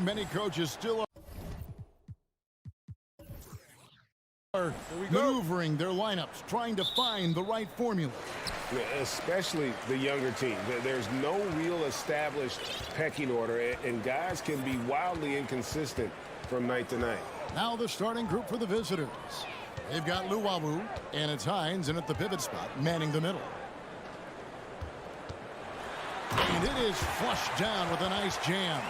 Many coaches still are maneuvering their lineups, trying to find the right formula. Especially the younger team. There's no real established pecking order, and guys can be wildly inconsistent from night to night. Now the starting group for the visitors. They've got Luwawu, and it's Hines in at the pivot spot, manning the middle. And it is flushed down with a nice jam.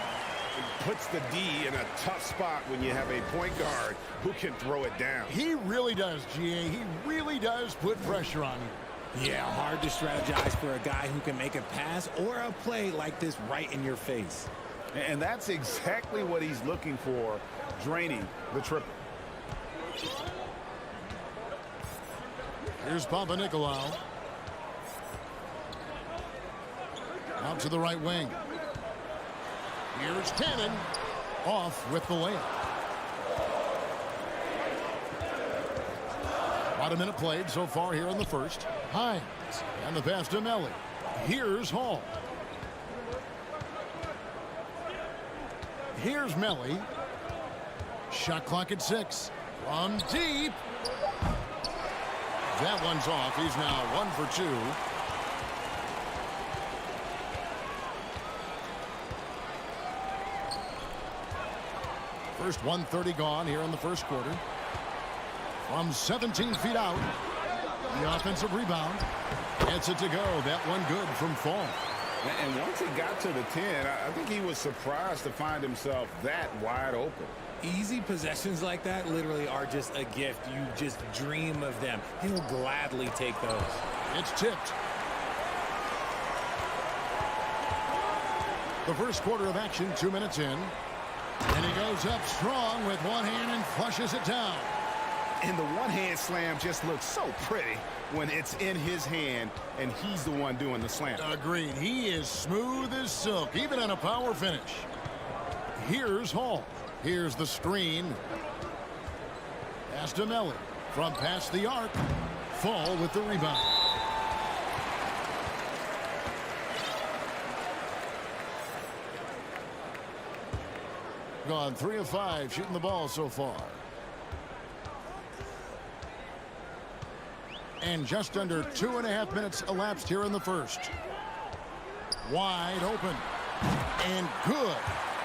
It puts the D in a tough spot when you have a point guard who can throw it down. He really does, GA. He really does put pressure on you. Yeah, hard to strategize for a guy who can make a pass or a play like this right in your face. And that's exactly what he's looking for, draining the triple. Here's Papanikolaou. Out to the right wing. Here's Tannen. Off with the layup. About a minute played so far here in the first. Hines. And the pass to Melly. Here's Hall. Here's Melly. Shot clock at 6. From deep. That one's off. He's now 1 for 2. First 1:30 gone here in the first quarter. From 17 feet out, the offensive rebound. Gets it to go. That one good from Fall. And once he got to the 10, I think he was surprised to find himself that wide open. Easy possessions like that literally are just a gift. You just dream of them. He'll gladly take those. It's tipped. The first quarter of action, 2 minutes in. And he goes up strong with one hand and flushes it down. And the one-hand slam just looks so pretty when it's in his hand and he's the one doing the slam. Agreed. He is smooth as silk, even on a power finish. Here's Hall. Here's the screen. Pass to Melly. From past the arc. Fall with the rebound. Gone 3 of 5 shooting the ball so far. And just under 2.5 minutes elapsed here in the first. Wide open. And good,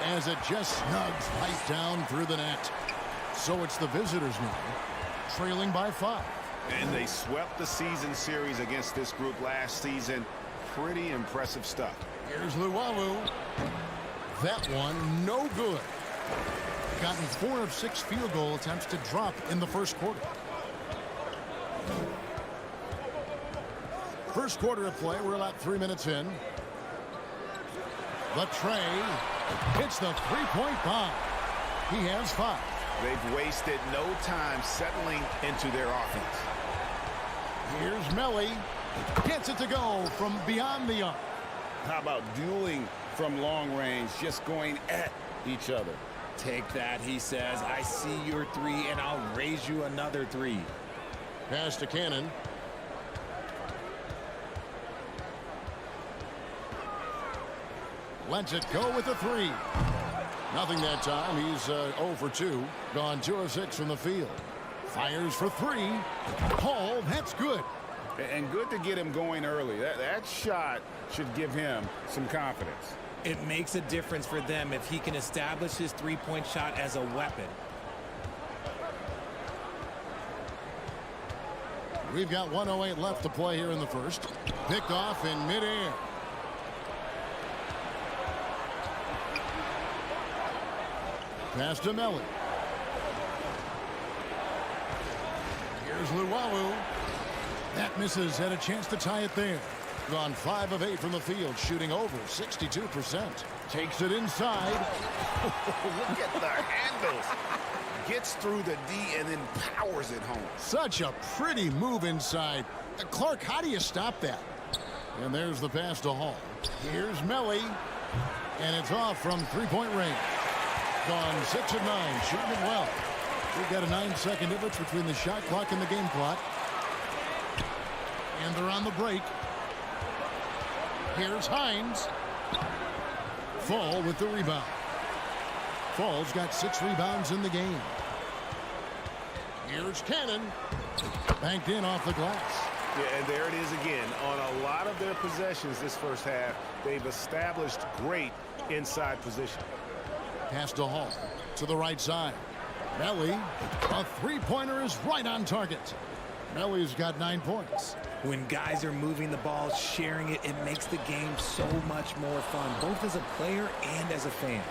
as it just snugs right down through the net. So it's the visitors now, trailing by 5. And they swept the season series against this group last season. Pretty impressive stuff. Here's Luwawu. That one, no good. Gotten 4 of 6 field goal attempts to drop in the first quarter. First quarter of play, we're about 3 minutes in. The tray hits the three-point bomb. He has 5. They've wasted no time settling into their offense. Here's Melly. Gets it to go from beyond the arc. How about dueling from long range, just going at each other? Take that, he says. I see your 3, and I'll raise you another 3. Pass to Cannon. Lets it go with a 3. Nothing that time. He's 0 for 2. Gone 2 of 6 from the field. Fires for 3. Hall, that's good. And good to get him going early. That shot should give him some confidence. It makes a difference for them if he can establish his three-point shot as a weapon. We've got 1:08 left to play here in the first. Picked off in midair. Pass to Melly. Here's Luwawu. That misses. Had a chance to tie it there. Gone 5 of 8 from the field, shooting over 62%. Takes it inside. Look at the handles. Gets through the D and then powers it home. Such a pretty move inside. Clark, how do you stop that? And there's the pass to Hall. Here's Melly. And it's off from three-point range. Gone 6 of 9, shooting it well. We've got a 9-second difference between the shot clock and the game clock. And they're on the break. Here's Hines. Fall with the rebound. Fall's got 6 rebounds in the game. Here's Cannon. Banked in off the glass. Yeah, and there it is again. On a lot of their possessions this first half, they've established great inside position. Pass to Hall. To the right side. Melly. A three-pointer is right on target. Melly's got 9 points. When guys are moving the ball, sharing it, it makes the game so much more fun, both as a player and as a fan.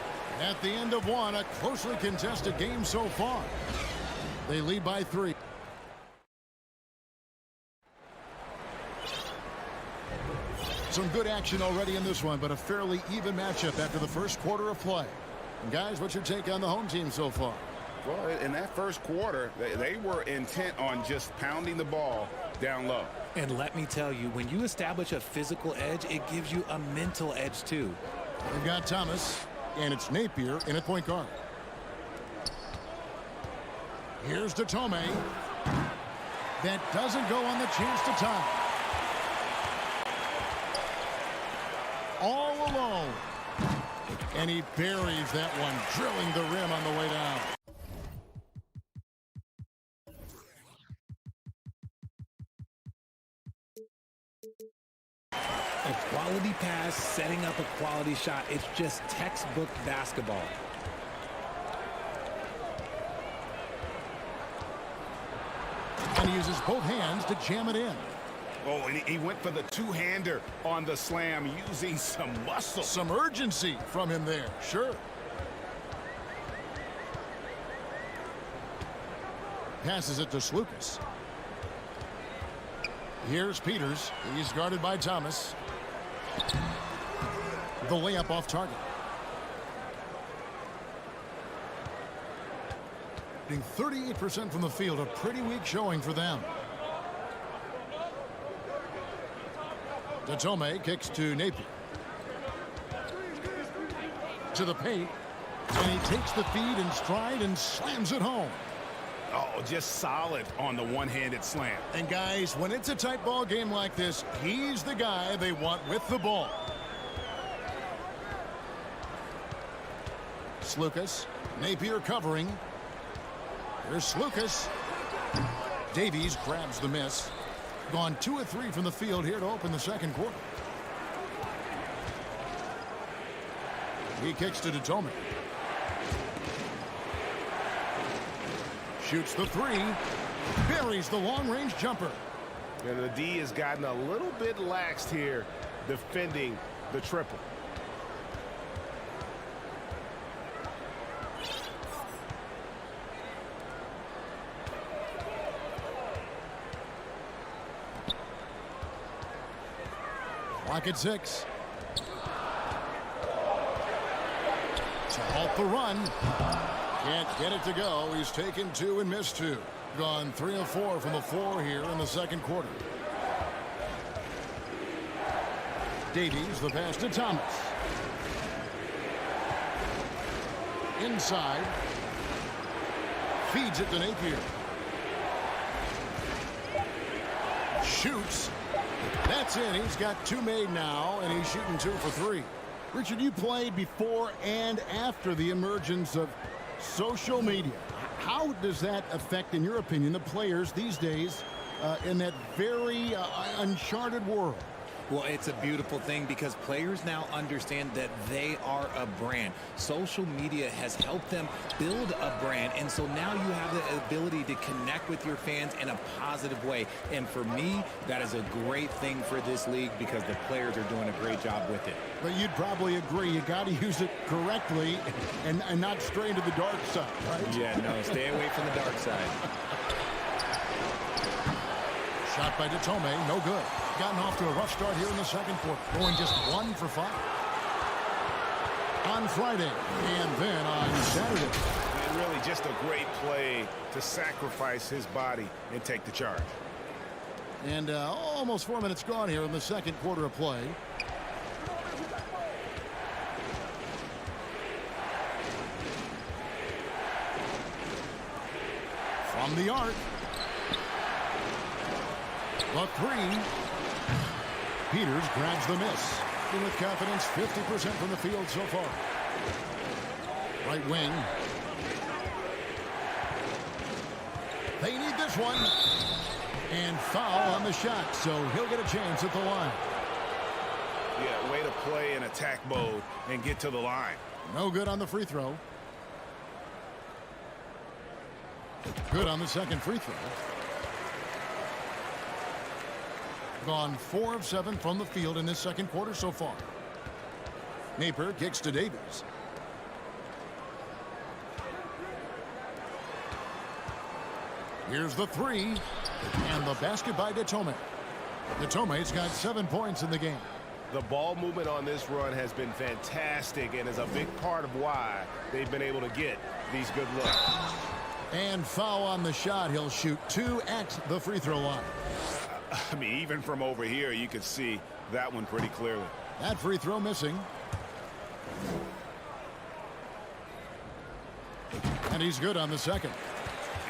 At the end of one, a closely contested game so far. They lead by 3. Some good action already in this one, but a fairly even matchup after the first quarter of play. And guys, what's your take on the home team so far? Well, in that first quarter, they were intent on just pounding the ball down low. And let me tell you, when you establish a physical edge, it gives you a mental edge too. We've got Thomas, and it's Napier in at point guard. Here's Tome. That doesn't go on the chance to tie. All alone. And he buries that one, drilling the rim on the way down. A quality pass, setting up a quality shot. It's just textbook basketball. And he uses both hands to jam it in. Oh, and he went for the two-hander on the slam, using some muscle. Some urgency from him there, sure. Passes it to Slukas. Here's Peters. He's guarded by Thomas. The layup off target. 38% from the field, a pretty weak showing for them. Datome kicks to Napier. To the paint. And he takes the feed in stride and slams it home. Oh, just solid on the one-handed slam. And guys, when it's a tight ball game like this, he's the guy they want with the ball. Slukas. Napier covering. Here's Slukas. Davies grabs the miss. Gone 2 of 3 from the field here to open the second quarter. He kicks to Datome. Shoots the 3. Buries the long-range jumper. And the D has gotten a little bit laxed here defending the triple. Clock at 6. To halt the run. Can't get it to go. He's taken 2 and missed 2. Gone 3 of 4 from the floor here in the second quarter. Davies, the pass to Thomas. Inside. Feeds it to Napier. Shoots. That's in. He's got 2 made now, and he's shooting 2 for 3. Richard, you played before and after the emergence of social media. How does that affect, in your opinion, the players these days in that very uncharted world? Well, it's a beautiful thing because players now understand that they are a brand. Social media has helped them build a brand, and so now you have the ability to connect with your fans in a positive way. And for me, that is a great thing for this league because the players are doing a great job with it. But you'd probably agree you got to use it correctly and not stray into the dark side, right? Yeah, no, stay away from the dark side. Shot by Datome, no good. Gotten off to a rough start here in the second quarter. Going just 1 for 5. On Friday and then on Saturday. And really just a great play to sacrifice his body and take the charge. And almost 4 minutes gone here in the second quarter of play. From the arc. The 3. Peters grabs the miss. And with confidence, 50% from the field so far. Right wing. They need this one. And foul on the shot, so he'll get a chance at the line. Yeah, way to play in attack mode and get to the line. No good on the free throw. Good on the second free throw. Gone 4 of 7 from the field in this second quarter so far. Napier kicks to Davies. Here's the 3. And the basket by Datome. Datome's got 7 points in the game. The ball movement on this run has been fantastic and is a big part of why they've been able to get these good looks. And foul on the shot. He'll shoot 2 at the free throw line. I mean, even from over here, you could see that one pretty clearly. That free throw missing. And he's good on the second.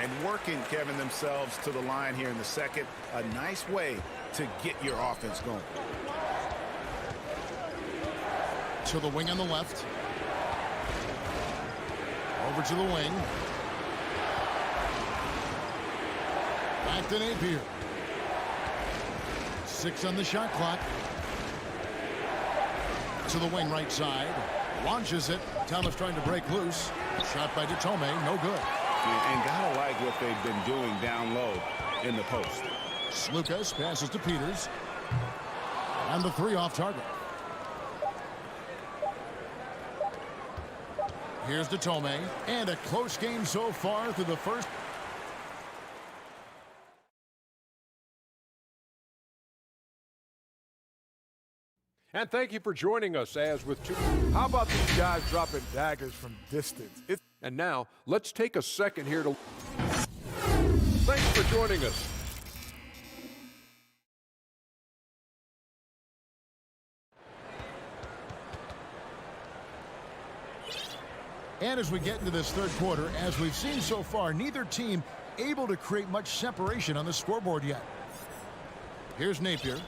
And working, Kevin, themselves to the line here in the second. A nice way to get your offense going. To the wing on the left. Over to the wing. Back to Napier. 6 on the shot clock. To the wing right side. Launches it. Thomas trying to break loose. Shot by Detome. No good. And gotta like what they've been doing down low in the post. Lucas passes to Peters. And the 3 off target. Here's Detome. And a close game so far through the first. And thank you for joining us as with two. How about these guys dropping daggers from distance? And now, let's take a second here to. Thanks for joining us. And as we get into this third quarter, as we've seen so far, neither team able to create much separation on the scoreboard yet. Here's Napier.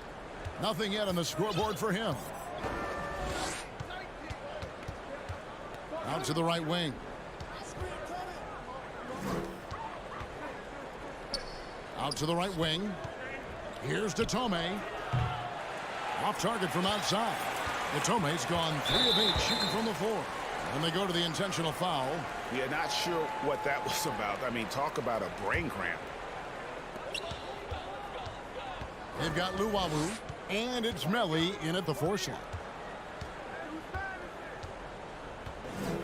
Nothing yet on the scoreboard for him. Out to the right wing. Out to the right wing. Here's Detome. Off target from outside. Detome's gone 3 of 8 shooting from the floor. And they go to the intentional foul. Yeah, not sure what that was about. I mean, talk about a brain cramp. They've got Luwawu. And it's Melly in at the 4 slot.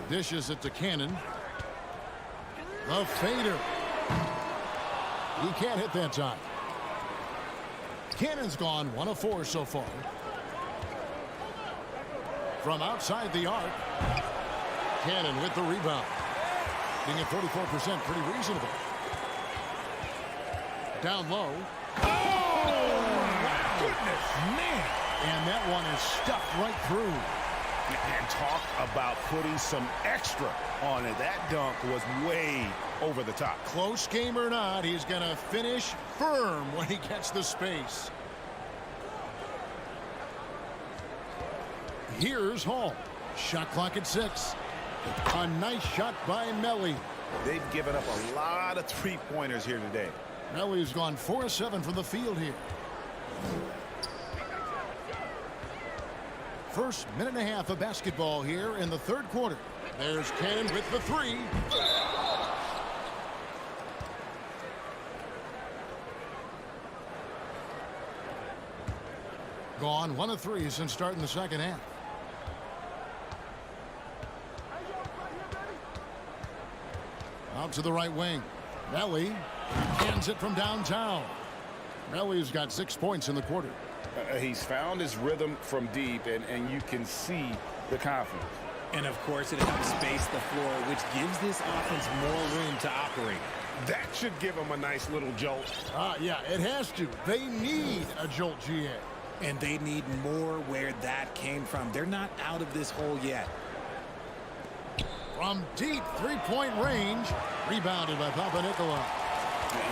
Dishes it to Cannon. The fader. He can't hit that time. Cannon's gone 1 of 4 so far. From outside the arc. Cannon with the rebound. Being at 44%, pretty reasonable. Down low. Goodness, man. And that one is stuffed right through. And talk about putting some extra on it. That dunk was way over the top. Close game or not, he's going to finish firm when he gets the space. Here's Hall. Shot clock at 6. A nice shot by Melly. They've given up a lot of three-pointers here today. Melly's gone 4 of 7 from the field here. First minute and a half of basketball here in the third quarter. There's Cannon with the 3. Gone 1 of 3 since starting the second half. Out to the right wing. Melly hands it from downtown. Melly's got 6 points in the quarter. He's found his rhythm from deep, and you can see the confidence. And, of course, it helps space the floor, which gives this offense more room to operate. That should give him a nice little jolt. Yeah, it has to. They need a jolt, GA. And they need more where that came from. They're not out of this hole yet. From deep three-point range. Rebounded by Papanikolaou.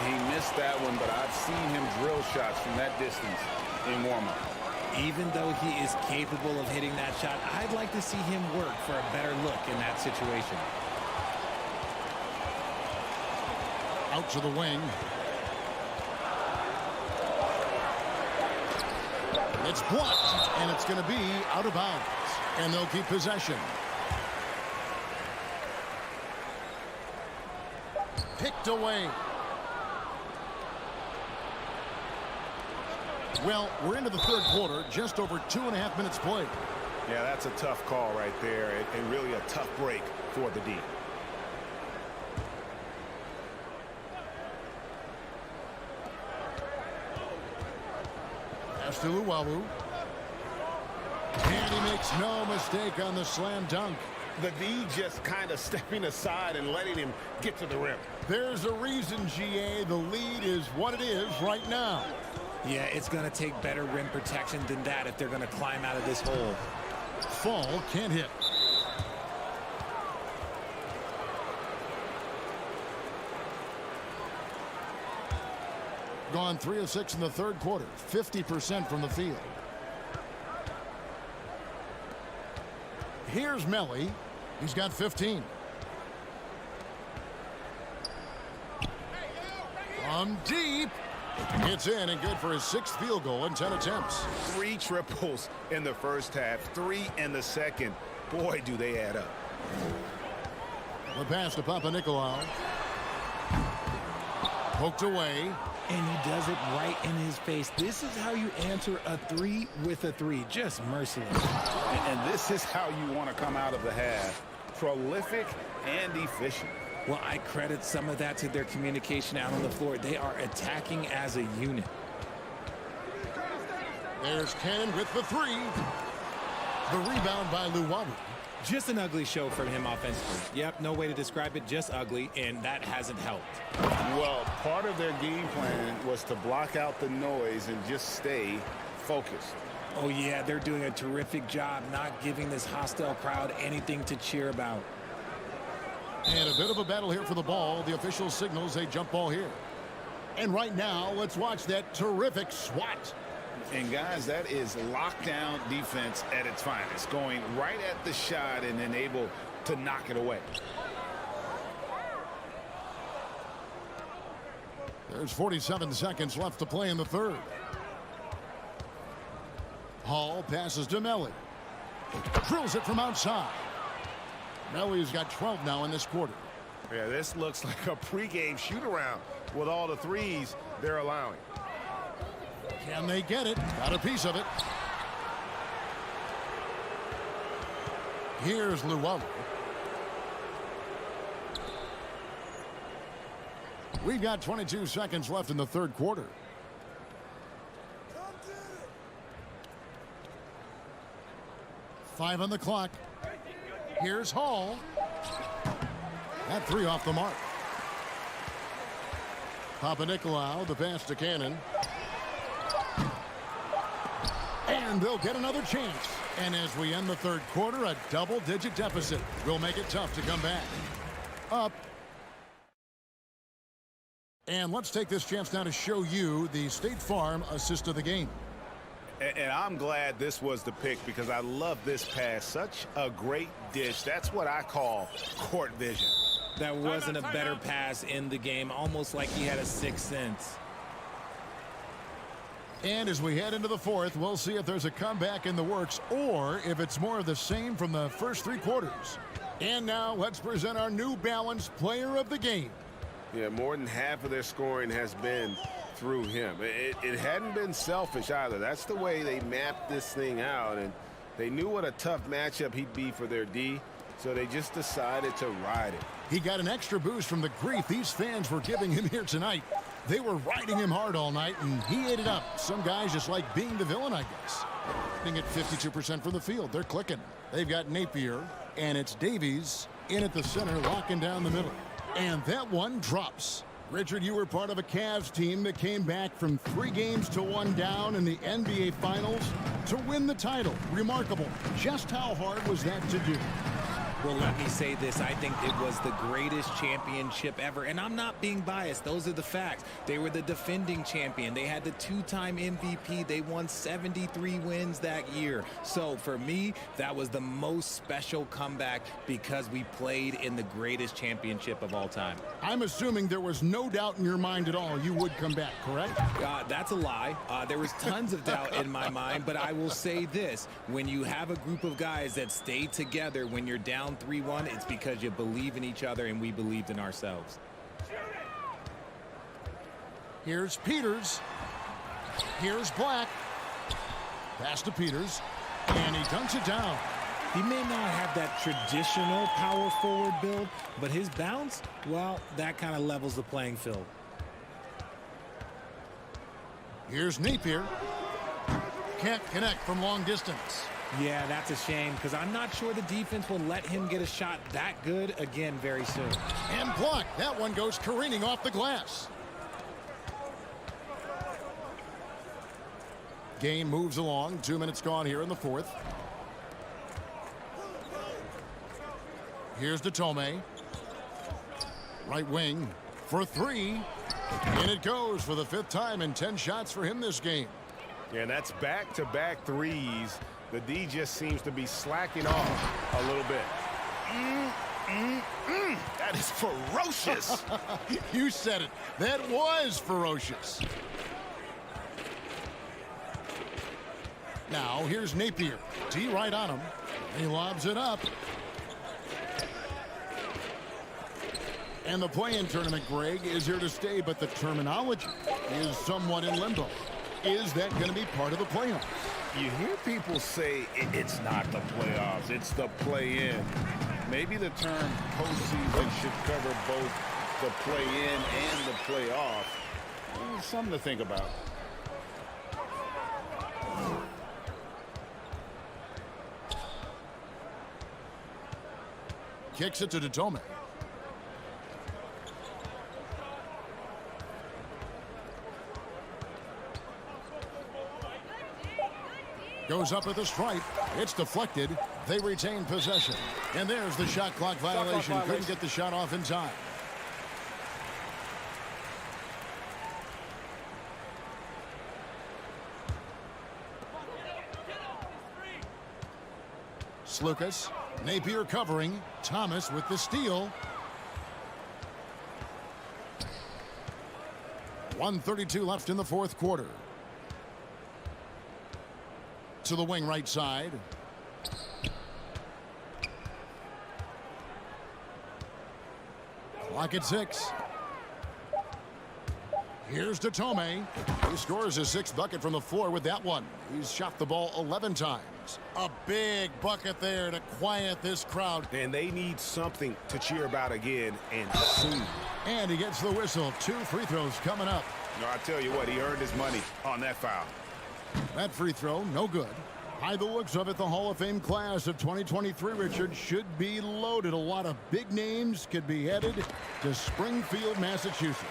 He missed that one, but I've seen him drill shots from that distance in warm-up. Even though he is capable of hitting that shot, I'd like to see him work for a better look in that situation. Out to the wing. It's blocked, and it's going to be out of bounds. And they'll keep possession. Picked away. Well, we're into the third quarter, just over 2.5 minutes played. Yeah, that's a tough call right there, and really a tough break for the D. Pass to Luwawu. And he makes no mistake on the slam dunk. The D just kind of stepping aside and letting him get to the rim. There's a reason, GA. The lead is what it is right now. Yeah, it's going to take better rim protection than that if they're going to climb out of this hole. Fall can't hit. Gone 3 of 6 in the third quarter. 50% from the field. Here's Melly. He's got 15. From deep. It's in and good for his 6th field goal in 10 attempts. 3 triples in the first half, 3 in the second. Boy, do they add up. The pass to Papanikolaou. Poked away. And he does it right in his face. This is how you answer a 3 with a 3. Just merciless. And this is how you want to come out of the half. Prolific and efficient. Well, I credit some of that to their communication out on the floor. They are attacking as a unit. There's Cannon with the 3. The rebound by Luwawu. Just an ugly show from him offensively. Yep, no way to describe it, just ugly, and that hasn't helped. Well, part of their game plan was to block out the noise and just stay focused. Oh, yeah, they're doing a terrific job not giving this hostile crowd anything to cheer about. And a bit of a battle here for the ball. The official signals a jump ball here. And right now, let's watch that terrific swat. And, guys, that is lockdown defense at its finest, going right at the shot and then able to knock it away. There's 47 seconds left to play in the third. Hall passes to Melly. Drills it from outside. Melly's got 12 now in this quarter. Yeah, this looks like a pregame shoot-around with all the threes they're allowing. Can they get it? Got a piece of it. Here's Luwawu. We've got 22 seconds left in the third quarter. Five on the clock. Here's Hall. That 3 off the mark. Papanikolaou, the pass to Cannon. And they'll get another chance. And as we end the third quarter, a double-digit deficit will make it tough to come back. Up. And let's take this chance now to show you the State Farm assist of the game. And I'm glad this was the pick because I love this pass. Such a great dish. That's what I call court vision. That wasn't a better pass in the game, almost like he had a sixth sense. And as we head into the fourth, we'll see if there's a comeback in the works or if it's more of the same from the first 3 quarters. And now let's present our new balanced player of the game. Yeah, more than half of their scoring has been through him. It hadn't been selfish either. That's the way they mapped this thing out, and they knew what a tough matchup he'd be for their D, so they just decided to ride it. He got an extra boost from the grief these fans were giving him here tonight. They were riding him hard all night, and he ate it up. Some guys just like being the villain, I guess. Being at 52% from the field, they're clicking. They've got Napier, and it's Davies in at the center, locking down the middle. And that one drops. Richard, you were part of a Cavs team that came back from 3 games to 1 down in the NBA Finals to win the title. Remarkable. Just how hard was that to do? Well, let me say this. I think it was the greatest championship ever. And I'm not being biased. Those are the facts. They were the defending champion. They had the 2-time MVP. They won 73 wins that year. So for me, that was the most special comeback because we played in the greatest championship of all time. I'm assuming there was no doubt in your mind at all you would come back, correct? That's a lie. There was tons of doubt in my mind, but I will say this. When you have a group of guys that stay together when you're down 3-1, it's because you believe in each other and we believed in ourselves. Here's Peters. Here's Black. Pass to Peters. And he dunks it down. He may not have that traditional power forward build, but his bounce, well, that kind of levels the playing field. Here's Napier. Can't connect from long distance. Yeah, that's a shame because I'm not sure the defense will let him get a shot that good again very soon. And blocked. That one goes careening off the glass. Game moves along. 2 minutes gone here in the fourth. Here's Datome. Right wing for 3. And it goes for the 5th time and 10 shots for him this game. And that's back-to-back threes. The D just seems to be slacking off a little bit. That is ferocious. You said it. That was ferocious. Now here's Napier. D right on him. He lobs it up. And the play-in tournament, Greg, is here to stay, but the terminology is somewhat in limbo. Is that going to be part of the playoffs? You hear people say it's not the playoffs, it's the play-in. Maybe the term postseason should cover both the play-in and the playoff. Something to think about. Kicks it to Datome. Goes up at the stripe. It's deflected. They retain possession. And there's the shot clock violation. Couldn't get the shot off in time. Slukas. Napier covering. Thomas with the steal. 1:32 left in the fourth quarter. To the wing right side. Clock at 6. Here's Datome. He scores his 6th bucket from the floor with that one. He's shot the ball 11 times. A big bucket there to quiet this crowd. And they need something to cheer about again, and soon. And he gets the whistle. 2 free throws coming up. No, I tell you what, he earned his money on that foul. That free throw, no good. By the looks of it, the Hall of Fame class of 2023, Richard, should be loaded. A lot of big names could be headed to Springfield, Massachusetts.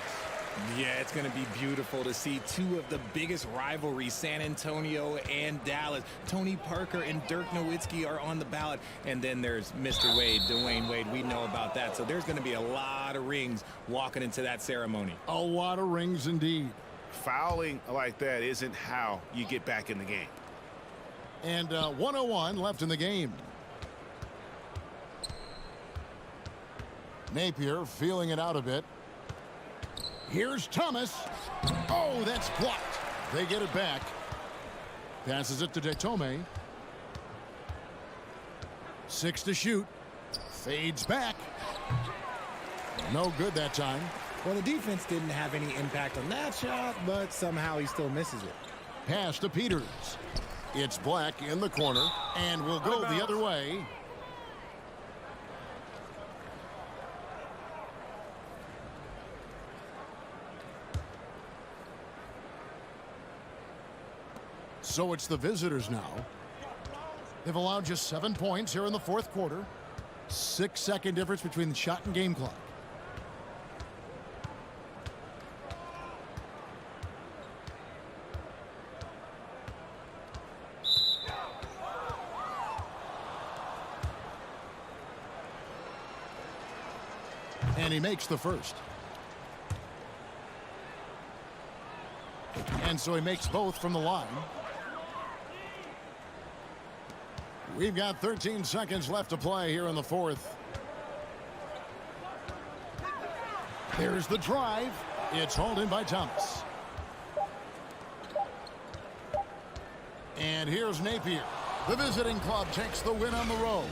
Yeah, it's going to be beautiful to see two of the biggest rivalries, San Antonio and Dallas. Tony Parker and Dirk Nowitzki are on the ballot. And then there's Mr. Wade, Dwayne Wade. We know about that. So there's going to be a lot of rings walking into that ceremony. A lot of rings indeed. Fouling like that isn't how you get back in the game. And 1:01 left in the game. Napier feeling it out a bit. Here's Thomas. Oh, that's blocked. They get it back. Passes it to Datome. 6 to shoot. Fades back. No good that time. Well, the defense didn't have any impact on that shot, but somehow he still misses it. Pass to Peters. It's Black in the corner, and will go the other way. So it's the visitors now. They've allowed just 7 points here in the fourth quarter. 6-second difference between the shot and game clock. And he makes the first. And so he makes both from the line. We've got 13 seconds left to play here in the fourth. There's the drive. It's hauled in by Thomas. And here's Napier. The visiting club takes the win on the road.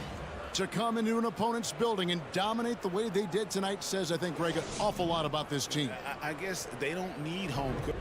To come into an opponent's building and dominate the way they did tonight says, I think, Greg, an awful lot about this team. I guess they don't need home court.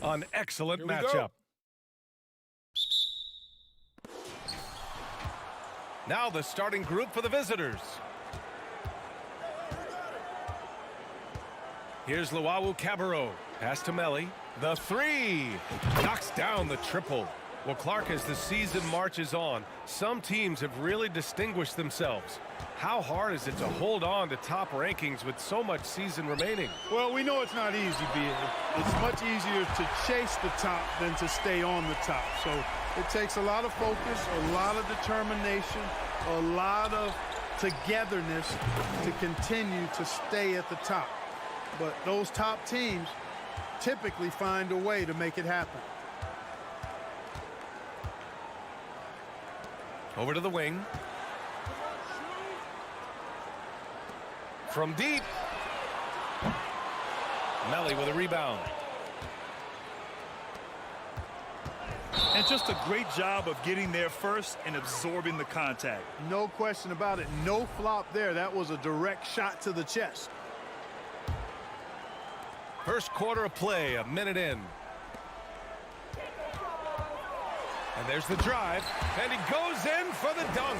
An excellent Here we matchup. Now the starting group for the visitors. Here's Luau Cabarro. Pass to Melli. The three. Knocks down the triple. Well, Clark, as the season marches on, some teams have really distinguished themselves. How hard is it to hold on to top rankings with so much season remaining? Well, we know it's not easy, B.A. It's much easier to chase the top than to stay on the top. So it takes a lot of focus, a lot of determination, a lot of togetherness to continue to stay at the top. But those top teams typically find a way to make it happen. Over to the wing. From deep. Melli with a rebound. And just a great job of getting there first and absorbing the contact. No question about it. No flop there. That was a direct shot to the chest. First quarter of play, a minute in. And there's the drive, and he goes in for the dunk.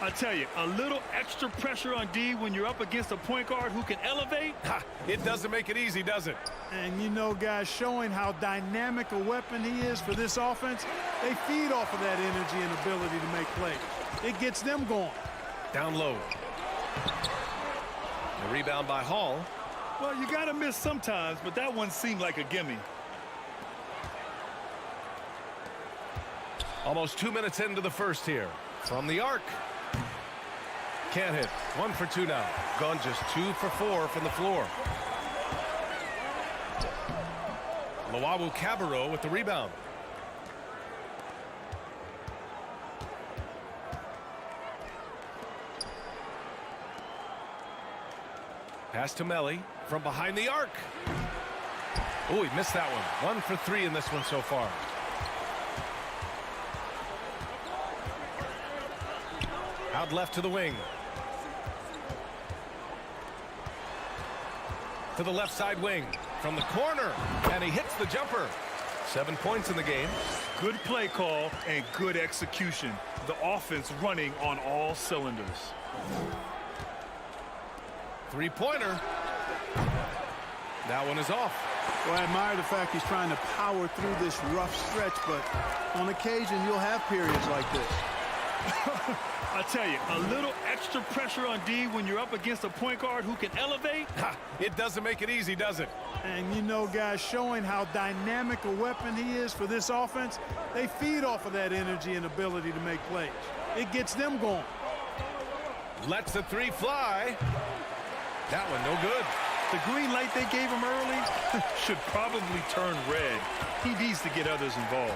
I tell you, a little extra pressure on D when you're up against a point guard who can elevate. Ha, it doesn't make it easy, does it? And you know, guys, showing how dynamic a weapon he is for this offense, they feed off of that energy and ability to make plays. It gets them going. Down low. The rebound by Hall. Well, you got to miss sometimes, but that one seemed like a gimme. Almost 2 minutes into the first here. From the arc. Can't hit. 1 for 2 now. Gone just 2 for 4 from the floor. Luau Cabarro with the rebound. Pass to Melli from behind the arc. Oh, he missed that one. 1 for 3 in this one so far. Out left to the wing. To the left side wing. From the corner. And he hits the jumper. 7 points in the game. Good play call and good execution. The offense running on all cylinders. Three-pointer. That one is off. Well, I admire the fact he's trying to power through this rough stretch, but on occasion you'll have periods like this. I tell you, a little extra pressure on D when you're up against a point guard who can elevate. It doesn't make it easy, does it? And you know, guys, showing how dynamic a weapon he is for this offense, they feed off of that energy and ability to make plays. It gets them going. Lets the three fly. That one no good. The green light they gave him early should probably turn red. He needs to get others involved.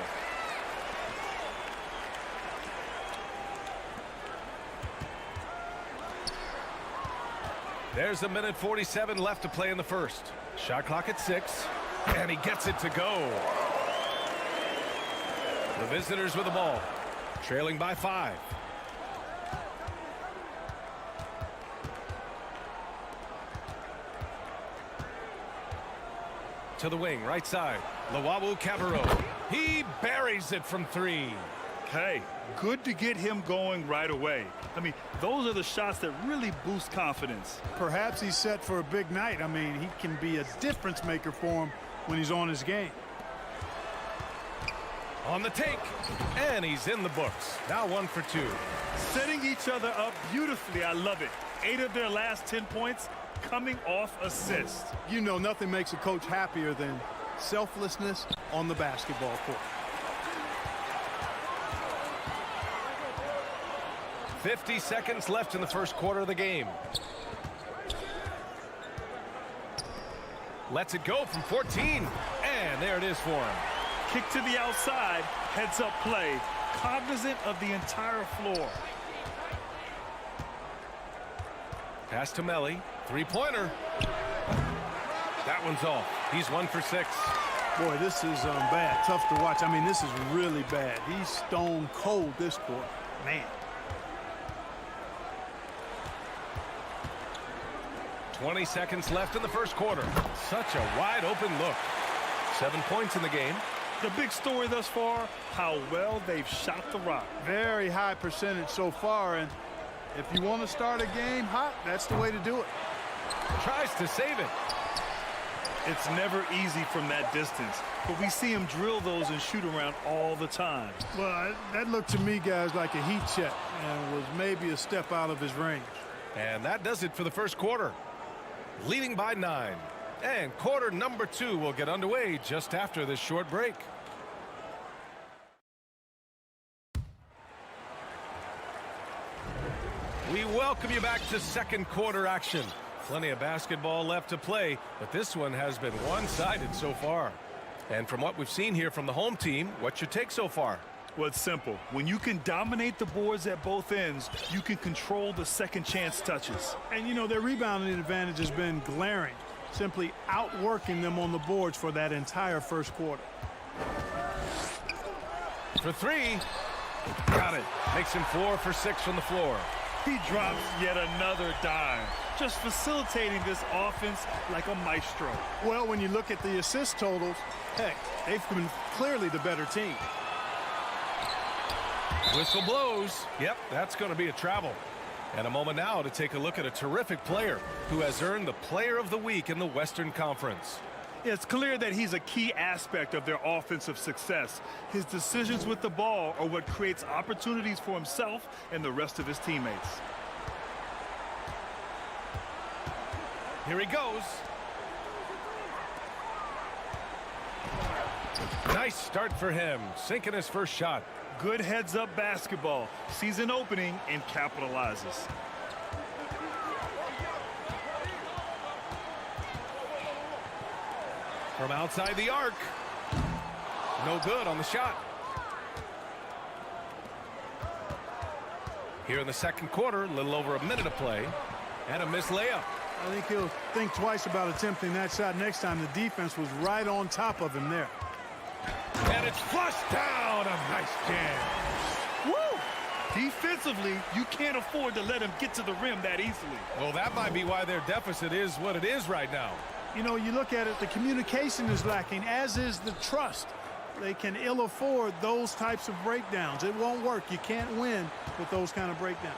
There's a minute 47 left to play in the first. Shot clock at 6, and he gets it to go. The visitors with the ball, trailing by 5. To the wing, right side. Lawawu Cabarro. He buries it from 3. Hey, good to get him going right away. I mean, those are the shots that really boost confidence. Perhaps he's set for a big night. I mean, he can be a difference maker for him when he's on his game. On the take, and he's in the books. Now 1 for 2. Setting each other up beautifully. I love it. 8 of their last 10 points coming off assists. You know, nothing makes a coach happier than selflessness on the basketball court. 50 seconds left in the first quarter of the game. Lets it go from 14, and there it is for him. Kick to the outside, heads up play, cognizant of the entire floor. Pass to Melly, three-pointer. That one's off. He's 1 for 6. Boy, this is bad, tough to watch. I mean, this is really bad. He's stone cold this quarter. Man. 20 seconds left in the first quarter. Such a wide open look. 7 points in the game. The big story thus far, how well they've shot the rock. Very high percentage so far, and if you want to start a game hot, that's the way to do it. Tries to save it. It's never easy from that distance, but we see him drill those and shoot around all the time. Well, that looked to me, guys, like a heat check and was maybe a step out of his range. And that does it for the first quarter. Leading by 9. And quarter number 2 will get underway just after this short break. We welcome you back to second quarter action. Plenty of basketball left to play, but this one has been one-sided so far. And from what we've seen here from the home team, what's your take so far? Well, it's simple. When you can dominate the boards at both ends, you can control the second chance touches. And, you know, their rebounding advantage has been glaring, simply outworking them on the boards for that entire first quarter. For 3. Got it. Makes him 4 for 6 from the floor. He drops yet another dime, just facilitating this offense like a maestro. Well, when you look at the assist totals, heck, they've been clearly the better team. Whistle blows. Yep, that's going to be a travel. And a moment now to take a look at a terrific player who has earned the Player of the Week in the Western Conference. It's clear that he's a key aspect of their offensive success. His decisions with the ball are what creates opportunities for himself and the rest of his teammates. Here he goes. Nice start for him, sinking his first shot. Good heads-up basketball. Sees an opening and capitalizes. From outside the arc. No good on the shot. Here in the second quarter, a little over a minute of play. And a missed layup. I think he'll think twice about attempting that shot next time. The defense was right on top of him there. And it's flushed down. A nice jam. Woo! Defensively, you can't afford to let him get to the rim that easily. Well, that might be why their deficit is what it is right now. You know, you look at it, the communication is lacking, as is the trust. They can ill afford those types of breakdowns. It won't work. You can't win with those kind of breakdowns.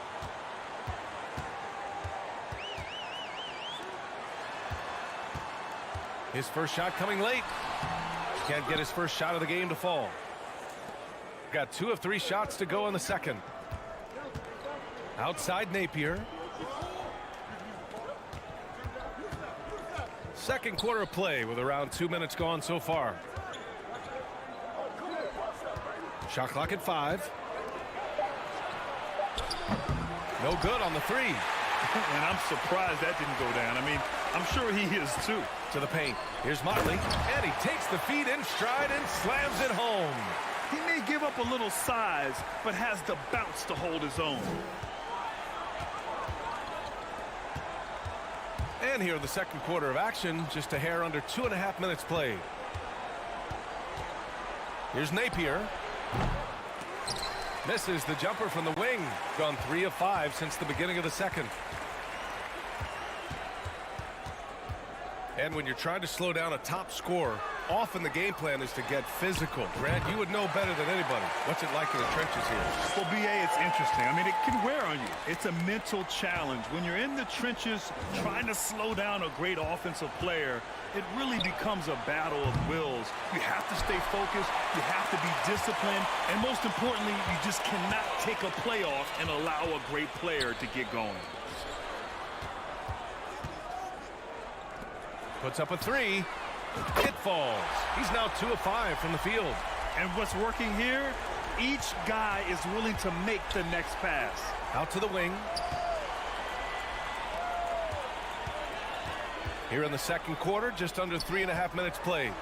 His first shot coming late. Can't get his first shot of the game to fall. Got 2 of 3 shots to go in the second. Outside Napier. Second quarter of play with around 2 minutes gone so far. Shot clock at 5. No good on the 3. And I'm surprised that didn't go down. I mean, I'm sure he is too. To the paint. Here's Motley. And he takes the feed in stride and slams it home. He may give up a little size, but has the bounce to hold his own. And here in the second quarter of action, just a hair under 2.5 minutes played. Here's Napier. Misses the jumper from the wing. Gone 3 of 5 since the beginning of the second. And when you're trying to slow down a top scorer, often the game plan is to get physical. Grant, you would know better than anybody. What's it like in the trenches here? Well, B.A., it's interesting. I mean, it can wear on you. It's a mental challenge. When you're in the trenches trying to slow down a great offensive player, it really becomes a battle of wills. You have to stay focused. You have to be disciplined. And most importantly, you just cannot take a play off and allow a great player to get going. Puts up a 3. It falls. He's now 2 of 5 from the field. And what's working here, each guy is willing to make the next pass. Out to the wing. Here in the second quarter, just under 3.5 minutes played.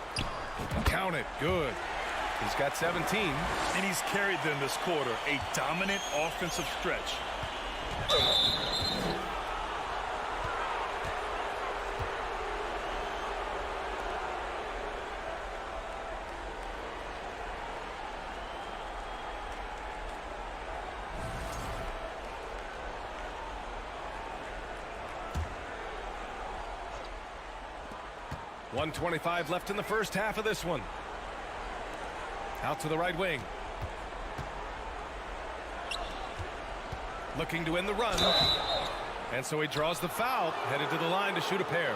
Count it. Good. He's got 17. And he's carried them this quarter. A dominant offensive stretch. .125 left in the first half of this one. Out to the right wing. Looking to end the run. And so he draws the foul, headed to the line to shoot a pair.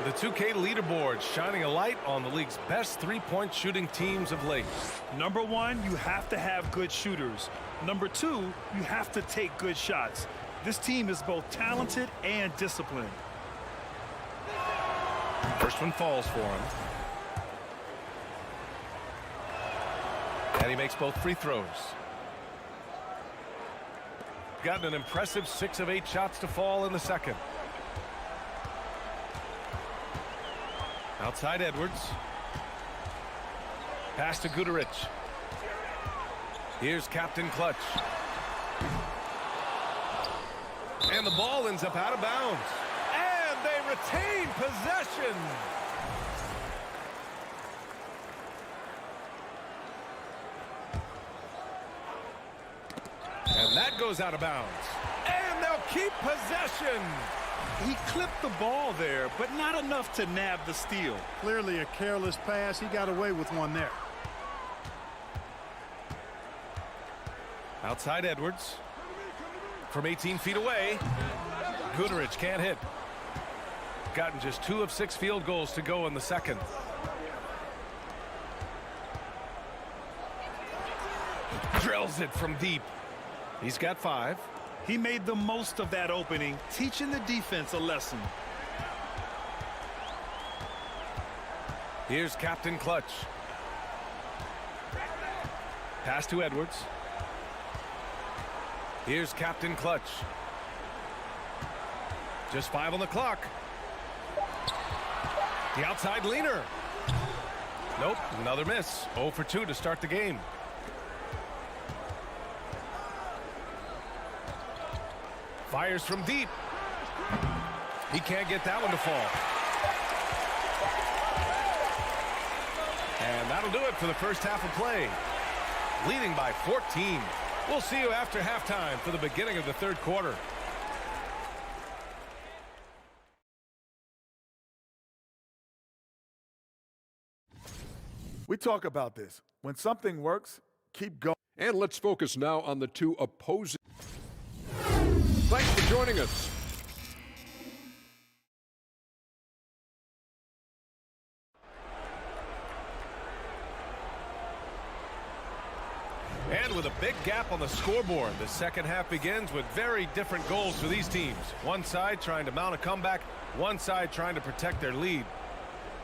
The 2K leaderboard shining a light on the league's best three-point shooting teams of late. Number 1, you have to have good shooters. Number 2, you have to take good shots. This team is both talented and disciplined. First one falls for him. And he makes both free throws. Gotten an impressive 6 of 8 shots to fall in the second. Outside Edwards. Pass to Guduric. Here's Captain Clutch. And the ball ends up out of bounds. And they retain possession. And that goes out of bounds. And they'll keep possession. He clipped the ball there, but not enough to nab the steal. Clearly a careless pass. He got away with one there. Outside Edwards. From 18 feet away. Guduric can't hit. Gotten just 2 of 6 field goals to go in the second. Drills it from deep. He's got 5. He made the most of that opening, teaching the defense a lesson. Here's Captain Clutch. Pass to Edwards. Here's Captain Clutch. Just 5 on the clock. The outside leaner. Nope, another miss. 0 for 2 to start the game. Fires from deep. He can't get that one to fall. And that'll do it for the first half of play. Leading by 14. We'll see you after halftime for the beginning of the third quarter. We talk about this. When something works, keep going. And let's focus now on the two opposing. Thanks for joining us. And with a big gap on the scoreboard, the second half begins with very different goals for these teams. One side trying to mount a comeback, one side trying to protect their lead.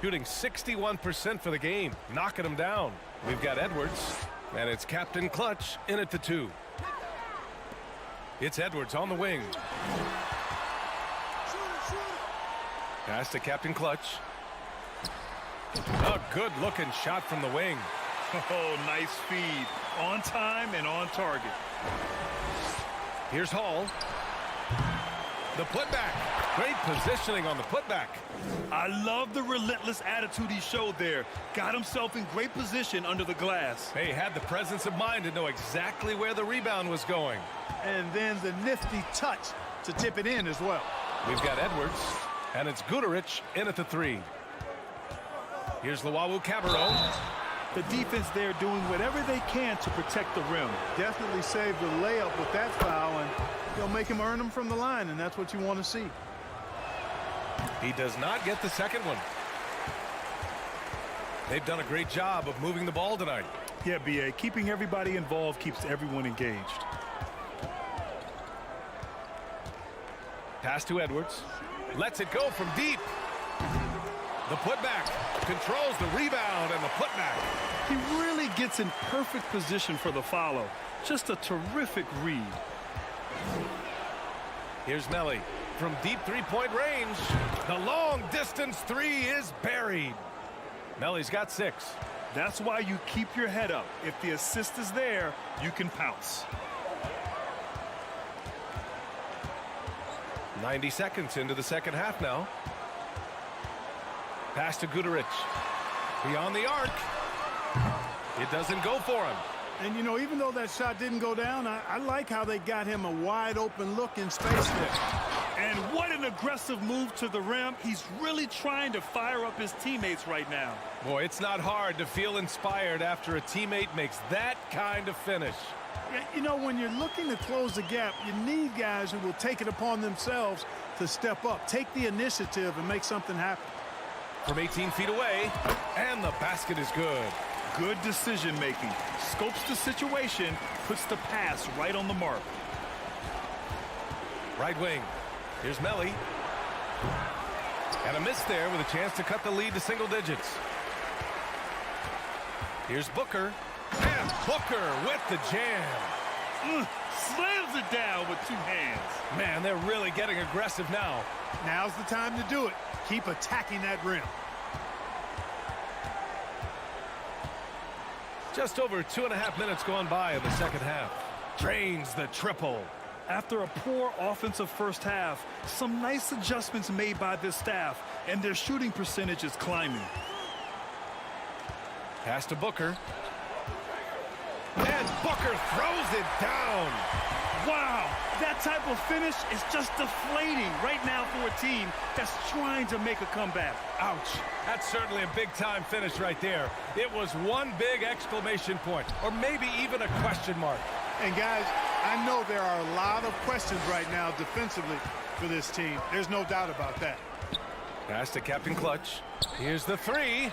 Shooting 61% for the game, knocking them down. We've got Edwards, and it's Captain Clutch in at the 2. It's Edwards on the wing. Pass to Captain Clutch. A good-looking shot from the wing. Oh, nice feed. On time and on target. Here's Hall. The putback. Great positioning on the putback. I love the relentless attitude he showed there. Got himself in great position under the glass. He had the presence of mind to know exactly where the rebound was going. And then the nifty touch to tip it in as well. We've got Edwards, and it's Guduric in at the 3. Here's Luau Cabarro. The defense there doing whatever they can to protect the rim. Definitely saved the layup with that foul, and they'll make him earn them from the line, and that's what you want to see. He does not get the second one. They've done a great job of moving the ball tonight. Yeah, B.A. Keeping everybody involved keeps everyone engaged. Pass to Edwards. Lets it go from deep. The putback. Controls the rebound and the putback. He really gets in perfect position for the follow. Just a terrific read. Here's Melly from deep three-point range. The long-distance 3 is buried. Melly's got 6. That's why you keep your head up. If the assist is there, you can pounce. 90 seconds into the second half now. Pass to Guduric. Beyond the arc. It doesn't go for him. And, you know, even though that shot didn't go down, I like how they got him a wide-open look in space there. And what an aggressive move to the rim. He's really trying to fire up his teammates right now. Boy, it's not hard to feel inspired after a teammate makes that kind of finish. Yeah, you know, when you're looking to close the gap, you need guys who will take it upon themselves to step up, take the initiative, and make something happen. From 18 feet away, and the basket is good. Good decision-making. Scopes the situation, puts the pass right on the mark. Right wing. Here's Melly. And a miss there with a chance to cut the lead to single digits. Here's Booker. And Booker with the jam. Slams it down with 2 hands. Man, they're really getting aggressive now. Now's the time to do it. Keep attacking that rim. Just over 2.5 minutes gone by in the second half. Drains the triple. After a poor offensive first half, some nice adjustments made by this staff, and their shooting percentage is climbing. Pass to Booker. And Booker throws it down. Wow, that type of finish is just deflating right now for a team that's trying to make a comeback. Ouch. That's certainly a big-time finish right there. It was one big exclamation point, or maybe even a question mark. And, guys, I know there are a lot of questions right now defensively for this team. There's no doubt about that. Pass to Captain Clutch. Here's the 3.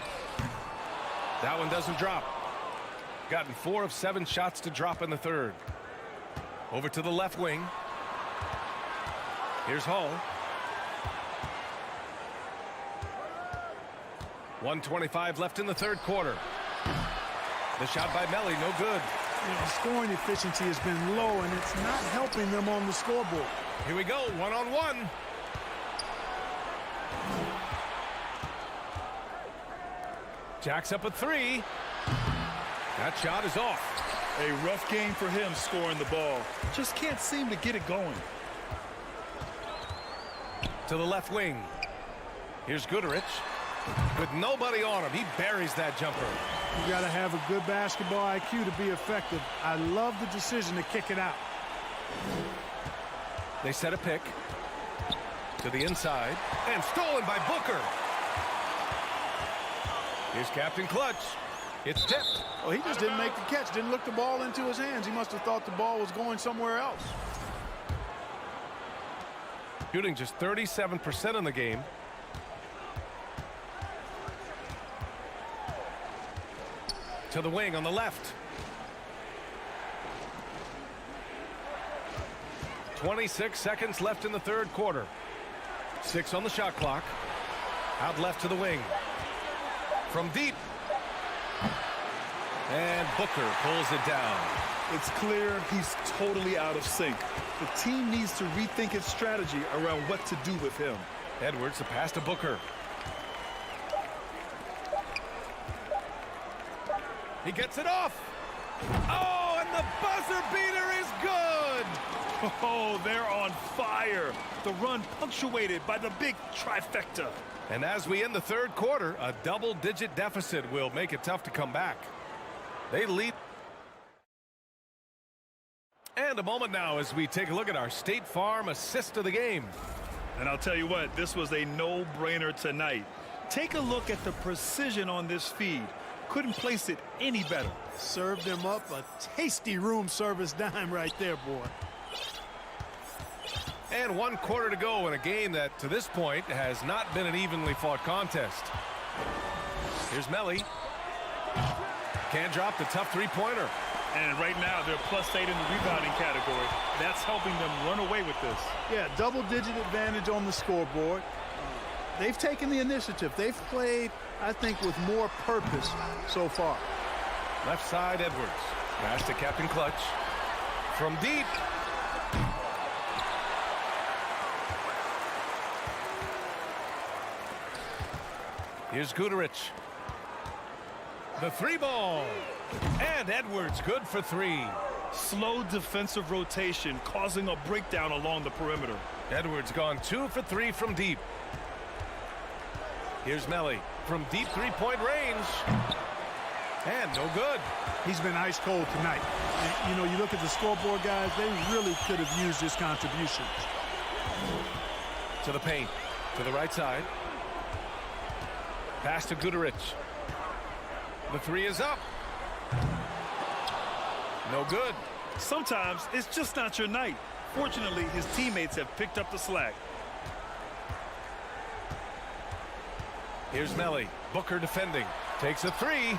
That one doesn't drop. Gotten 4 of 7 shots to drop in the third. Over to the left wing. Here's Hall. 1:25 left in the third quarter. The shot by Melly, no good. You know, scoring efficiency has been low, and it's not helping them on the scoreboard. Here we go, one-on-one. Jacks up a 3. That shot is off. A rough game for him scoring the ball. Just can't seem to get it going. To the left wing. Here's Guduric. With nobody on him, he buries that jumper. You got to have a good basketball IQ to be effective. I love the decision to kick it out. They set a pick. To the inside. And stolen by Booker. Here's Captain Clutch. It's tipped. Well, he just didn't make the catch, didn't look the ball into his hands. He must have thought the ball was going somewhere else. Shooting just 37% in the game. To the wing on the left. 26 seconds left in the third quarter. 6 on the shot clock. Out left to the wing. From deep. And Booker pulls it down. It's clear he's totally out of sync. The team needs to rethink its strategy around what to do with him. Edwards, the pass to Booker. He gets it off. Oh, and the buzzer beater is good. Oh, they're on fire. The run punctuated by the big trifecta. And as we end the third quarter, a double-digit deficit will make it tough to come back. They lead. And a moment now as we take a look at our State Farm assist of the game. And I'll tell you what, this was a no-brainer tonight. Take a look at the precision on this feed. Couldn't place it any better. Served them up a tasty room service dime right there, boy. And 1 quarter to go in a game that, to this point, has not been an evenly fought contest. Here's Melly. Can't drop the tough three-pointer. And right now, they're +8 in the rebounding category. That's helping them run away with this. Yeah, double-digit advantage on the scoreboard. They've taken the initiative. They've played, I think, with more purpose so far. Left side, Edwards. Pass to Captain Clutch. From deep. Here's Guterich. The 3-ball. And Edwards good for 3. Slow defensive rotation causing a breakdown along the perimeter. Edwards gone 2 for 3 from deep. Here's Melly from deep 3-point range. And no good. He's been ice cold tonight. And, you know, you look at the scoreboard, guys, they really could have used his contributions. To the paint. To the right side. Pass to Guterich. The 3 is up. No good. Sometimes it's just not your night. Fortunately, his teammates have picked up the slack. Here's Melly. Booker defending. Takes a 3.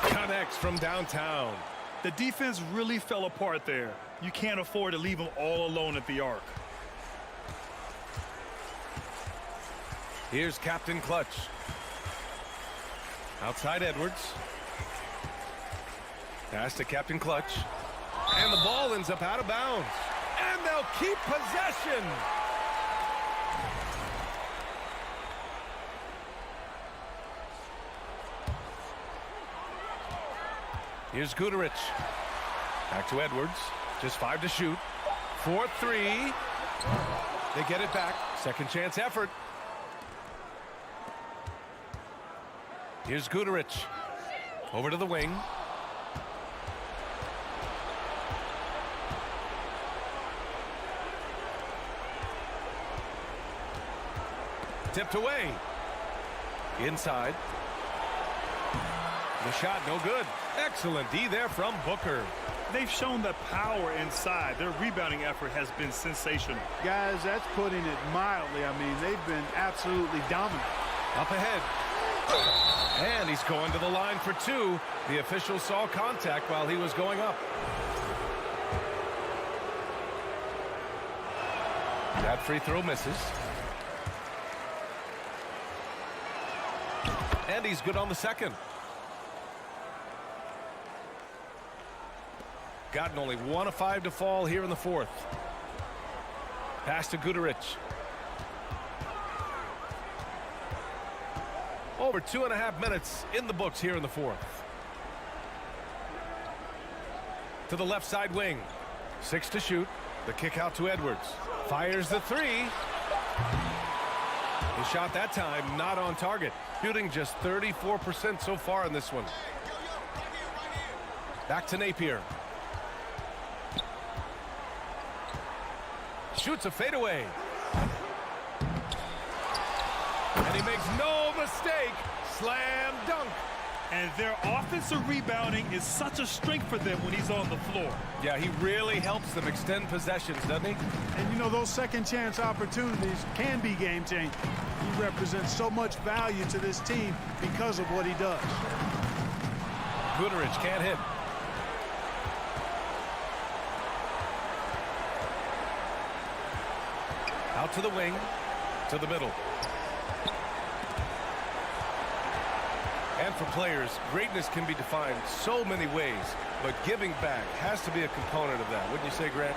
Connects from downtown. The defense really fell apart there. You can't afford to leave them all alone at the arc. Here's Captain Clutch. Outside Edwards. Pass to Captain Clutch. And the ball ends up out of bounds. And they'll keep possession. Here's Guterich. Back to Edwards. Just 5 to shoot. 4-3. They get it back. Second chance effort. Here's Guterich. Over to the wing. Tipped away. Inside. The shot no good. Excellent D there from Booker. They've shown the power inside. Their rebounding effort has been sensational. Guys, that's putting it mildly. I mean, they've been absolutely dominant. Up ahead. And he's going to the line for 2. The official saw contact while he was going up. That free throw misses. And he's good on the second. Gotten only 1 of 5 to fall here in the fourth. Pass to Guterich. Over 2.5 minutes in the books here in the fourth. To the left side wing. 6 to shoot. The kick out to Edwards. Fires the 3. The shot that time not on target. Shooting just 34% so far in this one. Back to Napier. Shoots a fadeaway. And he makes no mistake. Slam dunk. And their offensive rebounding is such a strength for them when he's on the floor. Yeah, he really helps them extend possessions, doesn't he? And, you know, those second chance opportunities can be game-changing. He represents so much value to this team because of what he does. Guterich can't hit. Out to the wing, to the middle. And for players, greatness can be defined so many ways, but giving back has to be a component of that. Wouldn't you say, Grant?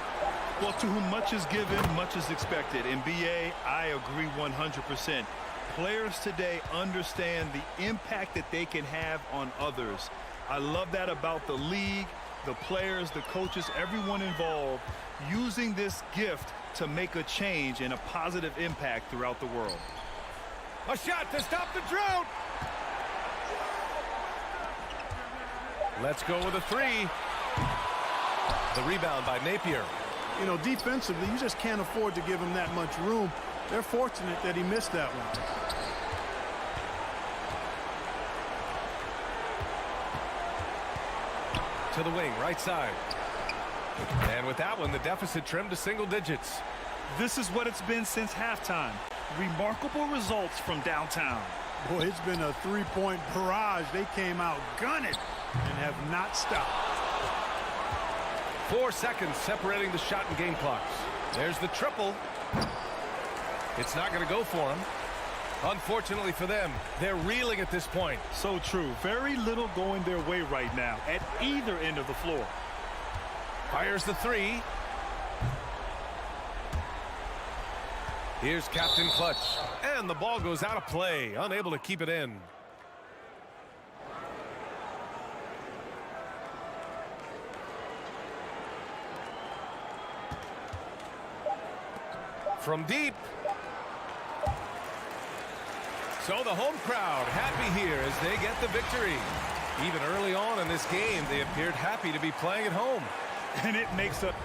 Well, to whom much is given, much is expected. In BA, I agree 100%. Players today understand the impact that they can have on others. I love that about the league, the players, the coaches, everyone involved, using this gift to make a change and a positive impact throughout the world. A shot to stop the drought. Let's go with a three. The rebound by Napier. You know, defensively, you just can't afford to give him that much room. They're fortunate that he missed that one. To the wing, right side. And with that one, the deficit trimmed to single digits. This is what it's been since halftime. Remarkable results from downtown. Boy, it's been a three-point barrage. They came out gunning and have not stopped. 4 seconds separating the shot and game clocks. There's the triple. It's not going to go for him. Unfortunately for them, they're reeling at this point. So true. Very little going their way right now at either end of the floor. Fires the three. Here's Captain Clutch. And the ball goes out of play. Unable to keep it in. From deep. So the home crowd happy here as they get the victory. Even early on in this game, they appeared happy to be playing at home. And it makes up.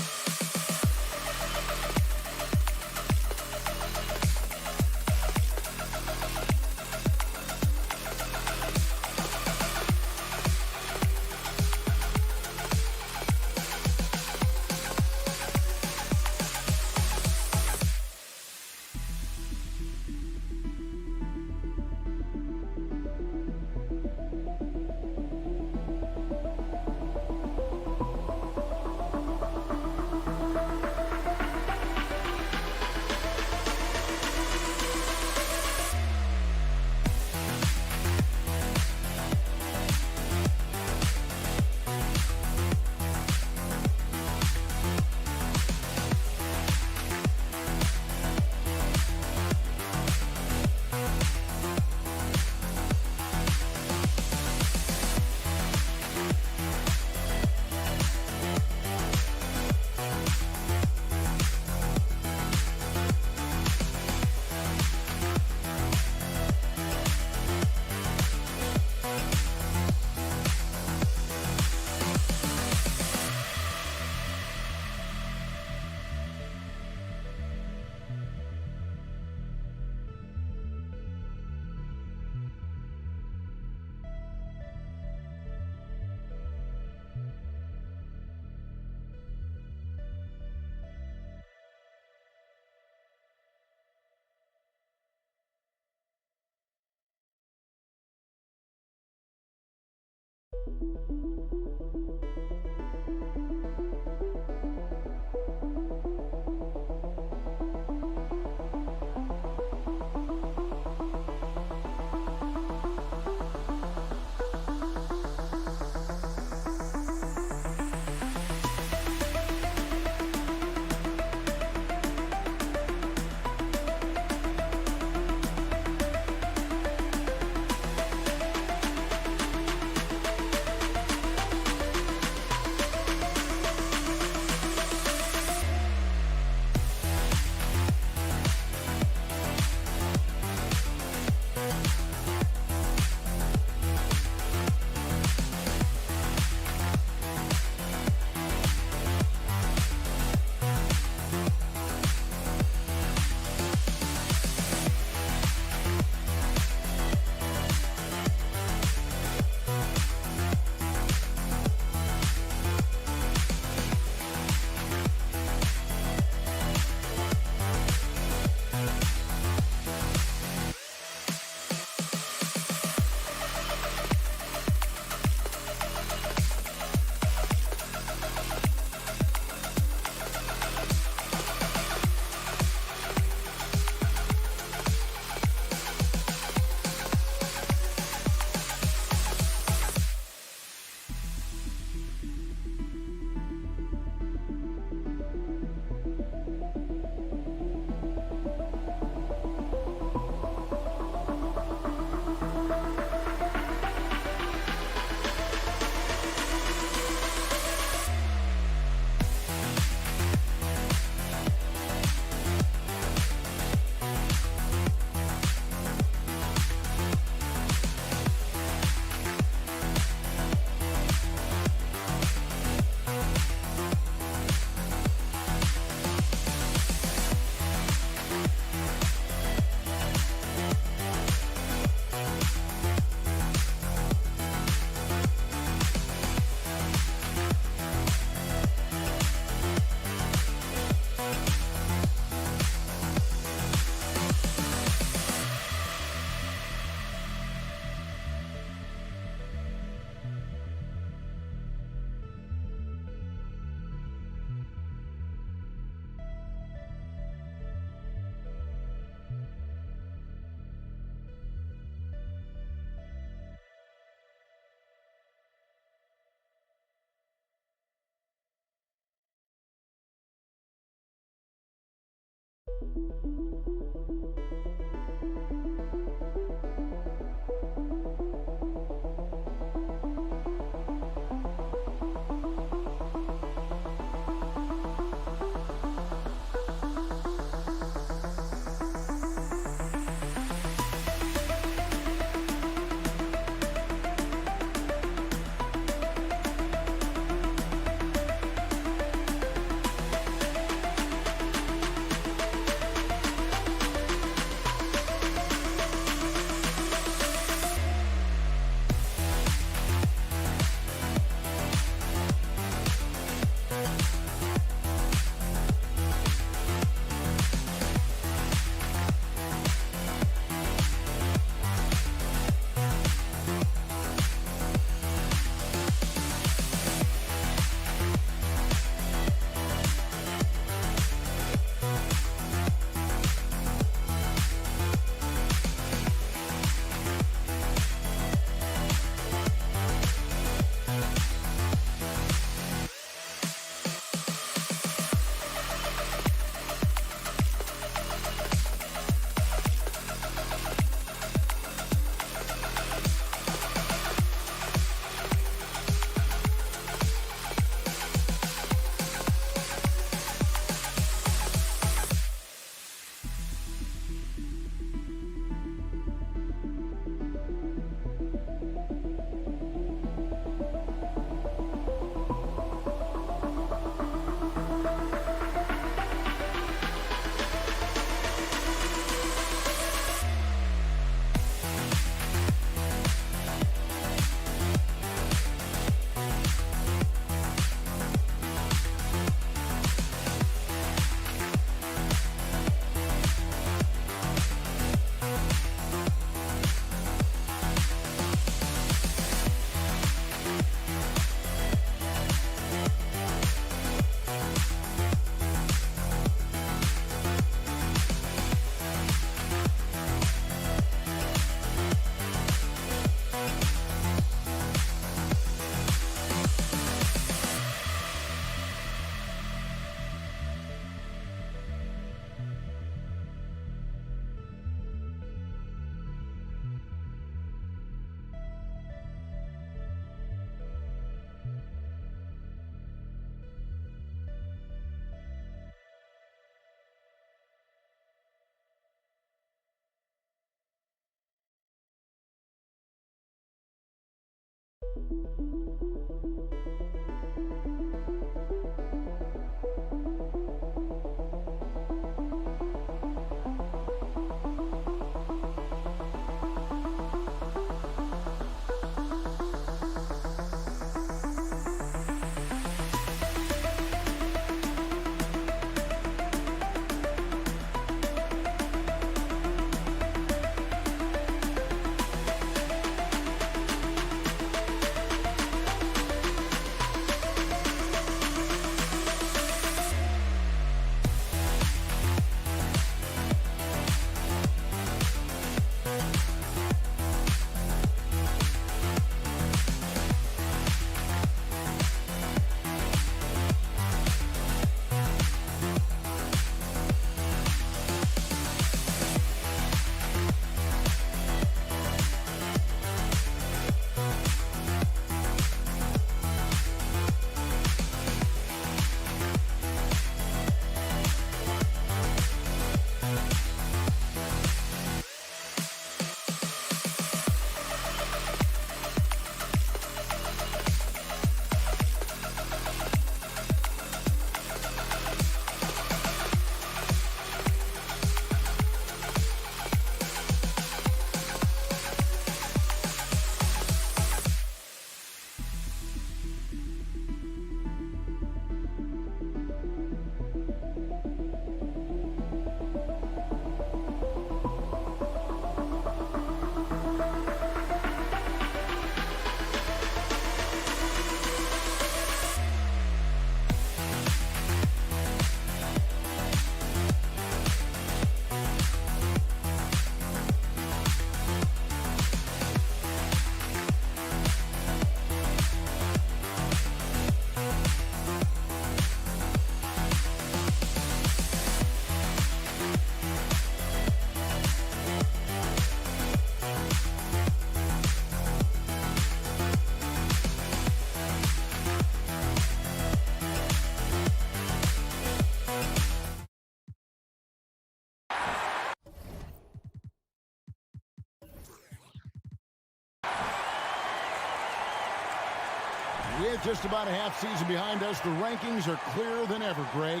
With just about a half season behind us, the rankings are clearer than ever, Greg.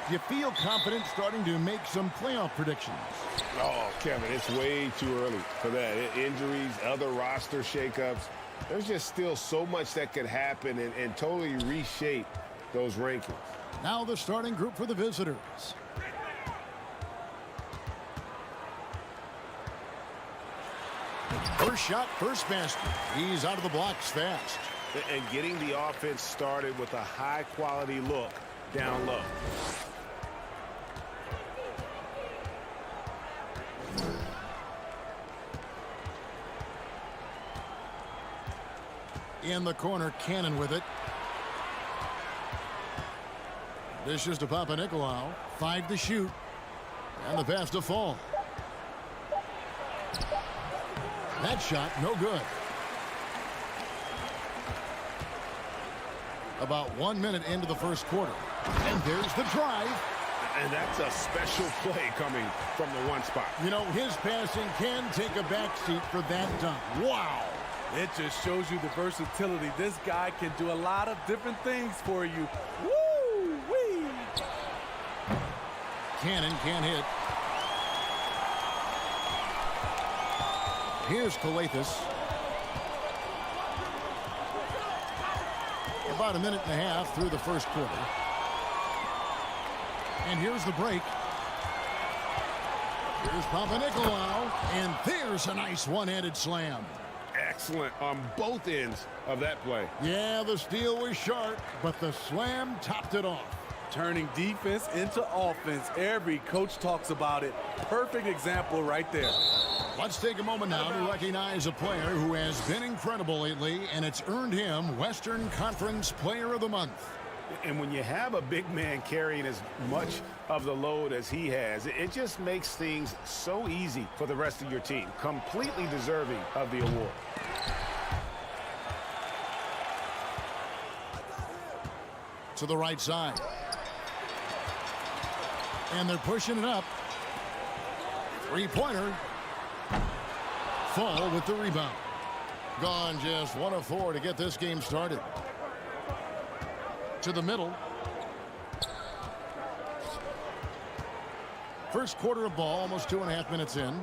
Do you feel confident starting to make some playoff predictions? Oh, Kevin, it's way too early for that. Injuries, other roster shakeups. There's just still so much that could happen and totally reshape those rankings. Now the starting group for the visitors. First shot, first basket. He's out of the blocks fast. And getting the offense started with a high-quality look down low. In the corner, Cannon with it. Dishes to Papanikolaou. 5 to shoot. And the pass to Fall. That shot, no good. About 1 minute into the first quarter. And there's the drive. And that's a special play coming from the one spot. You know, his passing can take a backseat for that dunk. Wow. It just shows you the versatility. This guy can do a lot of different things for you. Woo-wee! Cannon can't hit. Here's Calathes. About a minute and a half through the first quarter. And here's the break. Here's Papanikolaou. And there's a nice one-handed slam. Excellent on both ends of that play. Yeah, the steal was sharp, but the slam topped it off. Turning defense into offense. Every coach talks about it. Perfect example right there. Let's take a moment now to recognize a player who has been incredible lately, and it's earned him Western Conference Player of the Month. And when you have a big man carrying as much of the load as he has, it just makes things so easy for the rest of your team. Completely deserving of the award. To the right side. And they're pushing it up. Three-pointer. Fall with the rebound. Gone just 1 of 4 to get this game started. To the middle. First quarter of ball, almost 2.5 minutes in.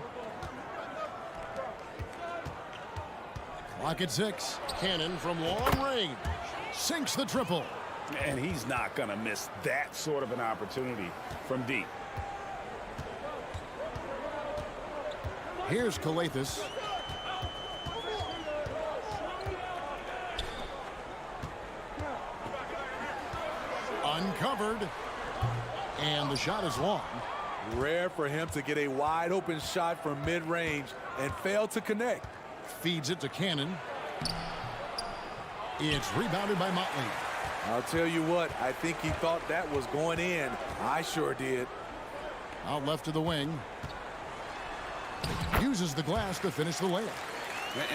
Clock at 6. Cannon from long range. Sinks the triple. And he's not going to miss that sort of an opportunity from deep. Here's Calathis. Uncovered. And the shot is long. Rare for him to get a wide open shot from mid-range and fail to connect. Feeds it to Cannon. It's rebounded by Motley. I'll tell you what, I think he thought that was going in. I sure did. Out left to the wing. Uses the glass to finish the layup.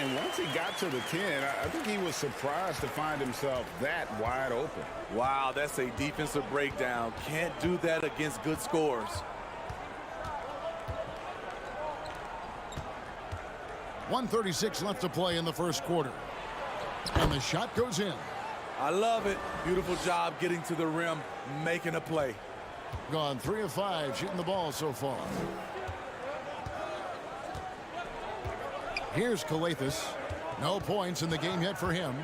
And once he got to the 10, I think he was surprised to find himself that wide open. Wow, that's a defensive breakdown. Can't do that against good scores. 1:36 left to play in the first quarter. And the shot goes in. I love it. Beautiful job getting to the rim, making a play. Gone 3 of 5 shooting the ball so far. Here's Calathis. No points in the game yet for him.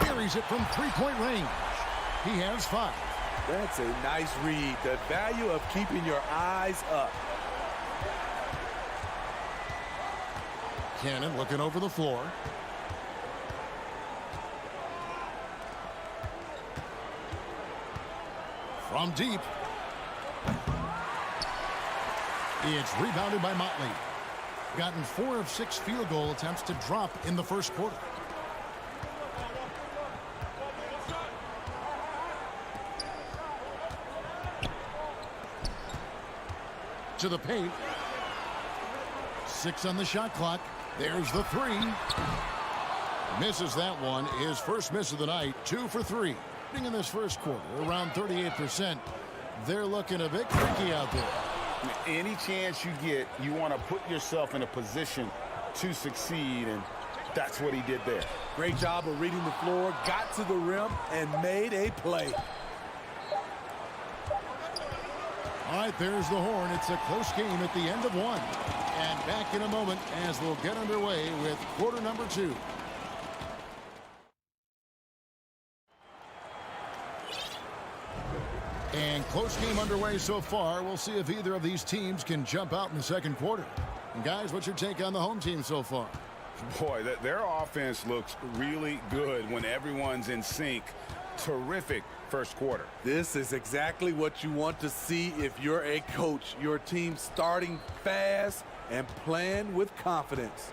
Buries it from three-point range. He has 5. That's a nice read. The value of keeping your eyes up. Cannon looking over the floor. From deep. It's rebounded by Motley. Gotten 4 of 6 field goal attempts to drop in the first quarter. To the paint. 6 on the shot clock. There's the 3. Misses that one. His first miss of the night. 2 for 3. In this first quarter, around 38%. They're looking a bit tricky out there. Any chance you get, you want to put yourself in a position to succeed, and that's what he did there. Great job of reading the floor, got to the rim, and made a play. All right, there's the horn. It's a close game at the end of 1. And back in a moment as we'll get underway with quarter number 2. And close game underway so far. We'll see if either of these teams can jump out in the second quarter. And guys, what's your take on the home team so far? Boy, their offense looks really good when everyone's in sync. Terrific first quarter. This is exactly what you want to see if you're a coach. Your team starting fast and playing with confidence.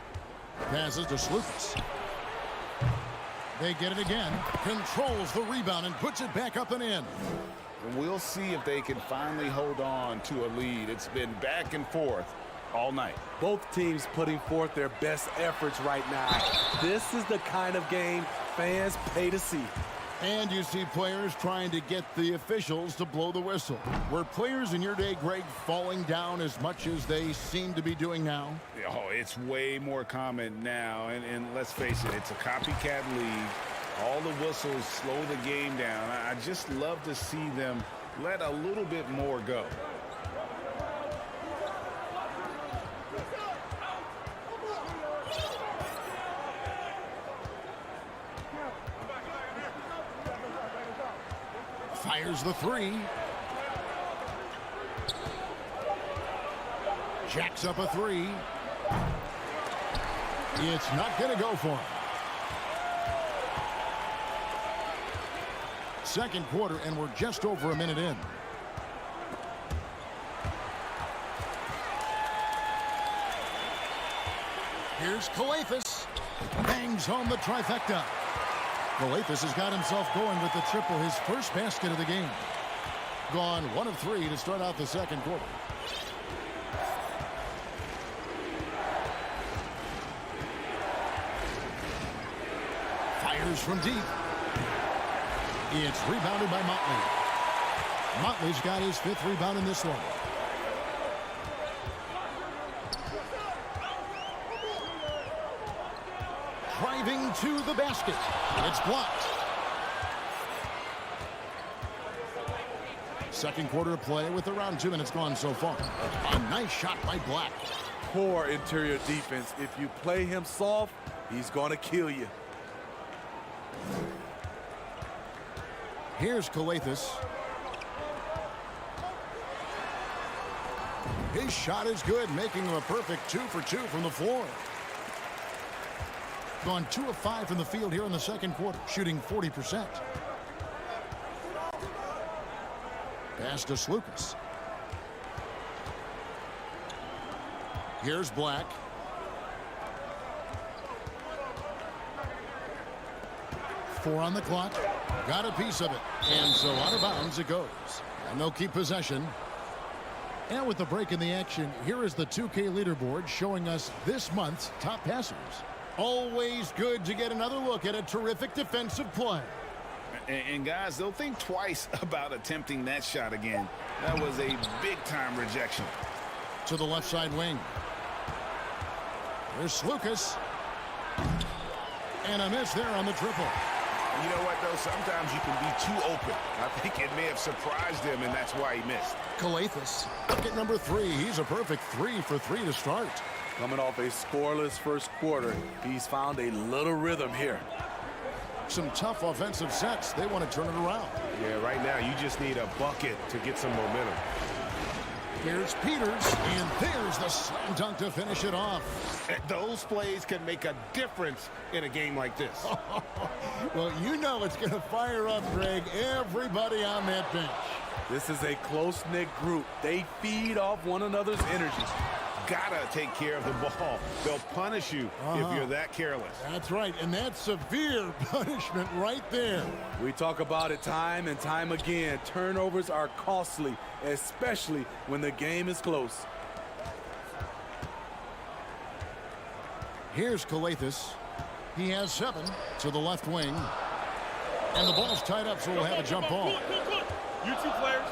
Passes to Slukas. They get it again. Controls the rebound and puts it back up and in. We'll see if they can finally hold on to a lead. It's been back and forth all night. Both teams putting forth their best efforts right now. This is the kind of game fans pay to see. And you see players trying to get the officials to blow the whistle. Were players in your day, Greg, falling down as much as they seem to be doing now? Oh, it's way more common now. And let's face it, it's a copycat league. All the whistles slow the game down. I just love to see them let a little bit more go. Fires the 3. Jacks up a 3. It's not going to go for him. Second quarter, and we're just over a minute in. Here's Calathis. Bangs home the trifecta. Calathis has got himself going with the triple, his first basket of the game. Gone 1 of 3 to start out the second quarter. Here's from deep. It's rebounded by Motley. Motley's got his 5th rebound in this one. Driving to the basket. It's blocked. Second quarter of play with around 2 minutes gone so far. A nice shot by Black. Poor interior defense. If you play him soft, he's going to kill you. Here's Calathes. His shot is good, making him a perfect 2 for 2 from the floor. Gone 2 of 5 from the field here in the second quarter, shooting 40%. Pass to Slukas. Here's Black. Four on the clock. Got a piece of it. And so out of bounds it goes. And they'll keep possession. And with the break in the action, here is the 2K leaderboard showing us this month's top passers. Always good to get another look at a terrific defensive play. And guys, they'll think twice about attempting that shot again. That was a big-time rejection. To the left side wing. There's Slukas. And a miss there on the triple. You know what, though? Sometimes you can be too open. I think it may have surprised him, and that's why he missed. Calathes, bucket number 3. He's a perfect 3 for 3 to start. Coming off a scoreless first quarter, he's found a little rhythm here. Some tough offensive sets. They want to turn it around. Yeah, right now you just need a bucket to get some momentum. Here's Peters, and there's the slam dunk to finish it off. Those plays can make a difference in a game like this. Well, you know it's going to fire up, Greg, everybody on that bench. This is a close-knit group. They feed off one another's energy. Gotta take care of the ball. They'll punish you if you're that careless. That's right, and that's severe punishment right there. We talk about it time and time again. Turnovers are costly, especially when the game is close. Here's Calathes. He has 7 to the left wing. And the ball's tied up, so we'll have a jump ball. You two players.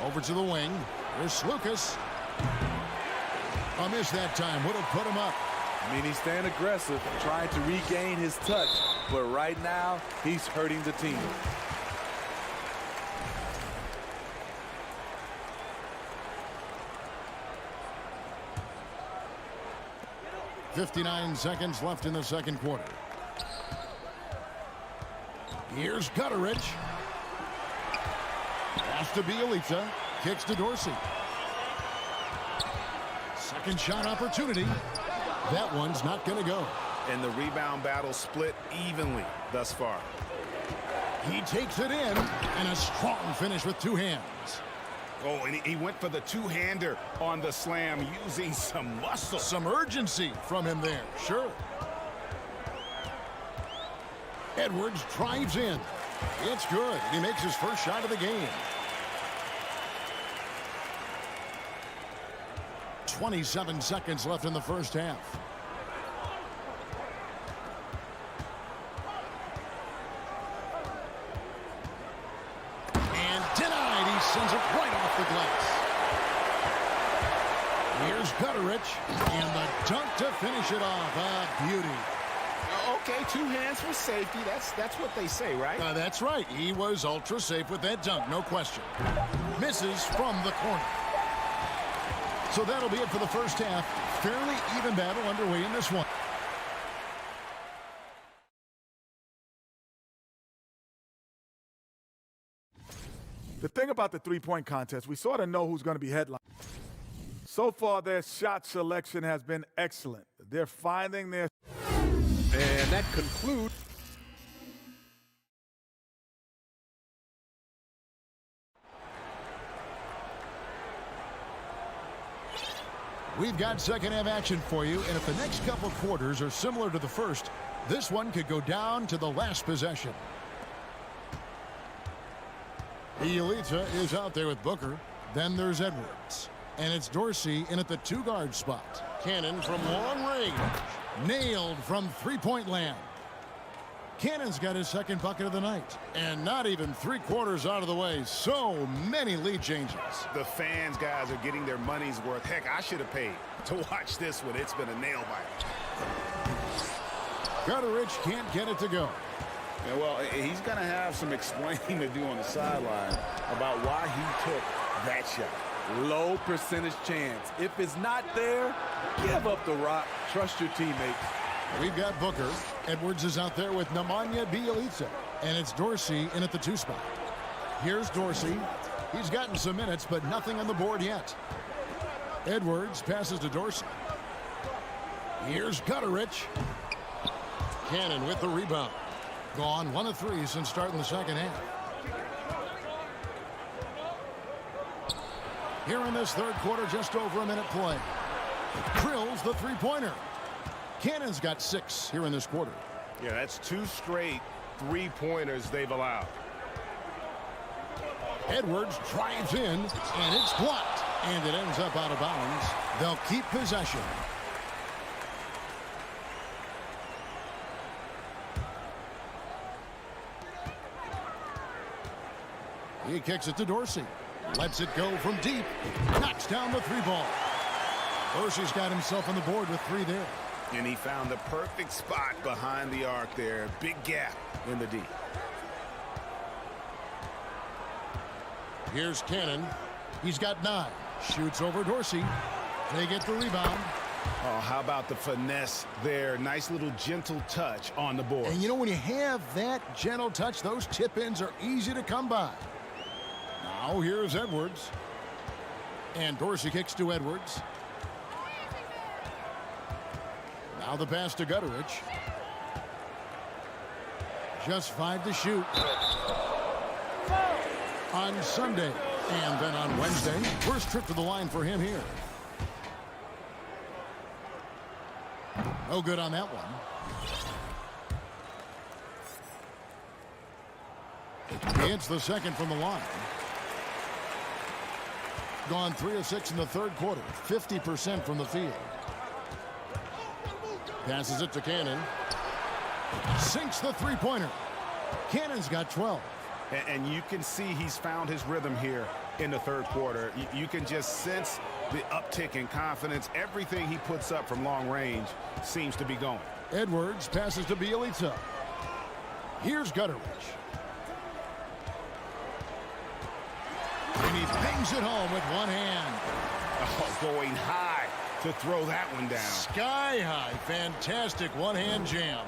Over to the wing. There's Slukas. A miss that time. Would have put him up. I mean, he's staying aggressive, trying to regain his touch. But right now, he's hurting the team. .59 seconds left in the second quarter. Here's Gutteridge. Pass to Bielitsa. Kicks to Dorsey. Second shot opportunity. That one's not going to go. And the rebound battle split evenly thus far. He takes it in, and a strong finish with 2 hands. Oh, and he went for the two-hander on the slam, using some muscle. Some urgency from him there, sure. Edwards drives in. It's good. He makes his first shot of the game. 27 seconds left in the first half. And denied. He sends it right off the glass. Here's Gutteridge. And the dunk to finish it off. A beauty. Okay, 2 hands for safety. That's what they say, right? That's right. He was ultra safe with that dunk, no question. Misses from the corner. So that'll be it for the first half. Fairly even battle underway in this one. The thing about the three-point contest, we sort of know who's going to be headline. So far, their shot selection has been excellent. They're finding their... And that concludes. We've got second half action for you, and if the next couple quarters are similar to the first, this one could go down to the last possession. Bielitsa is out there with Booker. Then there's Edwards. And it's Dorsey in at the 2-guard spot. Cannon from long range. Nailed from three-point land. Cannon's got his second bucket of the night. And not even 3/4 out of the way. So many lead changes. The fans, guys, are getting their money's worth. Heck, I should have paid to watch this one. It's been a nail biter. Gutterich can't get it to go. Yeah, well, he's going to have some explaining to do on the sideline about why he took that shot. Low percentage chance. If it's not there, give up the rock. Trust your teammates. We've got Booker. Edwards is out there with Nemanja Bjelica. And it's Dorsey in at the 2 spot. Here's Dorsey. He's gotten some minutes, but nothing on the board yet. Edwards passes to Dorsey. Here's Gutterich. Cannon with the rebound. Gone 1 of 3 since starting the second half. Here in this third quarter, just over a minute play. Drills the three-pointer. Cannon's got 6 here in this quarter. Yeah, that's 2 straight three-pointers they've allowed. Edwards drives in, and it's blocked. And it ends up out of bounds. They'll keep possession. He kicks it to Dorsey. Lets it go from deep. Knocks down the 3-ball. Dorsey's got himself on the board with 3 there. And he found the perfect spot behind the arc there. Big gap in the D. Here's Cannon. He's got 9. Shoots over Dorsey. They get the rebound. Oh, how about the finesse there? Nice little gentle touch on the board. And you know, when you have that gentle touch, those tip-ins are easy to come by. Now here's Edwards. And Dorsey kicks to Edwards. Now the pass to Gutterich. Just 5 to shoot. On Sunday. And then on Wednesday, first trip to the line for him here. No good on that one. It's the second from the line. Gone 3 of 6 in the third quarter. 50% from the field. Passes it to Cannon. Sinks the three-pointer. Cannon's got 12. And you can see he's found his rhythm here in the third quarter. You can just sense the uptick in confidence. Everything he puts up from long range seems to be going. Edwards passes to Bjelica. Here's Gutterich. And he bangs it home with one hand. Oh, going high to throw that one down. Sky high. Fantastic one-hand jam.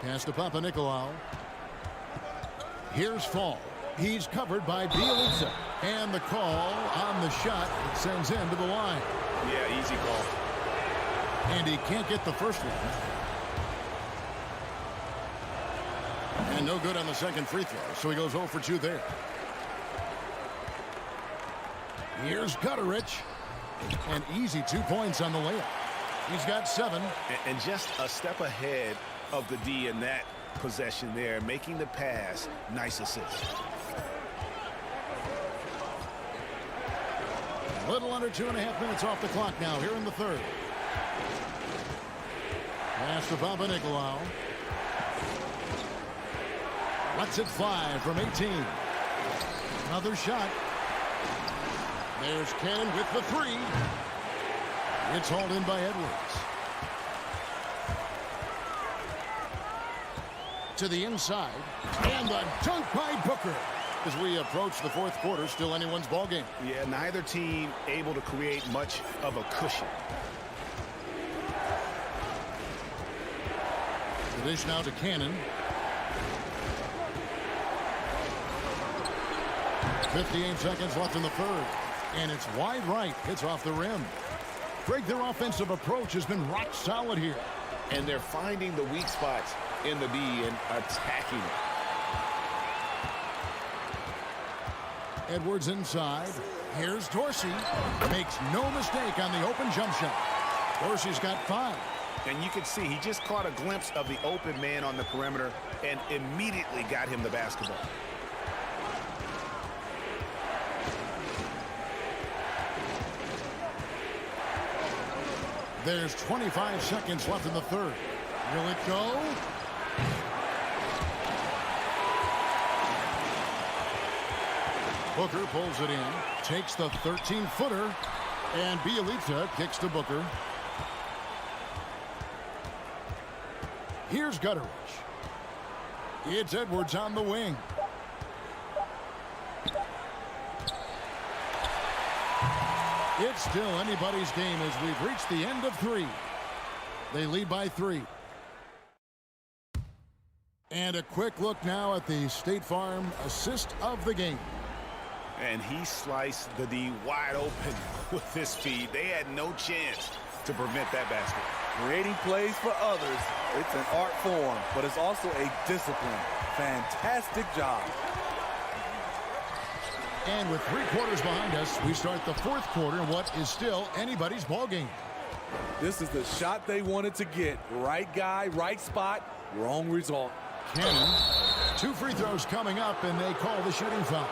Pass to Papanikolaou. Here's Fall. He's covered by Bjelica. And the call on the shot that sends him to the line. Yeah, easy call. And he can't get the first one. And no good on the second free throw, so he goes 0 for 2 there. Here's Gutterich. An easy 2 points on the layup. He's got 7. And just a step ahead of the D in that possession there, making the pass. Nice assist. A little under 2.5 minutes off the clock now here in the third. Pass to Papanikolaou. Lets it fly from 18. Another shot. There's Cannon with the 3. It's hauled in by Edwards. To the inside. And the dunk by Booker. As we approach the fourth quarter, still anyone's ball game. Yeah, neither team able to create much of a cushion. The dish now to Cannon. 58 seconds left in the third. And it's wide right. Hits off the rim. Greg, their offensive approach has been rock solid here. And they're finding the weak spots in the D and attacking it. Edwards inside. Here's Dorsey. Makes no mistake on the open jump shot. Dorsey's got 5. And you can see he just caught a glimpse of the open man on the perimeter and immediately got him the basketball. There's 25 seconds left in the third. Will it go? Booker pulls it in, takes the 13-footer, and Bielitsa kicks to Booker. Here's Gutteridge. It's Edwards on the wing. It's still anybody's game as we've reached the end of 3. They lead by 3. And a quick look now at the State Farm assist of the game. And he sliced the D wide open with his feed. They had no chance to prevent that basket. Creating plays for others, it's an art form, but it's also a discipline. Fantastic job. And with 3 quarters behind us, we start the 4th quarter in what is still anybody's ball game. This is the shot they wanted to get. Right guy, right spot, wrong result. Cannon, 2 free throws coming up, and they call the shooting foul.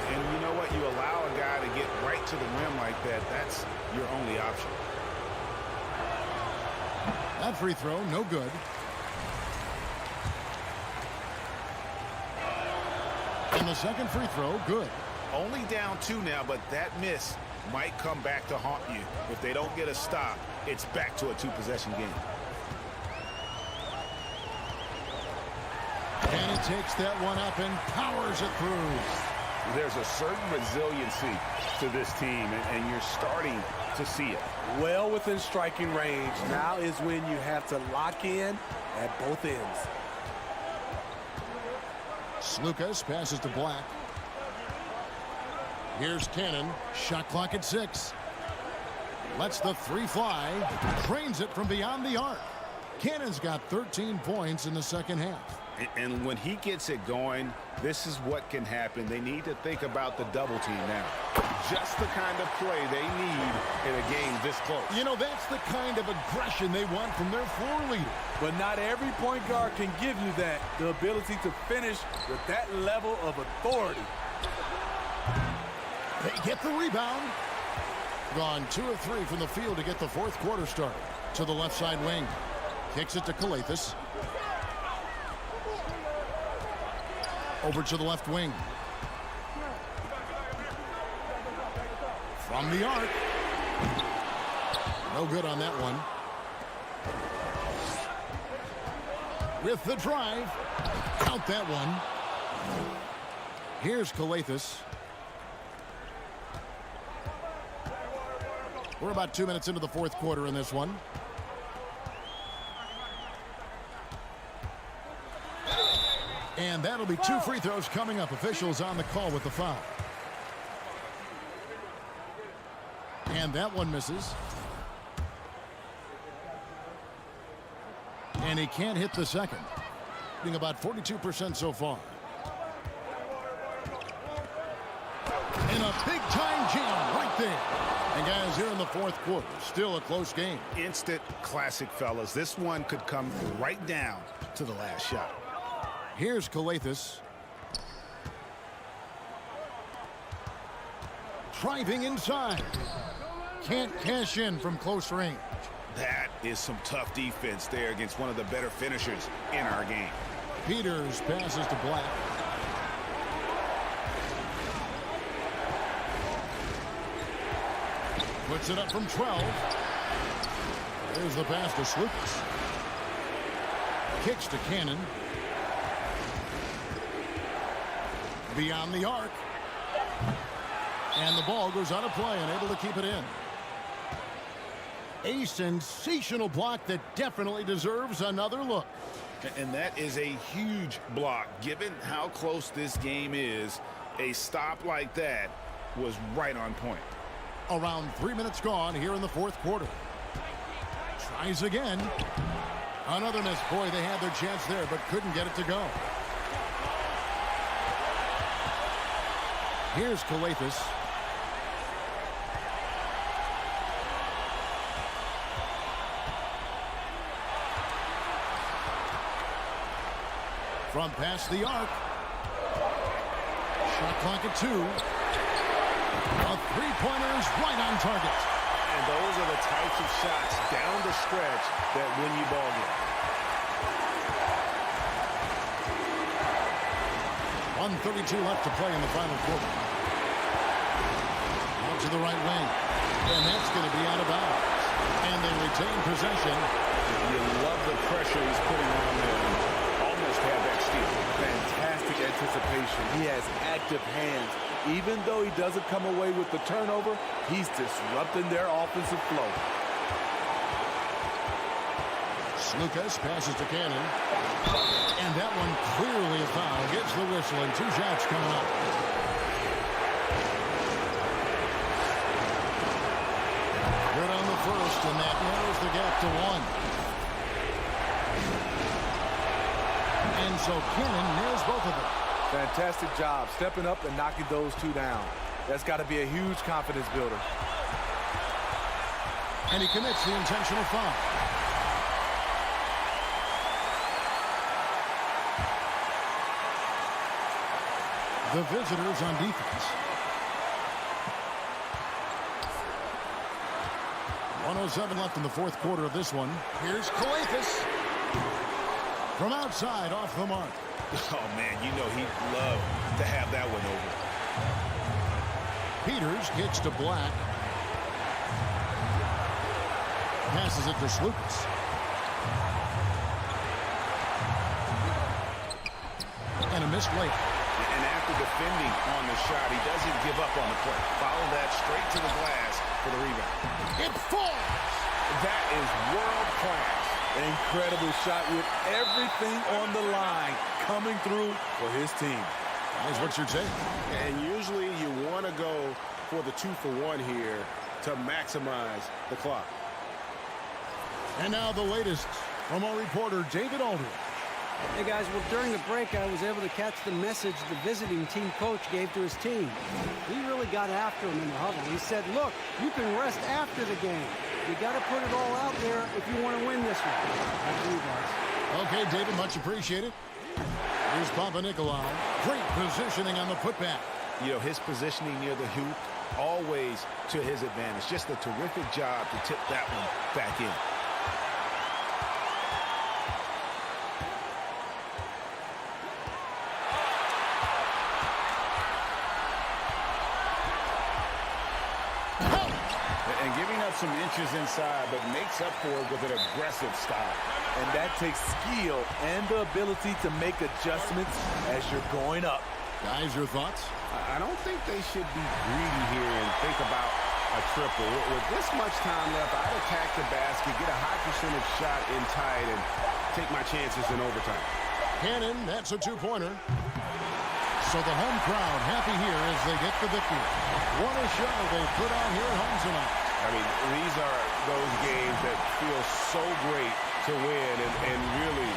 And you know what? You allow a guy to get right to the rim like that. That's your only option. That free throw, no good. And the second free throw, good. Only down 2 now, but that miss might come back to haunt you. If they don't get a stop, it's back to a 2-possession game. And he takes that one up and powers it through. There's a certain resiliency to this team, and you're starting to see it. Well within striking range. Now is when you have to lock in at both ends. Slukas passes to Black. Here's Cannon. Shot clock at 6. Lets the 3 fly. Trains it from beyond the arc. Cannon's got 13 points in the second half. And when he gets it going, this is what can happen. They need to think about the double team now. Just the kind of play they need in a game this close. You know, that's the kind of aggression they want from their floor leader. But not every point guard can give you that. The ability to finish with that level of authority. They get the rebound. Gone 2 of 3 from the field to get the 4th quarter started. To the left side wing. Kicks it to Calathes. Over to the left wing. From the arc. No good on that one. With the drive. Count that one. Here's Calathes. We're about 2 minutes into the 4th quarter in this one. And that'll be 2 free throws coming up. Officials on the call with the foul. And that one misses. And he can't hit the second. Being about 42% so far. And a big-time jam right there. And guys, here in the 4th quarter, still a close game. Instant classic, fellas. This one could come right down to the last shot. Here's Calathes. Driving inside. Can't cash in from close range. That is some tough defense there against one of the better finishers in our game. Peters passes to Black. Puts it up from 12. There's the pass to Slukas. Kicks to Cannon. Beyond the arc. And the ball goes out of play and able to keep it in. A sensational block that definitely deserves another look. And that is a huge block. Given how close this game is, a stop like that was right on point. Around 3 minutes gone here in the 4th quarter. Tries again. Another miss. Boy, they had their chance there, but couldn't get it to go. Here's Calathes. from past the arc. Shot clock at 2. A three-pointer is right on target. And those are the types of shots down the stretch that win you ball games. 1:32 left to play in the final quarter. Out to the right wing. And that's going to be out of bounds. And they retain possession. You love the pressure he's putting on them. Almost have that steal. Fantastic anticipation. He has active hands. Even though he doesn't come away with the turnover, he's disrupting their offensive flow. Lucas passes to Cannon. And that one clearly a foul. Gets the whistle and 2 shots coming up. Good on the first, and that narrows the gap to 1. And so Cannon nails both of them. Fantastic job stepping up and knocking those 2 down. That's got to be a huge confidence builder. And he commits the intentional foul. The visitors on defense. 1:07 left in the fourth quarter of this one. Here's Coathus. From outside, off the mark. Oh, man, you know he'd love to have that one over. Peters kicks to Black. Passes it to Slukas. And a missed layup. And after defending on the shot, he doesn't give up on the play. Follow that straight to the glass for the rebound. It falls! That is world class. Incredible shot with everything on the line coming through for his team. Guys, what's your take? And usually you want to go for the 2-for-1 here to maximize the clock. And now the latest from our reporter, David Aldridge. Hey guys, well during the break I was able to catch the message the visiting team coach gave to his team. He really got after him in the huddle. He said, look, you can rest after the game. You got to put it all out there if you want to win this one. Back to you guys. Okay, David, much appreciated. Here's Papa Nicolau. Great positioning on the putback. You know, his positioning near the hoop, always to his advantage. Just a terrific job to tip that one back in. And giving up some inches inside, but makes up for it with an aggressive style. And that takes skill and the ability to make adjustments as you're going up. Guys, your thoughts? I don't think they should be greedy here and think about a triple. With this much time left, I'd attack the basket, get a high percentage shot in tight, and take my chances in overtime. Cannon, that's a 2-pointer. So the home crowd happy here as they get the victory. What a show they put on here at home tonight. I mean, these are those games that feel so great to win and really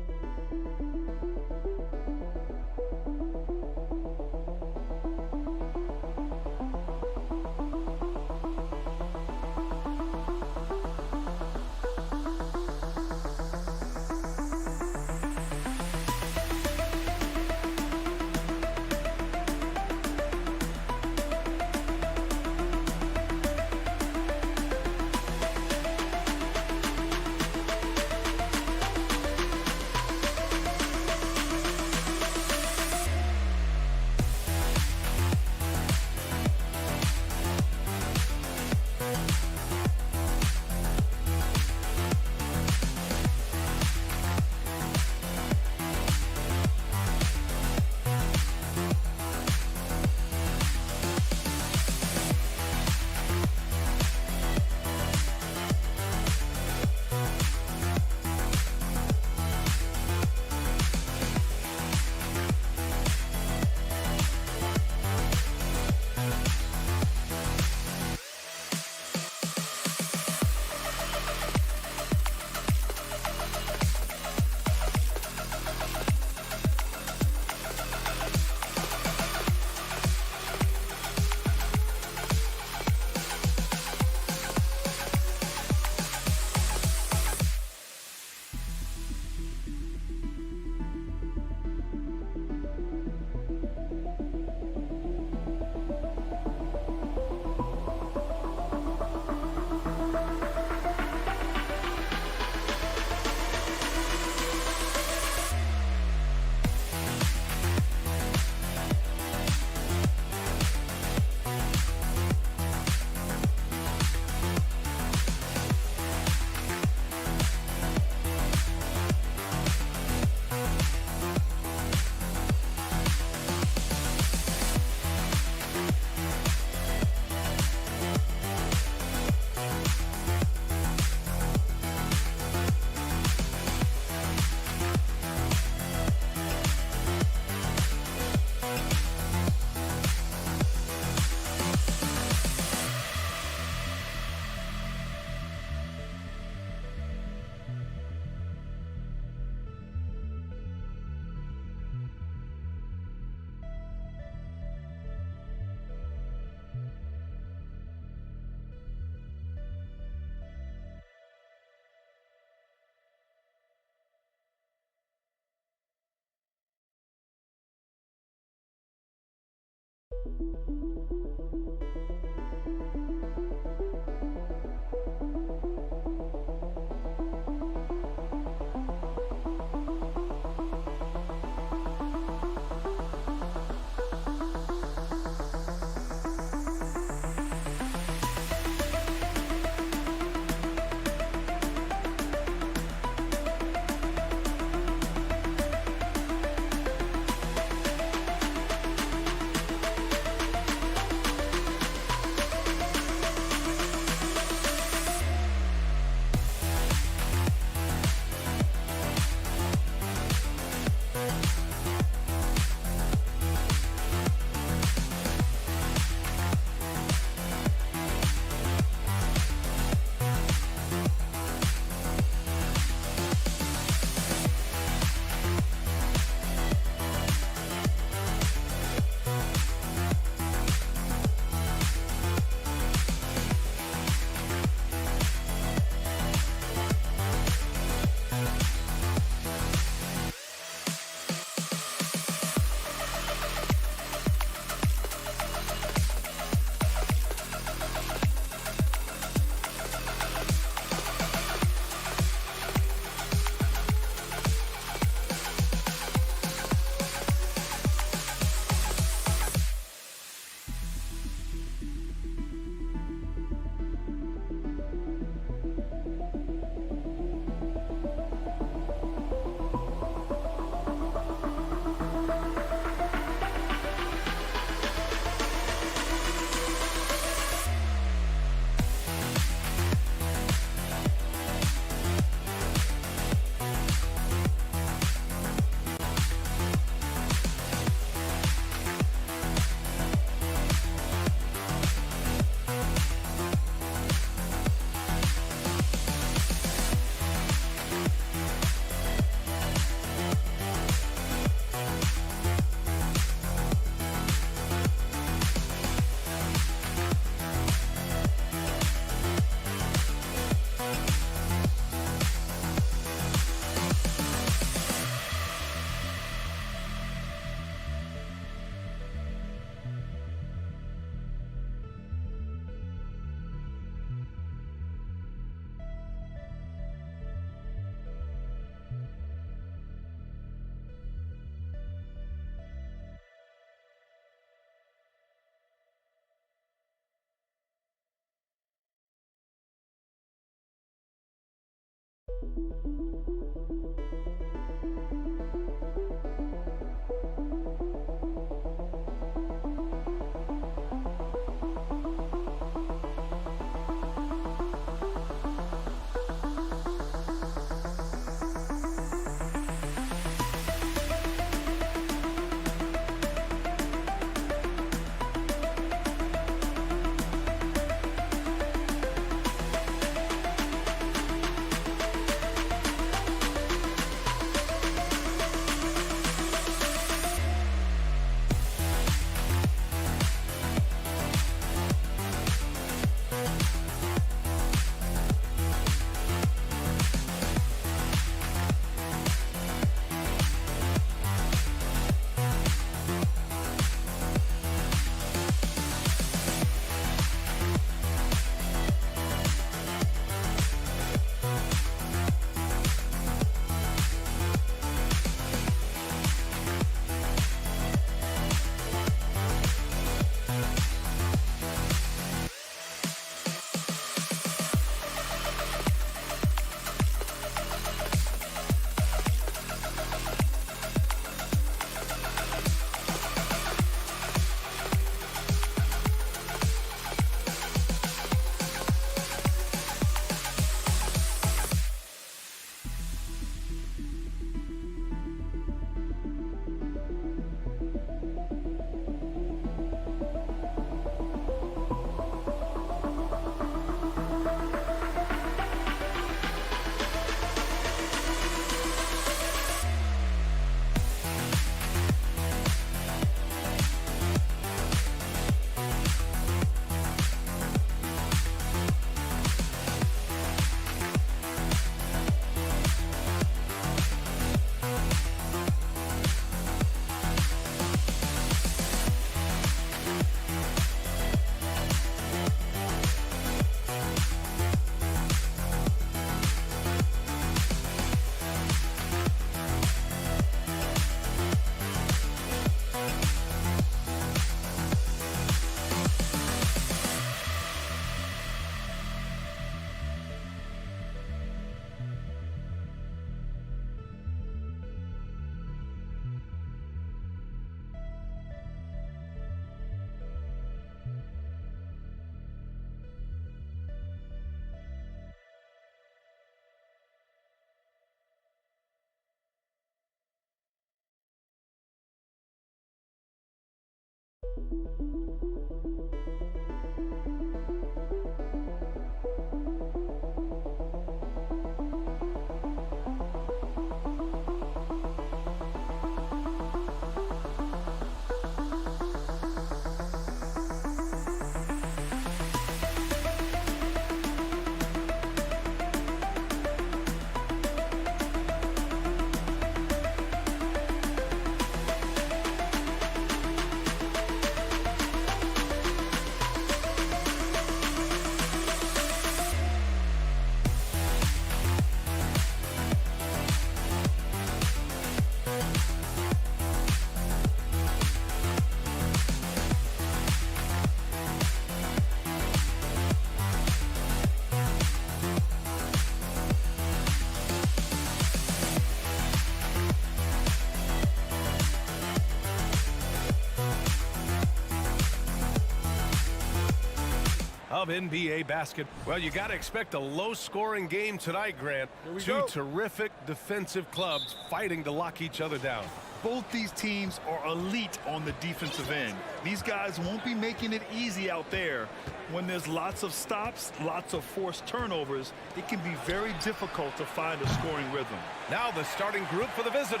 Of NBA basketball. Well, you got to expect a low-scoring game tonight, Grant. Two terrific defensive clubs fighting to lock each other down. Both these teams are elite on the defensive end. These guys won't be making it easy out there. When there's lots of stops, lots of forced turnovers, it can be very difficult to find a scoring rhythm. Now the starting group for the visitors.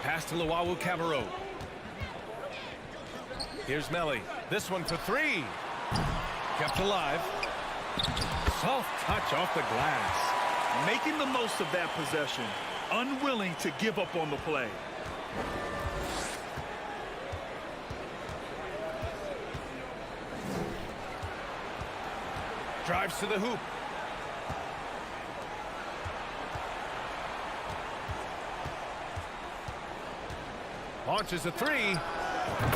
Pass to Luwawu-Cabarrot. Here's Melly. This one for three. Kept alive. Soft touch off the glass. Making the most of that possession. Unwilling to give up on the play. Drives to the hoop. Launches a three.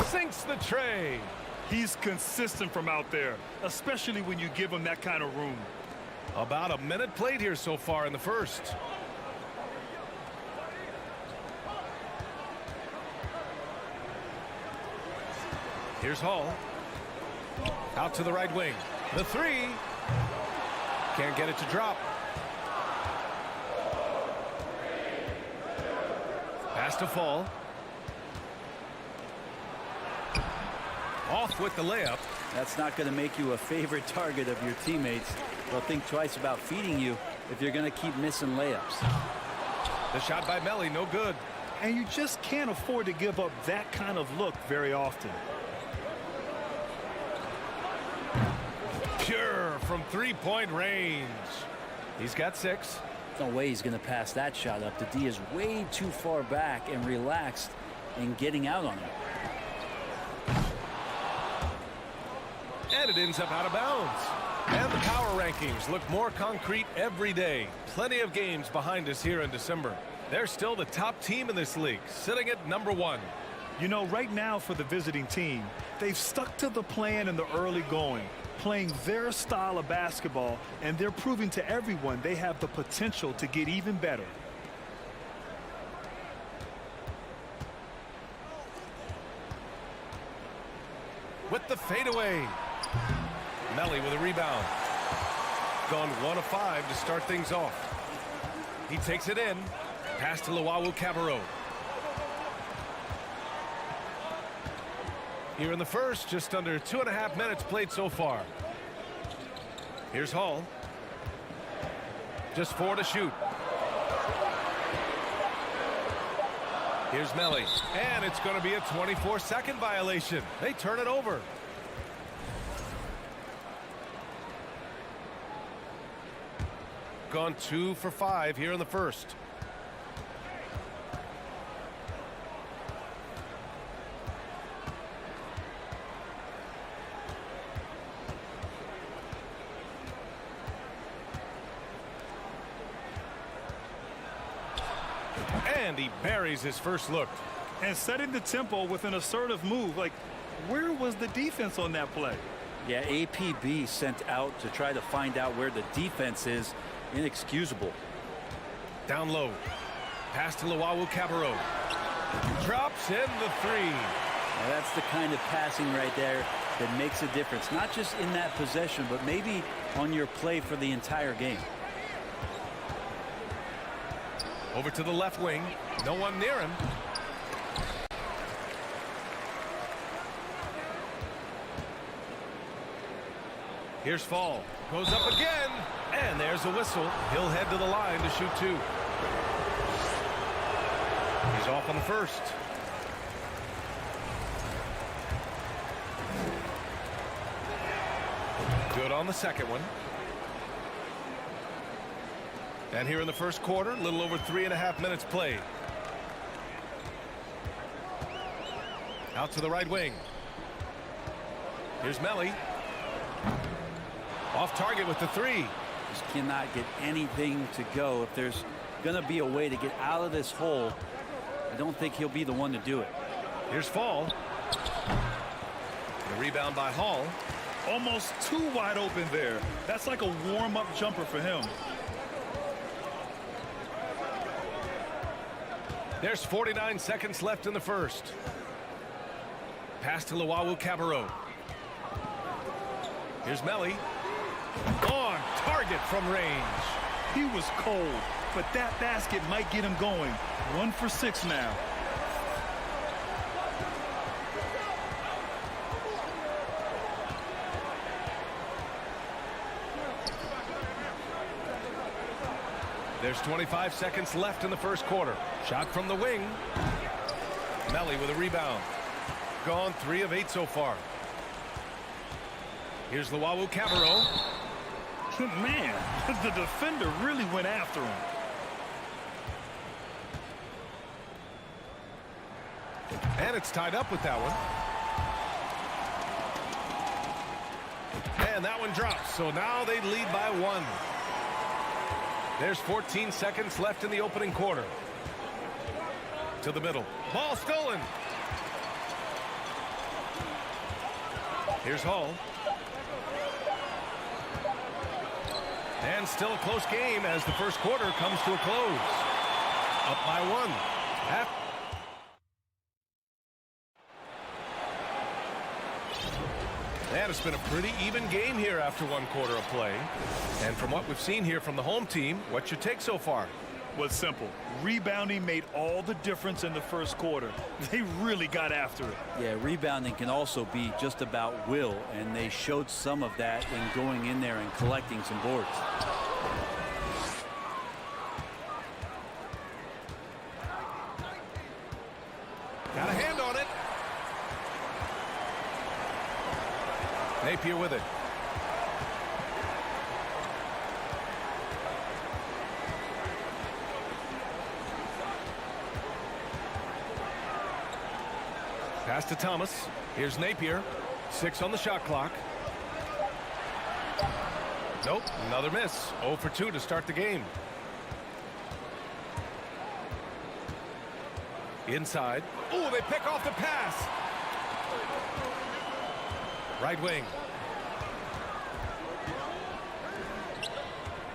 Sinks the tray. He's consistent from out there, especially when you give him that kind of room. About a minute played here so far in the first. Here's Hall. Out to the right wing. The three. Can't get it to drop. Pass to Fall. Off with the layup. That's not going to make you a favorite target of your teammates. They'll think twice about feeding you if you're going to keep missing layups. The shot by Melly, no good. And you just can't afford to give up that kind of look very often. Pure from three-point range. He's got 6. No way he's going to pass that shot up. The D is way too far back and relaxed in getting out on it. And it ends up out of bounds. And the power rankings look more concrete every day. Plenty of games behind us here in December. They're still the top team in this league, sitting at number 1. You know, right now for the visiting team, they've stuck to the plan in the early going, playing their style of basketball, and they're proving to everyone they have the potential to get even better. With the fadeaway. Melly with a rebound. Gone 1 of 5 to start things off. He takes it in. Pass to Luwawu-Cabarrot. Here in the first, just under 2.5 minutes played so far. Here's Hall. Just 4 to shoot. Here's Melly. And it's going to be a 24-second violation. They turn it over. Gone 2 for 5 here in the first. And he buries his first look. And setting the tempo with an assertive move. Like, where was the defense on that play? Yeah, APB sent out to try to find out where the defense is. Inexcusable. Down low. Pass to Luwawu-Cabarrot. Drops in the 3. Now that's the kind of passing right there that makes a difference. Not just in that possession, but maybe on your play for the entire game. Over to the left wing. No one near him. Here's Fall. Goes up again. And there's a whistle. He'll head to the line to shoot 2. He's off on the first. Good on the second one. And here in the first quarter, a little over 3.5 minutes played. Out to the right wing. Here's Melly. Off target with the 3. Just cannot get anything to go. If there's going to be a way to get out of this hole, I don't think he'll be the one to do it. Here's Fall. The rebound by Hall. Almost too wide open there. That's like a warm-up jumper for him. There's 49 seconds left in the first. Pass to Luau Cabarro. Here's Melly. On target from range. He was cold, but that basket might get him going. 1 for 6 now. There's 25 seconds left in the first quarter. Shot from the wing. Melly with a rebound. Gone 3 of 8 so far. Here's Luau Cabarro. Man, the defender really went after him. And it's tied up with that one. And that one drops. So now they lead by 1. There's 14 seconds left in the opening quarter. To the middle. Ball stolen. Here's Hall. And still a close game as the first quarter comes to a close. Up by 1. And it's been a pretty even game here after 1 quarter of play. And from what we've seen here from the home team, what's your take so far? Was simple. Rebounding made all the difference in the first quarter. They really got after it. Yeah, rebounding can also be just about will, and they showed some of that in going in there and collecting some boards. Got a hand on it. Napier with it. Pass to Thomas. Here's Napier. 6 on the shot clock. Nope, another miss. 0 for 2 to start the game. Inside. Oh, they pick off the pass. Right wing.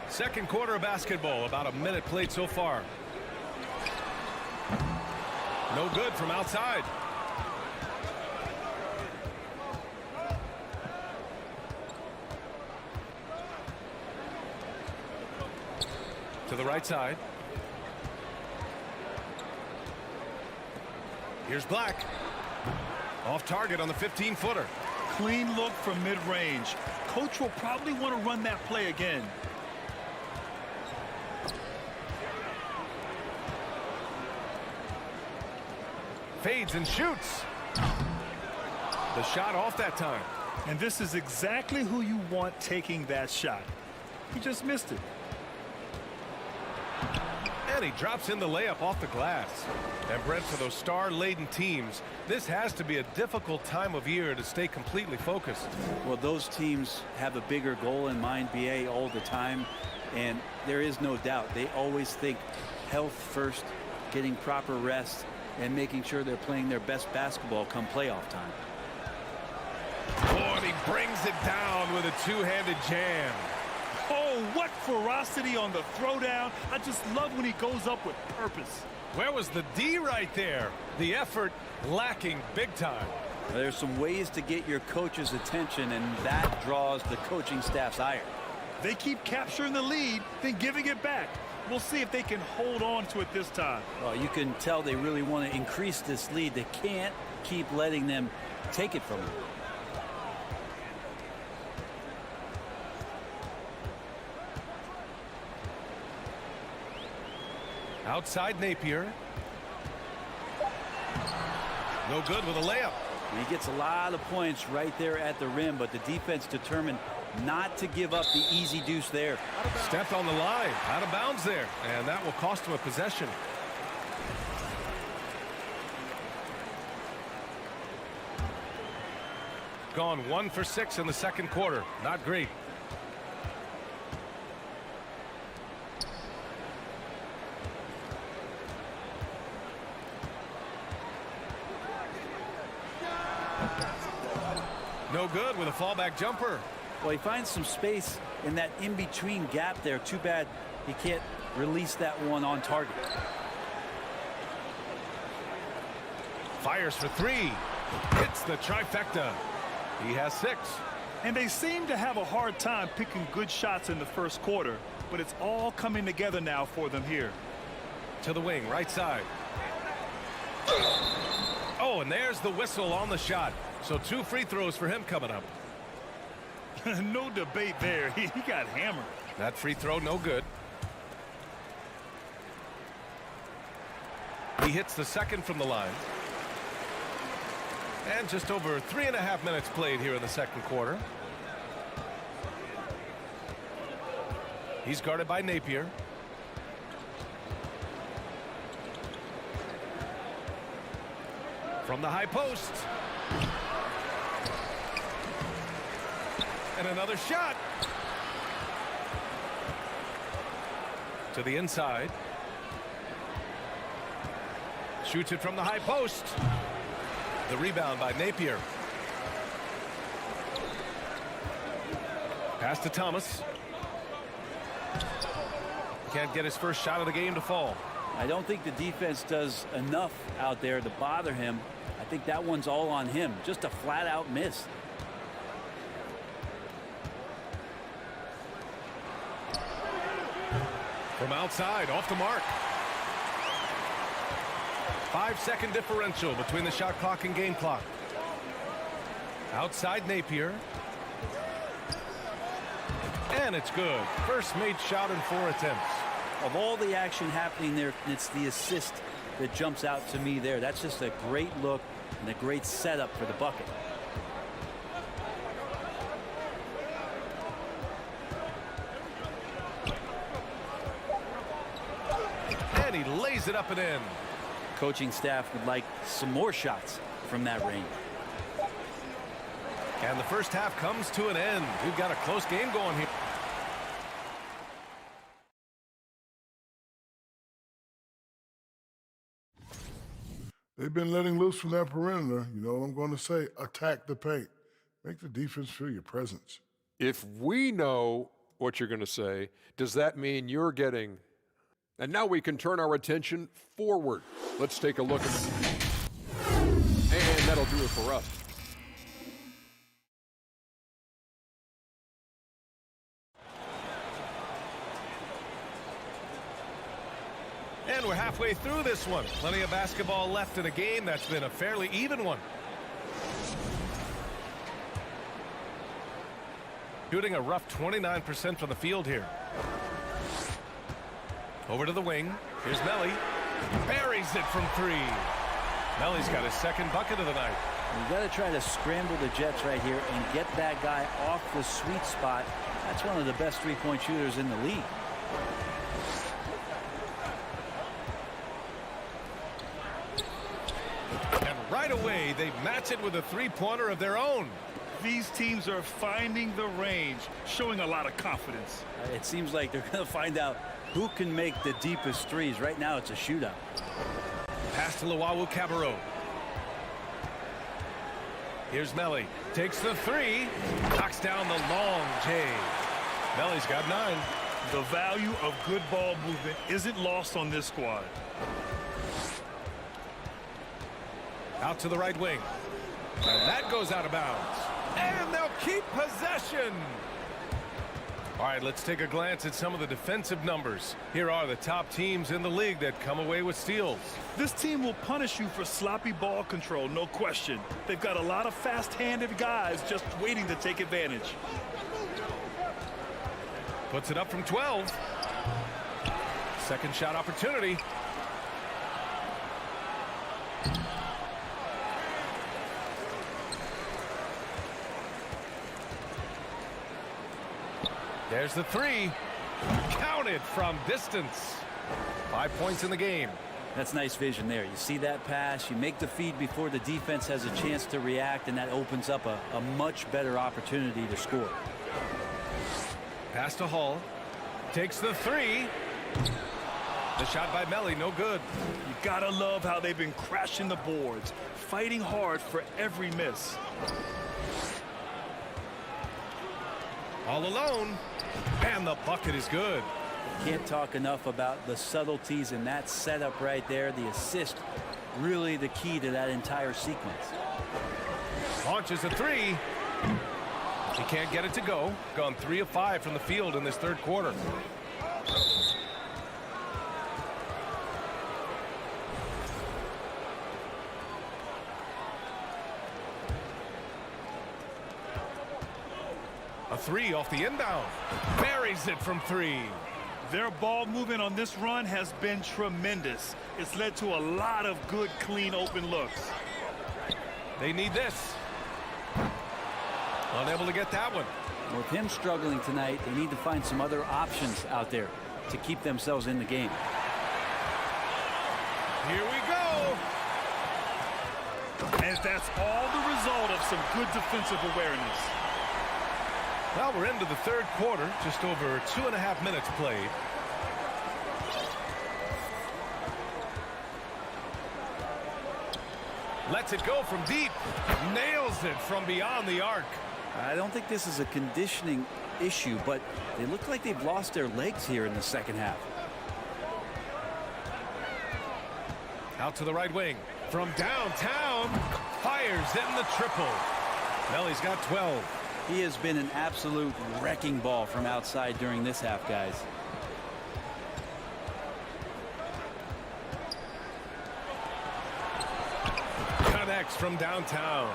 Second quarter of basketball. About a minute played so far. No good from outside. To the right side. Here's Black. Off target on the 15-footer. Clean look from mid-range. Coach will probably want to run that play again. Fades and shoots. The shot off that time. And this is exactly who you want taking that shot. He just missed it. And he drops in the layup off the glass. And Brent, for those star-laden teams, this has to be a difficult time of year to stay completely focused. Well, those teams have a bigger goal in mind, BA, all the time. And there is no doubt. They always think health first, getting proper rest, and making sure they're playing their best basketball come playoff time. Oh, and he brings it down with a two-handed jam. Oh, what ferocity on the throwdown. I just love when he goes up with purpose. Where was the D right there? The effort lacking big time. There's some ways to get your coach's attention, and that draws the coaching staff's ire. They keep capturing the lead, then giving it back. We'll see if they can hold on to it this time. Well, you can tell they really want to increase this lead. They can't keep letting them take it from them. Outside Napier. No good with a layup. And he gets a lot of points right there at the rim, but the defense determined not to give up the easy deuce there. Stepped on the line, out of bounds there, and that will cost him a possession. Gone 1 for 6 in the second quarter. Not great. No good with a fallback jumper. Well, he finds some space in that in-between gap there. Too bad he can't release that one on target. Fires for 3. Hits the trifecta. He has 6. And they seem to have a hard time picking good shots in the first quarter, but it's all coming together now for them here. To the wing, right side. Oh, and there's the whistle on the shot. So 2 free throws for him coming up. No debate there. He got hammered. That free throw, no good. He hits the second from the line. And just over 3.5 minutes played here in the second quarter. He's guarded by Napier. From the high post. And another shot. To the inside. Shoots it from the high post. The rebound by Napier. Pass to Thomas. Can't get his first shot of the game to fall. I don't think the defense does enough out there to bother him. I think that one's all on him. Just a flat-out miss. From outside, off the mark. 5-second differential between the shot clock and game clock. Outside Napier. And it's good. First made shot in 4 attempts. Of all the action happening there, it's the assist that jumps out to me there. That's just a great look and a great setup for the bucket. And he lays it up and in. Coaching staff would like some more shots from that range. And the first half comes to an end. We've got a close game going here. They've been letting loose from that perimeter. You know what I'm going to say? Attack the paint. Make the defense feel your presence. If we know what you're going to say, does that mean you're getting... And now we can turn our attention forward. Let's take a look at... And that'll do it for us. And we're halfway through this one. Plenty of basketball left in a game that's been a fairly even one. Shooting a rough 29% from the field here. Over to the wing. Here's Melly. Buries it from 3. Melly's got his second bucket of the night. You got to try to scramble the Jets right here and get that guy off the sweet spot. That's one of the best three-point shooters in the league. And right away, they match it with a three-pointer of their own. These teams are finding the range, showing a lot of confidence. It seems like they're going to find out who can make the deepest threes. Right now, it's a shootout. Pass to Luwawu Cabarrot. Here's Melly. Takes the 3. Knocks down the long J. Melly's got 9. The value of good ball movement isn't lost on this squad. Out to the right wing. And that goes out of bounds. And they'll keep possession. All right, let's take a glance at some of the defensive numbers. Here are the top teams in the league that come away with steals. This team will punish you for sloppy ball control, no question. They've got a lot of fast-handed guys just waiting to take advantage. Puts it up from 12. Second shot opportunity. There's the three. Counted from distance. 5 points in the game. That's nice vision there. You see that pass, you make the feed before the defense has a chance to react, and that opens up a much better opportunity to score. Pass to Hall. Takes the three. The shot by Melli, no good. You gotta love how they've been crashing the boards, fighting hard for every miss. All alone, and the bucket is good. Can't talk enough about the subtleties in that setup right there. The assist, really the key to that entire sequence. Launches a three. He can't get it to go. Gone 3 of 5 from the field in this third quarter. A three off the inbound. Buries it from 3. Their ball movement on this run has been tremendous. It's led to a lot of good, clean, open looks. They need this. Unable to get that one. With him struggling tonight, they need to find some other options out there to keep themselves in the game. Here we go. And that's all the result of some good defensive awareness. Well, we're into the third quarter, just over 2.5 minutes played. Lets it go from deep. Nails it from beyond the arc. I don't think this is a conditioning issue, but they look like they've lost their legs here in the second half. Out to the right wing. From downtown. Fires in the triple. Melli's got 12. He has been an absolute wrecking ball from outside during this half, guys. Connects from downtown.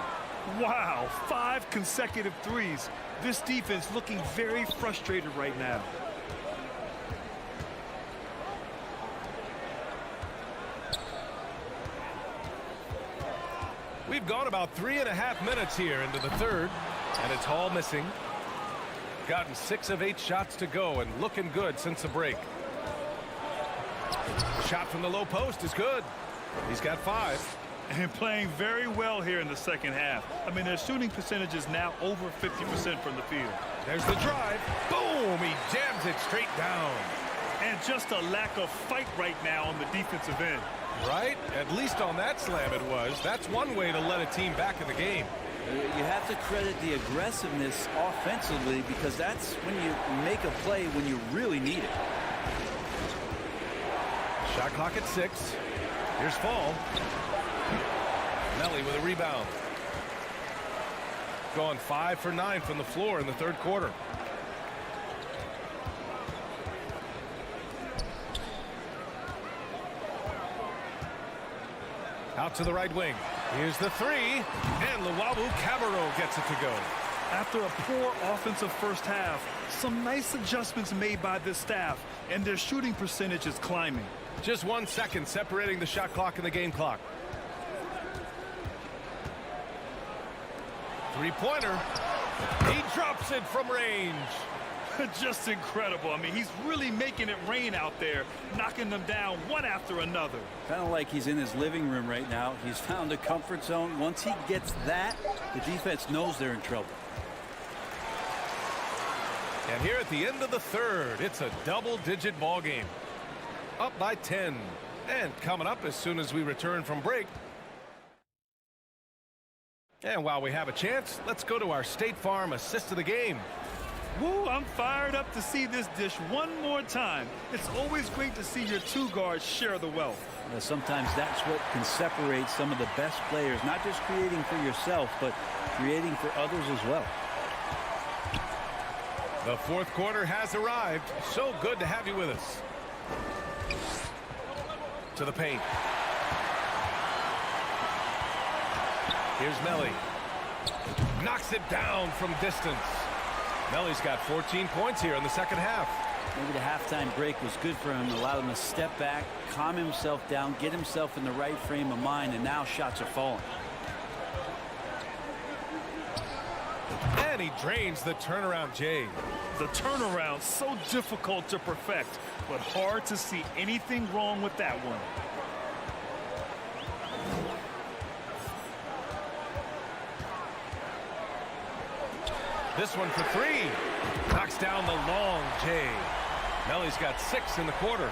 Wow, 5 consecutive threes. This defense looking very frustrated right now. We've gone about 3.5 minutes here into the third, and it's Hall missing. Gotten 6 of 8 shots to go and looking good since the break. Shot from the low post is good. He's got 5. And playing very well here in the second half. I mean, their shooting percentage is now over 50% from the field. There's the drive. Boom! He jams it straight down. And just a lack of fight right now on the defensive end. Right? At least on that slam it was. That's one way to let a team back in the game. You have to credit the aggressiveness offensively, because that's when you make a play when you really need it. Shot clock at 6. Here's Fall. Melli with a rebound. Going 5 for 9 from the floor in the third quarter. Out to the right wing. Here's the three. And Luwawu Cabarro gets it to go. After a poor offensive first half, some nice adjustments made by this staff, and their shooting percentage is climbing. Just 1 second separating the shot clock and the game clock. Three-pointer. He drops it from range. Just incredible. I mean, he's really making it rain out there, knocking them down one after another. Kind of like he's in his living room right now. He's found a comfort zone. Once he gets that, the defense knows they're in trouble. And here at the end of the third, it's a double-digit ball game. Up by 10. And coming up as soon as we return from break. And while we have a chance, let's go to our State Farm assist of the game. Woo, I'm fired up to see this dish one more time. It's always great to see your two guards share the wealth. Sometimes that's what can separate some of the best players, not just creating for yourself, but creating for others as well. The fourth quarter has arrived. So good to have you with us. To the paint. Here's Melli. Knocks it down from distance. Melly's got 14 points here in the second half. Maybe the halftime break was good for him, allowed him to step back, calm himself down, get himself in the right frame of mind, and now shots are falling. And he drains the turnaround, Jay. The turnaround, so difficult to perfect, but hard to see anything wrong with that one. This one for three. Knocks down the long Jay. Melly's got 6 in the quarter.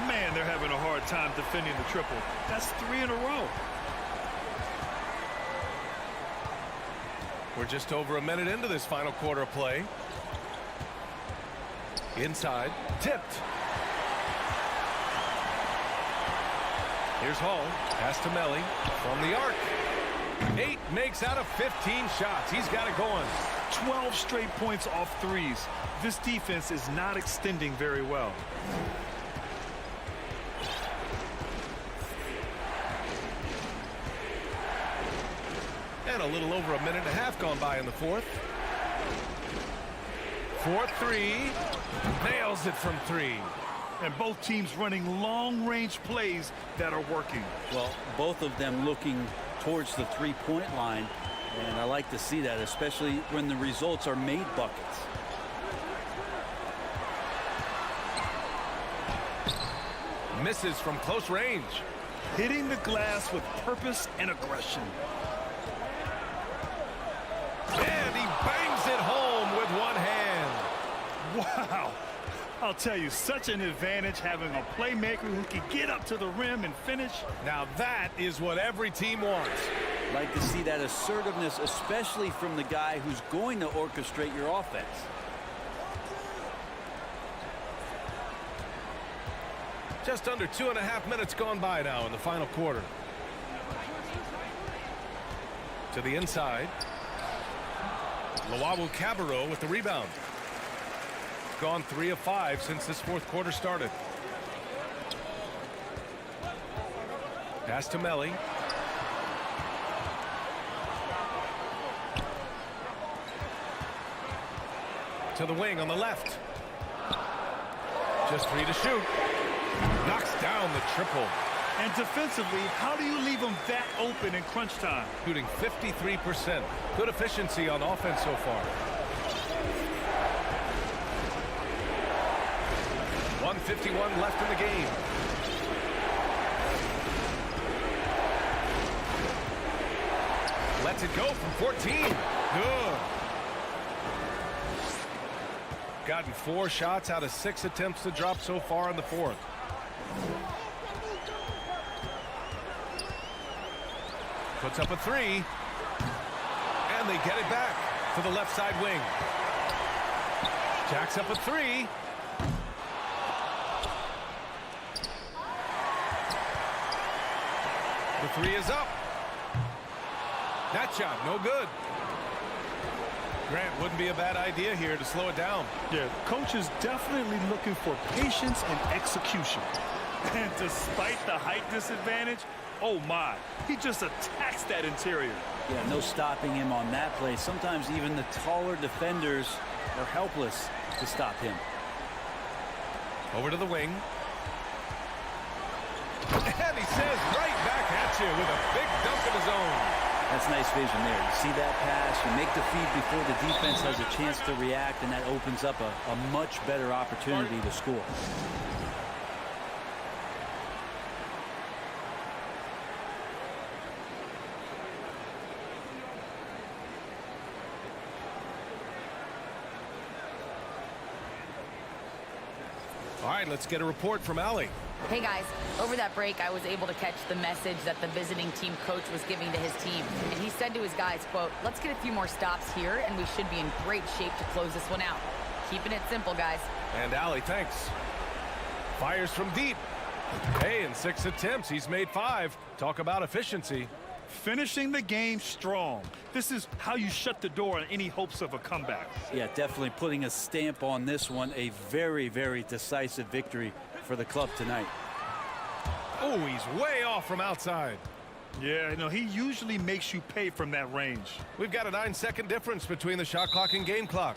Man, they're having a hard time defending the triple. That's 3 in a row. We're just over a minute into this final quarter of play. Inside, tipped. Here's Hall, pass to Melly from the arc. 8 makes out of 15 shots. He's got it going. 12 straight points off threes. This defense is not extending very well. And a little over a minute and a half gone by in the fourth. 4-3. Nails it from 3. And both teams running long-range plays that are working. Well, both of them looking towards the three-point line. And I like to see that, especially when the results are made buckets. Misses from close range. Hitting the glass with purpose and aggression. And he bangs it home with one hand. Wow. I'll tell you, such an advantage having a playmaker who can get up to the rim and finish. Now that is what every team wants. Like to see that assertiveness, especially from the guy who's going to orchestrate your offense. Just under 2.5 minutes gone by now in the final quarter. To the inside. Lawawu Cabarro with the rebound. Gone 3 of 5 since this fourth quarter started. Pass to Melly. To the wing on the left. Just 3 to shoot. Knocks down the triple. And defensively, how do you leave them that open in crunch time? Shooting 53%. Good efficiency on offense so far. 1:51 left in the game. Lets it go from 14. Good. Gotten 4 shots out of 6 attempts to drop so far in the fourth. Puts up a 3. And they get it back to the left side wing. Jacks up a 3. The 3 is up. That shot, no good. Grant, wouldn't be a bad idea here to slow it down. Yeah, coach is definitely looking for patience and execution. And despite the height disadvantage, oh my, he just attacks that interior. Yeah, no stopping him on that play. Sometimes even the taller defenders are helpless to stop him. Over to the wing. And he says right back at you with a big dump of his own. That's nice vision there. You see that pass, you make the feed before the defense has a chance to react, and that opens up a much better opportunity to score. All right, let's get a report from Allie. Hey guys, over that break I was able to catch the message that the visiting team coach was giving to his team. And he said to his guys, quote, "Let's get a few more stops here and we should be in great shape to close this one out. Keeping it simple, guys." And Allie, thanks. Fires from deep. Hey, in 6 attempts, he's made 5. Talk about efficiency. Finishing the game strong. This is how you shut the door on any hopes of a comeback. Yeah, definitely putting a stamp on this one. A very, very decisive victory for the club tonight. Oh, he's way off from outside. Yeah, you know, he usually makes you pay from that range. We've got a 9-second difference between the shot clock and game clock.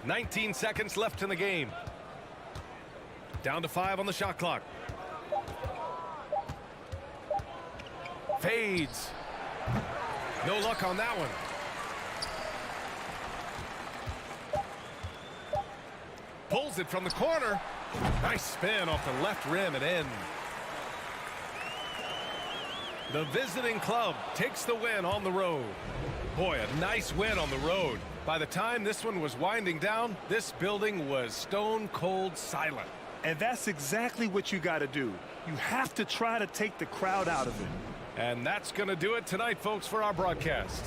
19 seconds left in the game. Down to 5 on the shot clock. Fades. No luck on that one. Pulls it from the corner. Nice spin off the left rim and in. The visiting club takes the win on the road. Boy, a nice win on the road. By the time this one was winding down, this building was stone cold silent. And that's exactly what you got to do. You have to try to take the crowd out of it. And that's going to do it tonight, folks, for our broadcast.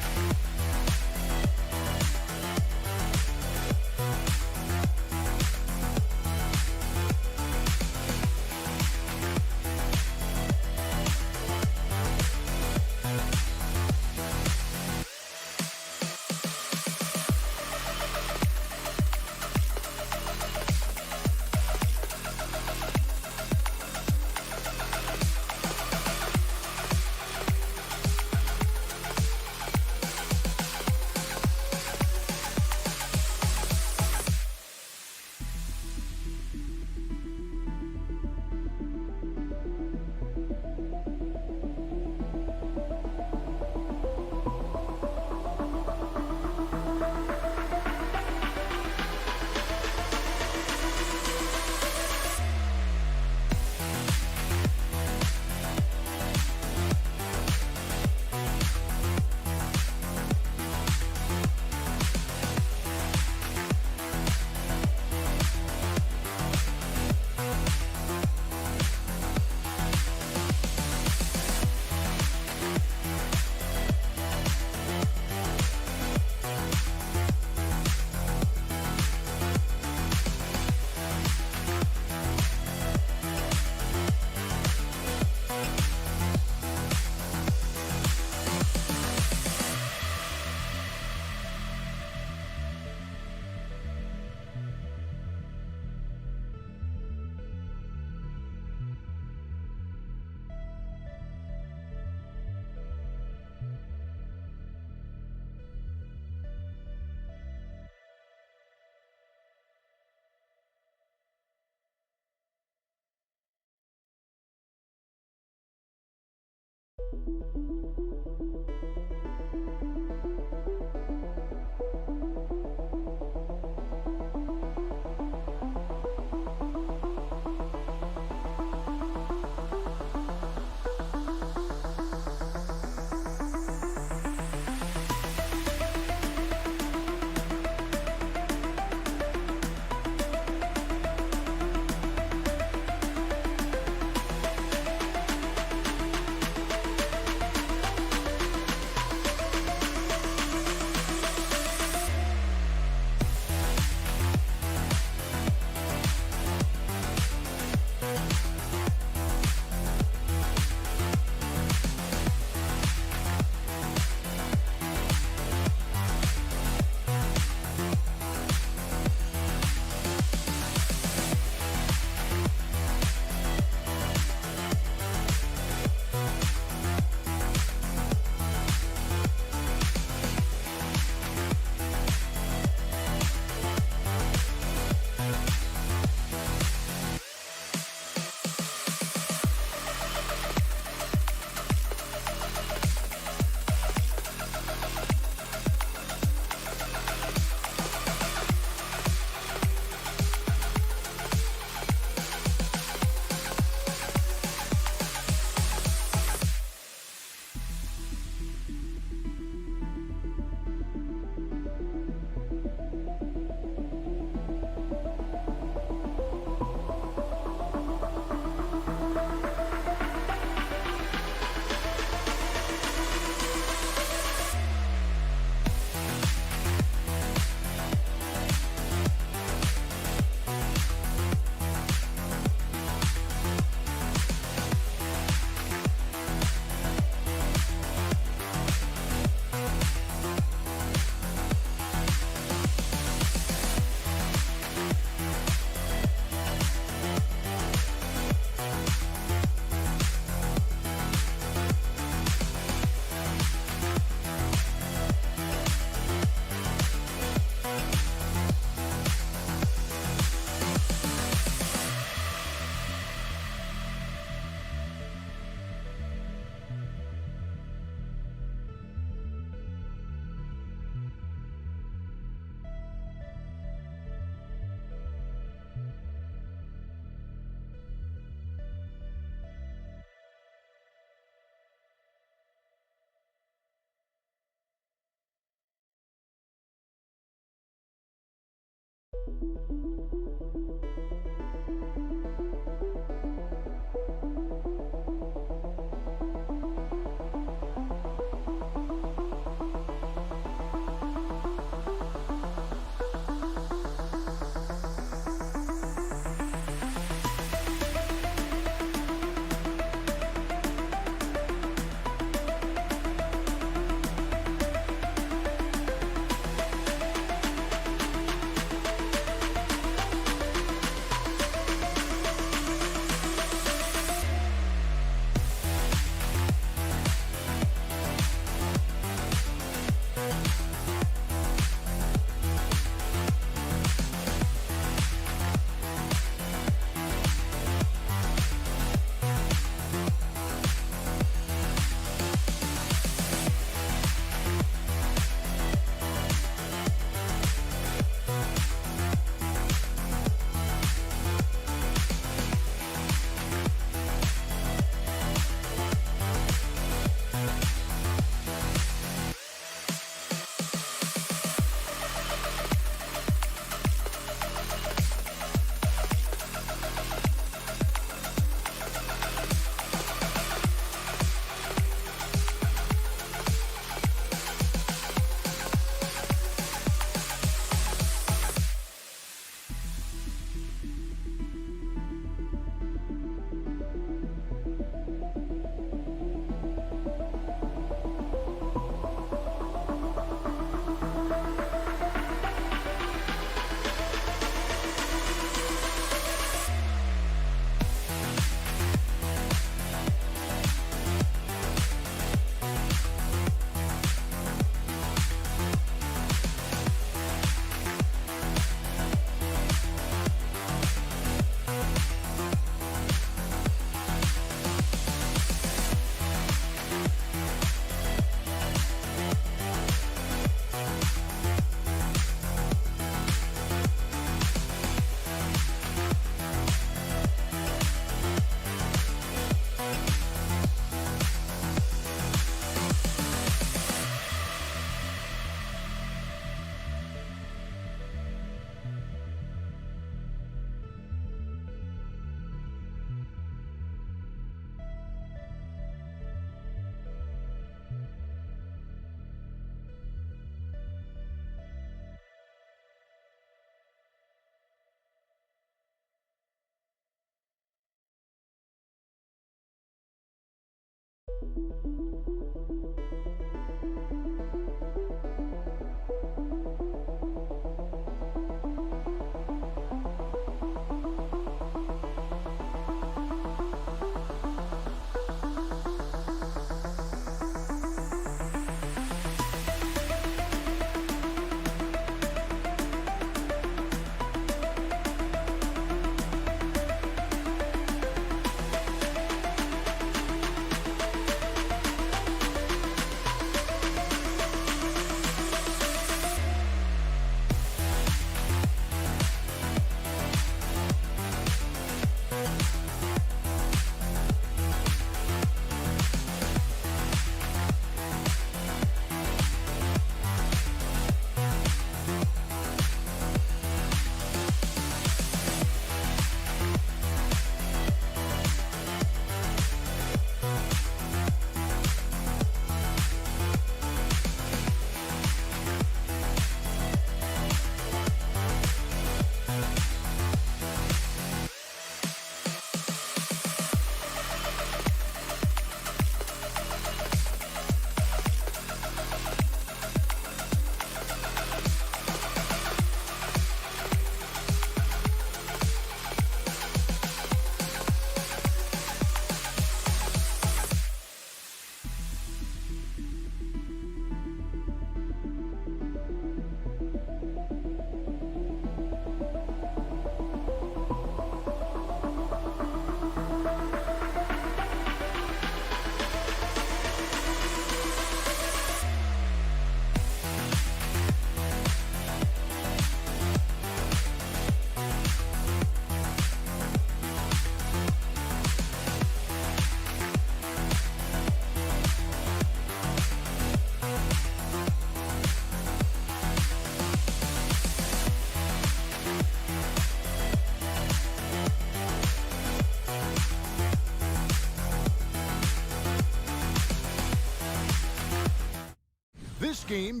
game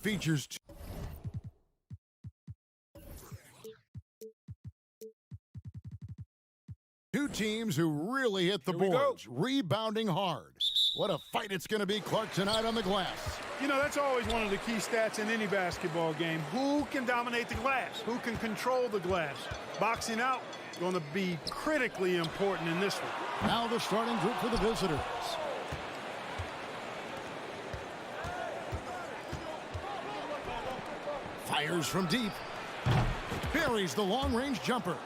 features two teams who really hit the boards, rebounding hard. What a fight it's going to be, Clark, tonight on the glass. You know, that's always one of the key stats in any basketball game. Who can dominate the glass? Who can control the glass? Boxing out going to be critically important in this one. Now the starting group for the visitors. Fires from deep. Buries the long-range jumper.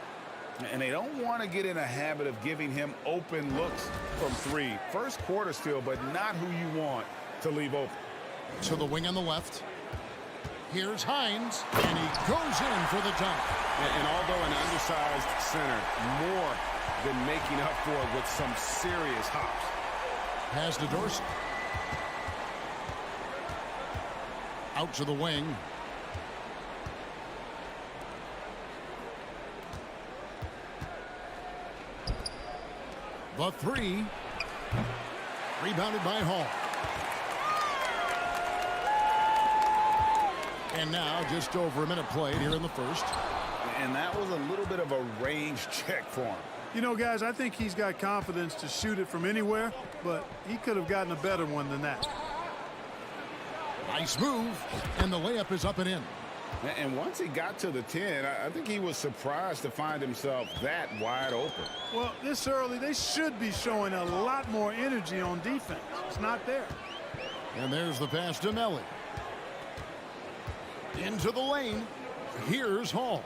And they don't want to get in a habit of giving him open looks from three. First quarter still, but not who you want to leave open. To the wing on the left. Here's Hines, and he goes in for the dunk. And although an undersized center, more than making up for it with some serious hops. Pass to Dorsey. Out to the wing. The three. Rebounded by Hall. And now just over a minute played here in the first. And that was a little bit of a range check for him. You know, guys, I think he's got confidence to shoot it from anywhere, but he could have gotten a better one than that. Nice move, and the layup is up and in. And once he got to the 10, I think he was surprised to find himself that wide open. Well, this early, they should be showing a lot more energy on defense. It's not there. And there's the pass to Melly. Into the lane. Here's Hall.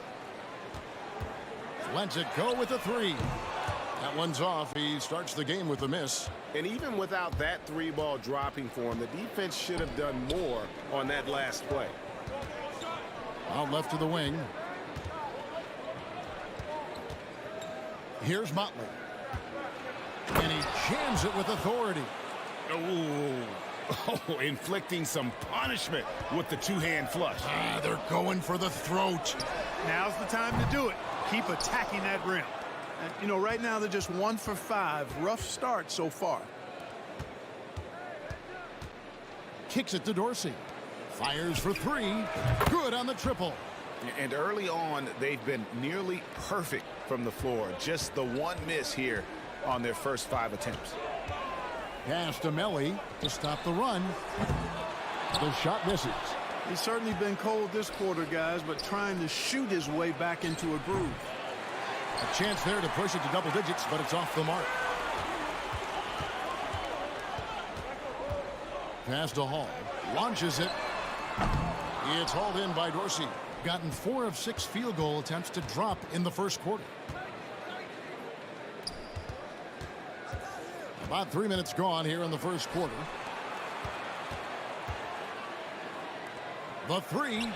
Lets it go with a three. That one's off. He starts the game with a miss. And even without that three ball dropping for him, the defense should have done more on that last play. Out left to the wing. Here's Motley. And he jams it with authority. Oh, inflicting some punishment with the two-hand flush. They're going for the throat. Now's the time to do it. Keep attacking that rim. And, you know, right now they're just 1 for 5. Rough start so far. Kicks it to Dorsey. Fires for three. Good on the triple. And early on, they've been nearly perfect from the floor. Just the one miss here on their first 5 attempts. Pass to Melly to stop the run. The shot misses. He's certainly been cold this quarter, guys, but trying to shoot his way back into a groove. A chance there to push it to double digits, but it's off the mark. Pass to Hall. Launches it. It's hauled in by Dorsey. Gotten 4 of 6 field goal attempts to drop in the first quarter. About 3 minutes gone here in the first quarter. The three.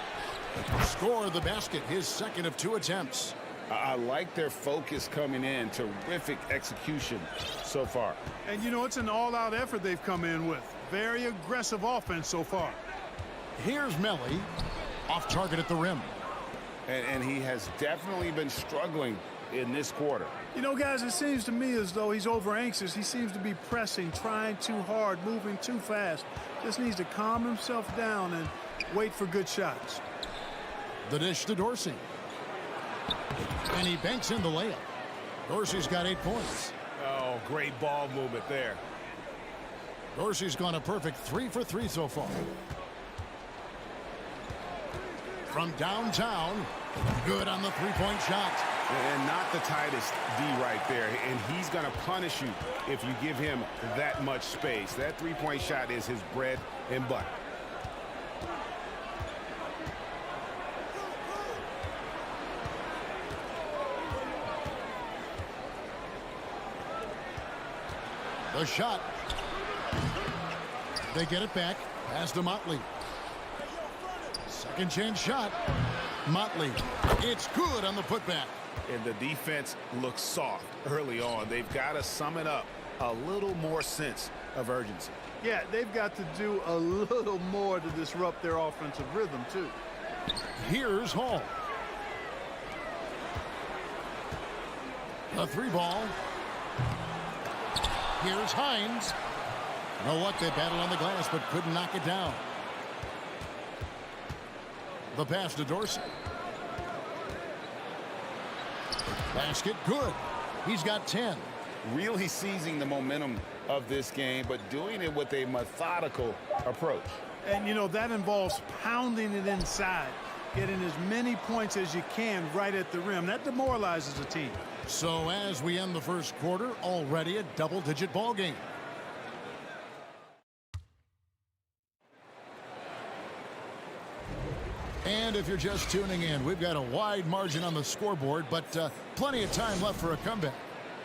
Score the basket, his second of 2 attempts. I like their focus coming in. Terrific execution so far. And, you know, it's an all-out effort they've come in with. Very aggressive offense so far. Here's Melly. Off target at the rim. And he has definitely been struggling in this quarter. You know, guys, it seems to me as though he's over-anxious. He seems to be pressing, trying too hard, moving too fast. Just needs to calm himself down and wait for good shots. The dish to Dorsey. And he banks in the layup. Dorsey's got 8 points. Oh, great ball movement there. Dorsey's gone a perfect 3 for 3 so far. From downtown, good on the three-point shot. And not the tightest D right there. And he's going to punish you if you give him that much space. That three-point shot is his bread and butter. The shot. They get it back. Pass to Motley. Second chance shot. Motley. It's good on the putback. And the defense looks soft early on. They've got to sum it up. A little more sense of urgency. Yeah, they've got to do a little more to disrupt their offensive rhythm, too. Here's Hall. The 3 ball. Here's Hines. You know what? They battled on the glass but couldn't knock it down. The pass to Dorsey. Basket good. He's got 10. Really seizing the momentum of this game, but doing it with a methodical approach. And, you know, that involves pounding it inside, getting as many points as you can right at the rim. That demoralizes a team. So as we end the first quarter, already a double-digit ball game. And if you're just tuning in, we've got a wide margin on the scoreboard, but plenty of time left for a comeback.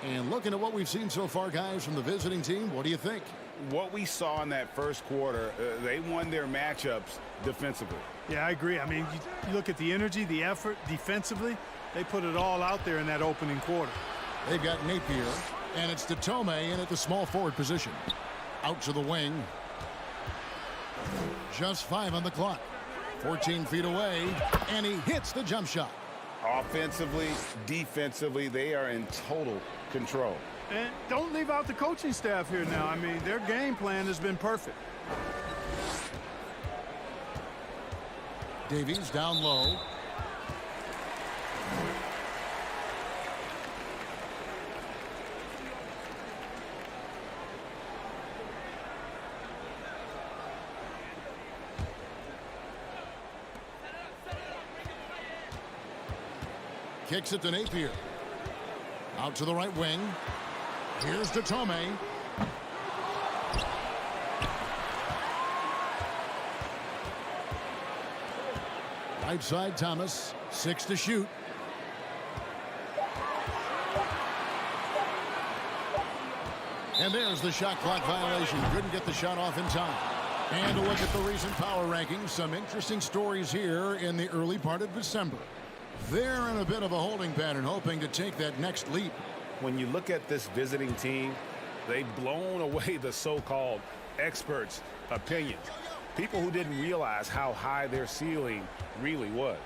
And looking at what we've seen so far, guys, from the visiting team, what do you think? What we saw in that first quarter, they won their matchups defensively. Yeah, I agree. I mean, you look at the energy, the effort defensively, they put it all out there in that opening quarter. They've got Napier, and it's Tome in at the small forward position. Out to the wing. Just 5 on the clock. 14 feet away, and he hits the jump shot. Offensively, defensively, they are in total control. And don't leave out the coaching staff here now. I mean, their game plan has been perfect. Davies down low. Kicks it to Napier. Out to the right wing. Here's to Tome. Right side, Thomas. 6 to shoot. And there's the shot clock violation. Couldn't get the shot off in time. And a look at the recent power rankings. Some interesting stories here in the early part of December. They're in a bit of a holding pattern, hoping to take that next leap. When you look at this visiting team, they've blown away the so-called experts' opinions. People who didn't realize how high their ceiling really was.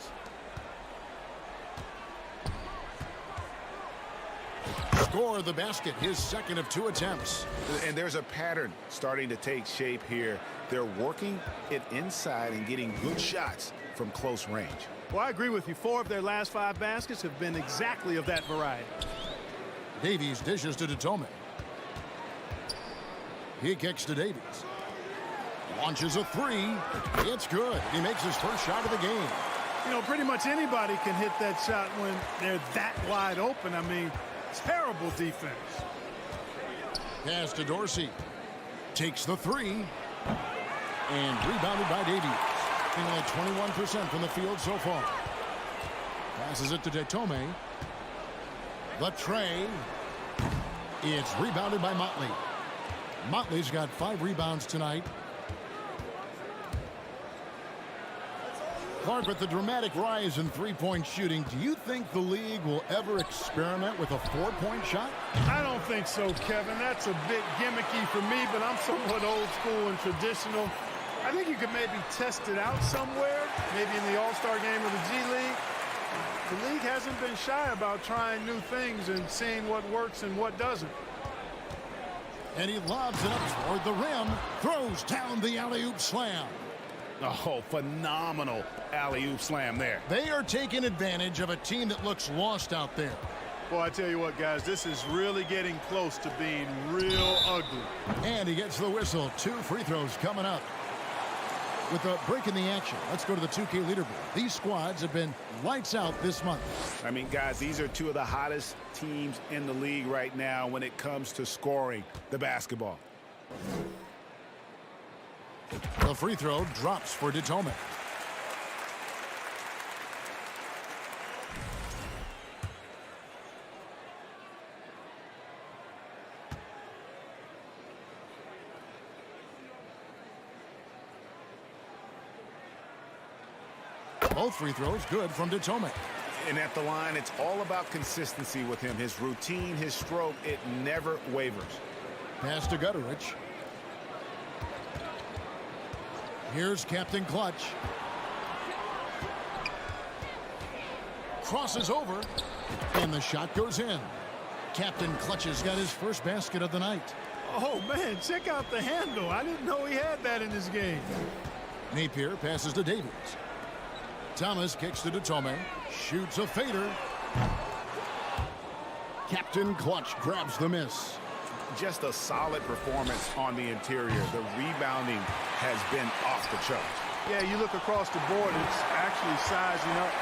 Score the basket, his second of 2 attempts. And there's a pattern starting to take shape here. They're working it inside and getting good shots from close range. Well, I agree with you. 4 of their last 5 baskets have been exactly of that variety. Davies dishes to Tome. He kicks to Davies. Launches a 3. It's good. He makes his first shot of the game. You know, pretty much anybody can hit that shot when they're that wide open. I mean, terrible defense. Pass to Dorsey. Takes the 3. And rebounded by Davies. Only 21% from the field so far. Passes it to Tome. The tray. It's rebounded by Motley. Motley's got 5 rebounds tonight. Clark, with the dramatic rise in three-point shooting, do you think the league will ever experiment with a 4-point shot? I don't think so, Kevin. That's a bit gimmicky for me, but I'm somewhat old school and traditional. I think you could maybe test it out somewhere, maybe in the All-Star game or the G League. The league hasn't been shy about trying new things and seeing what works and what doesn't. And he lobs it up toward the rim, throws down the alley-oop slam. Oh, phenomenal alley-oop slam there. They are taking advantage of a team that looks lost out there. Well, I tell you what, guys, this is really getting close to being real ugly. And he gets the whistle. 2 free throws coming up. With a break in the action, let's go to the 2K leaderboard. These squads have been lights out this month. I mean, guys, these are 2 of the hottest teams in the league right now when it comes to scoring the basketball. The free throw drops for Tome. Both free throws good from Tome. And at the line, it's all about consistency with him. His routine, his stroke, it never wavers. Pass to Gutterich. Here's Captain Clutch. Crosses over, and the shot goes in. Captain Clutch has got his first basket of the night. Oh, man, check out the handle. I didn't know he had that in his game. Napier passes to Davies. Thomas kicks to Tome. Shoots a fader. Captain Clutch grabs the miss. Just a solid performance on the interior. The rebounding has been off the charts. Yeah, you look across the board, it's actually sizing up,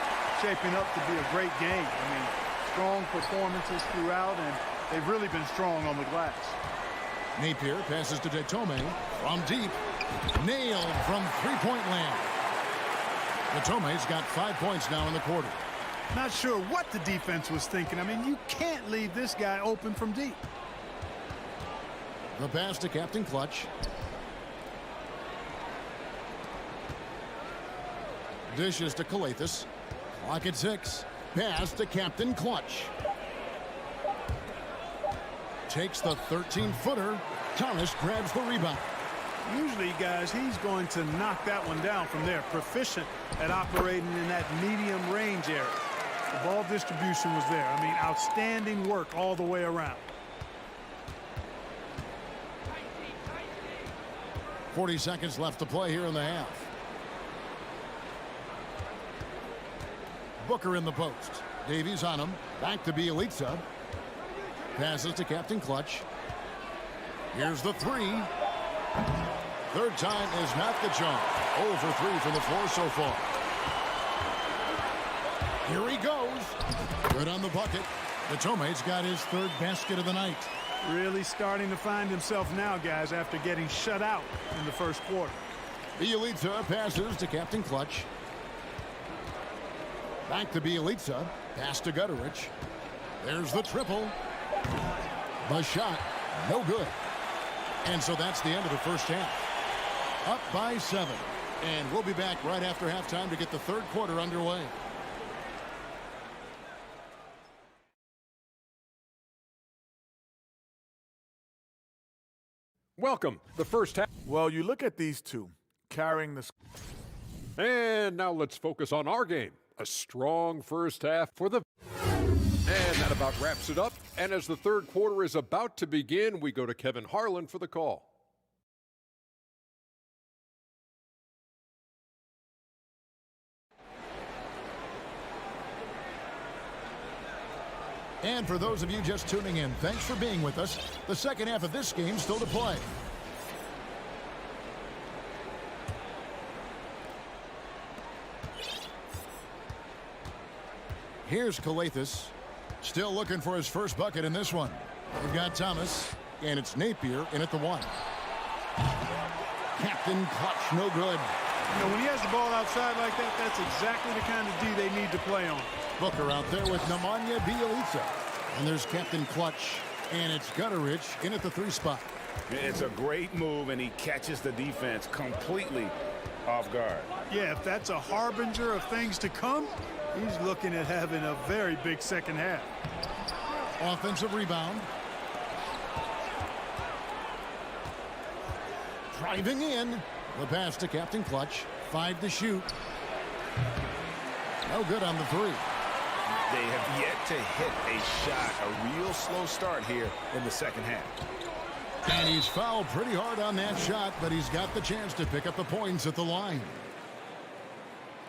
shaping up to be a great game. I mean, strong performances throughout, and they've really been strong on the glass. Napier passes to Tome from deep. Nailed from three-point land. Tome's got 5 points now in the quarter. Not sure what the defense was thinking. I mean, you can't leave this guy open from deep. The pass to Captain Clutch. Dishes to Calathis. Clock at 6. Pass to Captain Clutch. Takes the 13-footer. Thomas grabs the rebound. Usually, guys, he's going to knock that one down from there. Proficient at operating in that medium range area. The ball distribution was there. I mean, outstanding work all the way around. 40 seconds left to play here in the half. Booker in the post. Davies on him. Back to Bielitsa. Passes to Captain Clutch. Here's the three. Third time is not the charm. 0 for 3 from the floor so far. Here he goes. Good on the bucket. Tome's got his third basket of the night. Really starting to find himself now, guys, after getting shut out in the first quarter. Bielitsa passes to Captain Clutch. Back to Bielitsa. Pass to Gutterich. There's the triple. The shot, no good. And so that's the end of the first half. Up by 7. And we'll be back right after halftime to get the third quarter underway. Welcome. The first half. Well, you look at these two carrying the. And now let's focus on our game. A strong first half for the. And that about wraps it up. And as the third quarter is about to begin, we go to Kevin Harlan for the call. And for those of you just tuning in, thanks for being with us. The second half of this game still to play. Here's Calathis. Still looking for his first bucket in this one. They've got Thomas, and it's Napier in at the 1. Captain Clutch, no good. You know, when he has the ball outside like that, that's exactly the kind of D they need to play on. Booker out there with Nemanja Bjelica. And there's Captain Clutch, and it's Gutterich in at the 3 spot. It's a great move, and he catches the defense completely off guard. Yeah, if that's a harbinger of things to come, he's looking at having a very big second half. Offensive rebound. Driving in. The pass to Captain Clutch. 5 to shoot. No good on the 3. They have yet to hit a shot, a real slow start here in the second half. And he's fouled pretty hard on that shot, but he's got the chance to pick up the points at the line.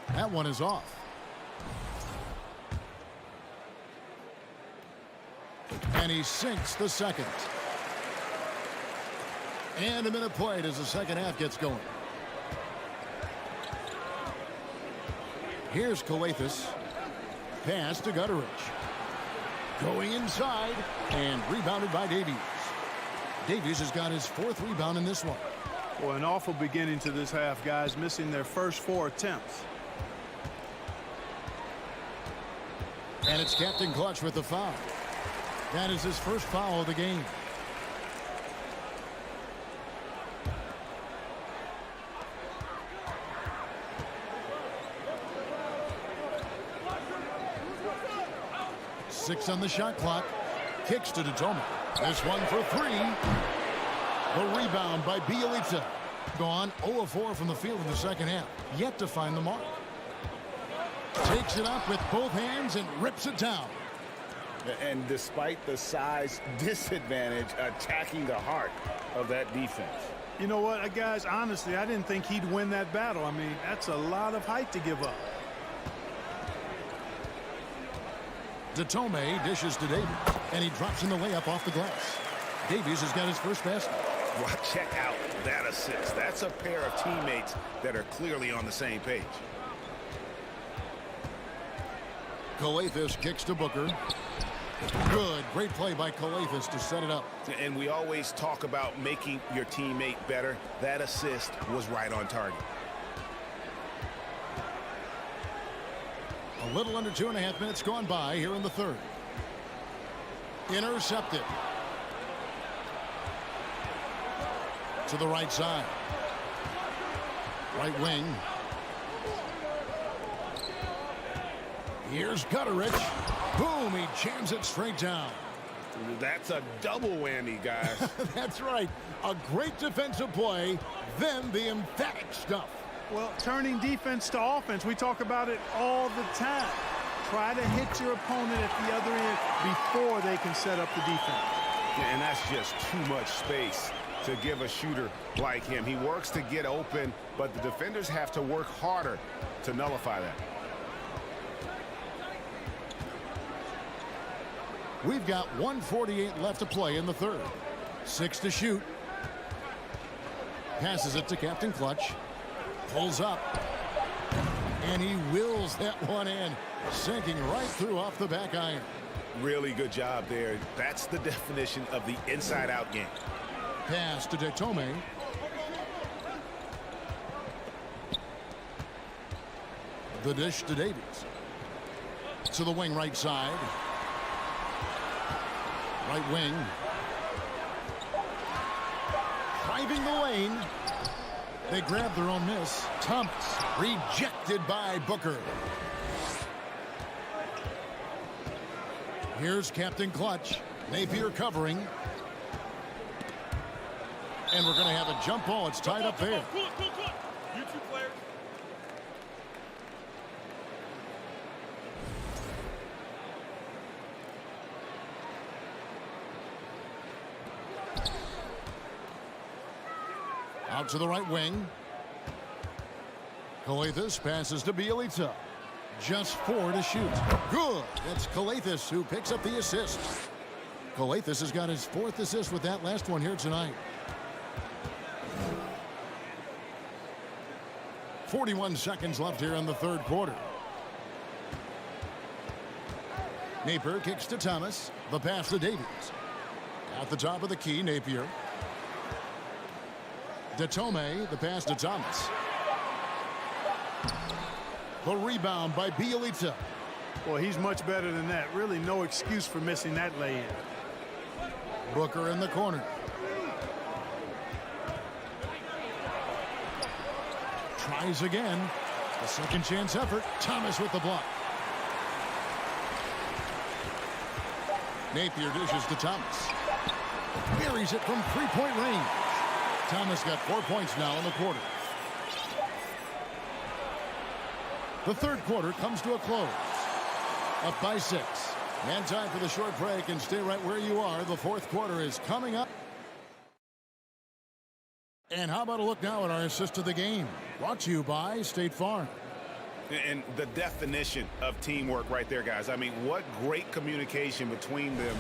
That one is off. And he sinks the second. And a minute played as the second half gets going. Here's Calathis. Pass to Gutterich. Going inside and rebounded by Davies. Davies has got his 4th rebound in this one. Well, an awful beginning to this half, guys, missing their first 4 attempts. And it's Captain Clutch with the foul. That is his first foul of the game. Six on the shot clock. Kicks to Tome. This one for 3. The rebound by Bjelica. Gone 0 of 4 from the field in the second half. Yet to find the mark. Takes it up with both hands and rips it down. And despite the size disadvantage, attacking the heart of that defense. You know what, guys, honestly, I didn't think he'd win that battle. I mean, that's a lot of height to give up. Datome dishes to Davies, and he drops in the layup off the glass. Davies has got his first basket. Well, check out that assist. That's a pair of teammates that are clearly on the same page. Calathes kicks to Booker. Good. Great play by Calathes to set it up. And we always talk about making your teammate better. That assist was right on target. A little under 2.5 minutes gone by here in the third. Intercepted. To the right side. Right wing. Here's Gutterich. Boom, he jams it straight down. That's a double whammy, guys. That's right. A great defensive play, then the emphatic stuff. Well, turning defense to offense, we talk about it all the time. Try to hit your opponent at the other end before they can set up the defense. And that's just too much space to give a shooter like him. He works to get open, but the defenders have to work harder to nullify that. We've got 1:48 left to play in the third. 6 to shoot. Passes it to Captain Clutch. Pulls up. And he wills that one in. Sinking right through off the back iron. Really good job there. That's the definition of the inside-out game. Pass to Datome. The dish to Davies. To the wing right side. Right wing. Driving the lane. They grab their own miss. Thomas rejected by Booker. Here's Captain Clutch. Napier covering. And we're going to have a jump ball. It's tied up there. You two players. Out to the right wing. Calathes passes to Bielitsa. Just 4 to shoot. Good. That's Calathes who picks up the assist. Calathes has got his 4th assist with that last one here tonight. 41 seconds left here in the third quarter. Napier kicks to Thomas. The pass to Davies. At the top of the key, Napier. Datome, the pass to Thomas. The rebound by Bielitsa. Well, he's much better than that. Really no excuse for missing that lay-in. Booker in the corner. Tries again. A second chance effort. Thomas with the block. Napier dishes to Thomas. Buries it from three-point range. Thomas got 4 points now in the quarter. The third quarter comes to a close. Up by 6. And time for the short break, and stay right where you are. The fourth quarter is coming up. And how about a look now at our assist of the game? Brought to you by State Farm. And the definition of teamwork right there, guys. I mean, what great communication between them,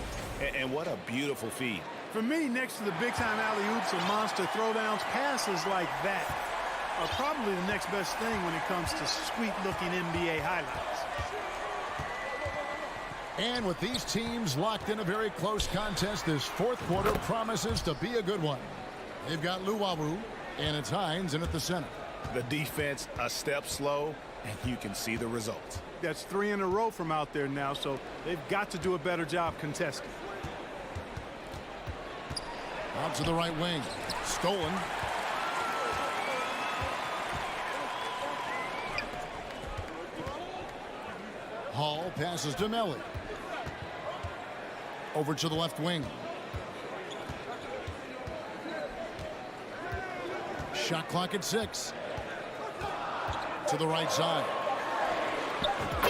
and what a beautiful feed. For me, next to the big-time alley-oops and monster throwdowns, passes like that are probably the next best thing when it comes to sweet-looking NBA highlights. And with these teams locked in a very close contest, this fourth quarter promises to be a good one. They've got Luwawu, and it's Hines in at the center. The defense a step slow, and you can see the results. That's 3 in a row from out there now, so they've got to do a better job contesting. Out to the right wing. Stolen. Hall passes to Melly. Over to the left wing. Shot clock at 6. To the right side.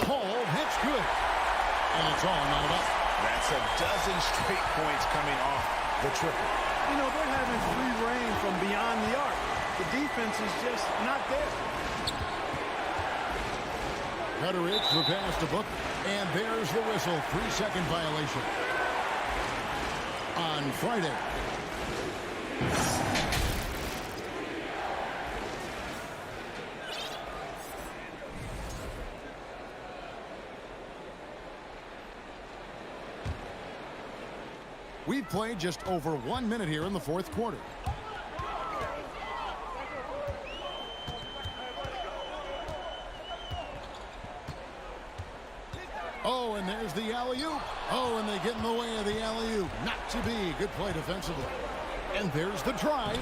Hall hits good. And it's all not enough. That's a dozen straight points coming off the triple. You know, they're having free reign from beyond the arc. The defense is just not there. Petteridge, the pass to Book, and there's the whistle. 3-second violation. On Friday. We've played just over 1 minute here in the fourth quarter. Oh, and there's the alley-oop. Oh, and they get in the way of the alley-oop. Not to be. Good play defensively. And there's the drive.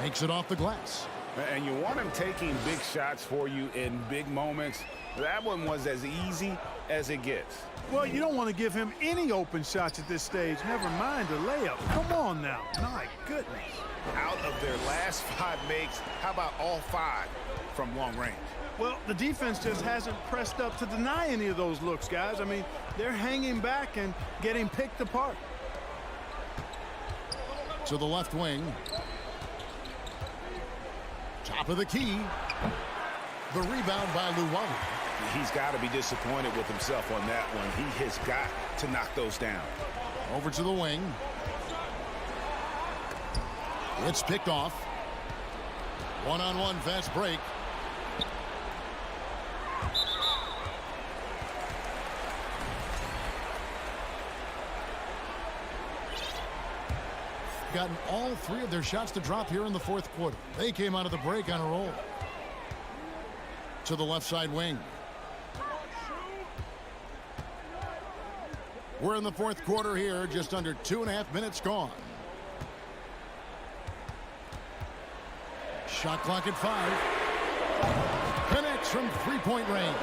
Makes it off the glass. And you want him taking big shots for you in big moments. That one was as easy as it gets. Well, you don't want to give him any open shots at this stage. Never mind a layup. Come on now. My goodness. Out of their last 5 makes, how about all 5 from long range? Well, the defense just hasn't pressed up to deny any of those looks, guys. I mean, they're hanging back and getting picked apart. To the left wing. Top of the key. The rebound by Luwawu. He's got to be disappointed with himself on that one. He has got to knock those down. Over to the wing. It's picked off. One-on-one fast break. Gotten all 3 of their shots to drop here in the fourth quarter. They came out of the break on a roll. To the left side wing. We're in the fourth quarter here, just under 2.5 minutes gone. Shot clock at 5. Connects from 3-point range.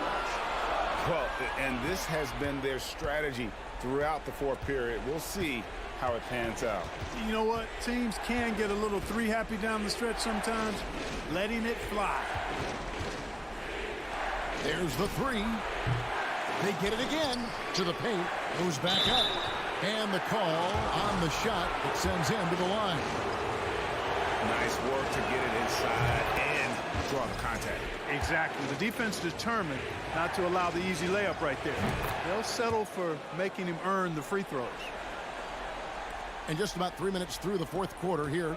Well, and this has been their strategy throughout the fourth period. We'll see how it pans out. You know what? Teams can get a little 3 happy down the stretch sometimes. Letting it fly. There's the 3. They get it again to the paint. Goes back up. And the call on the shot that sends him to the line. Nice work to get it inside and draw the contact. Exactly. The defense determined not to allow the easy layup right there. They'll settle for making him earn the free throws. And just about 3 minutes through the fourth quarter here.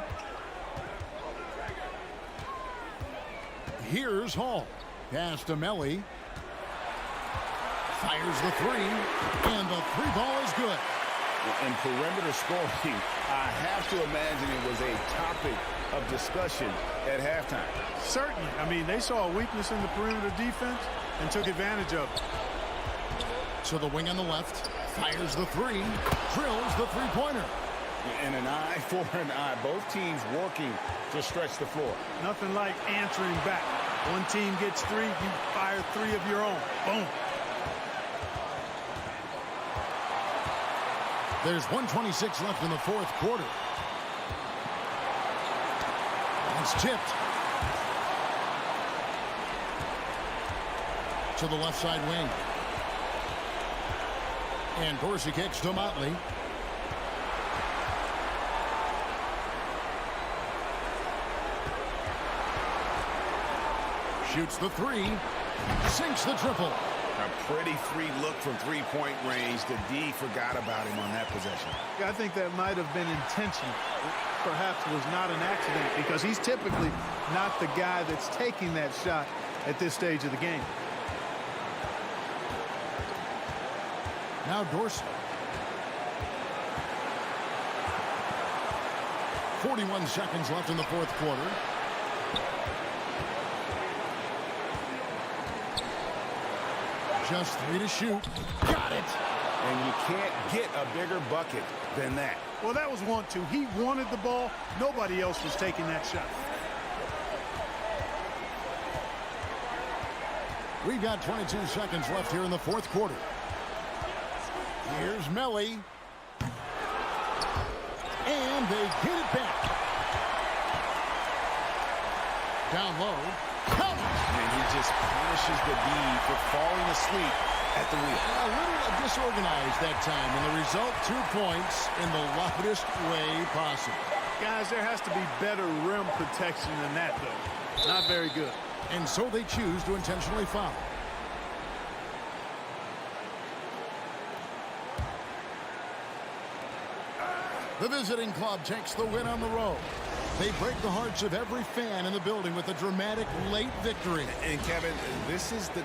Here's Hall. Pass to Melly. Fires the 3. And the 3 ball is good. In perimeter scoring, I have to imagine it was a topic of discussion at halftime. Certainly. I mean, they saw a weakness in the perimeter defense and took advantage of it. To the wing on the left. Fires the 3. Drills the 3-pointer. And an eye for an eye. Both teams working to stretch the floor. Nothing like answering back. One team gets 3, you fire 3 of your own. Boom. There's 1:26 left in the fourth quarter. It's tipped. To the left side wing. And Dorsey kicks to Motley. Shoots the 3. Sinks the triple. A pretty free look from 3-point range. The D forgot about him on that possession. I think that might have been intentional. Perhaps it was not an accident because he's typically not the guy that's taking that shot at this stage of the game. Now Dorsey. 41 seconds left in the fourth quarter. Just 3 to shoot. Got it. And you can't get a bigger bucket than that. Well, that was want to. He wanted the ball. Nobody else was taking that shot. We've got 22 seconds left here in the fourth quarter. Here's Melly. And they get it back. Down low. Count. And he just punishes the D for falling asleep at the wheel. A little disorganized that time, and the result, 2 points in the loudest way possible. Guys, there has to be better rim protection than that, though. Not very good. And so they choose to intentionally foul. The visiting club takes the win on the road. They break the hearts of every fan in the building with a dramatic late victory. And Kevin, this is the...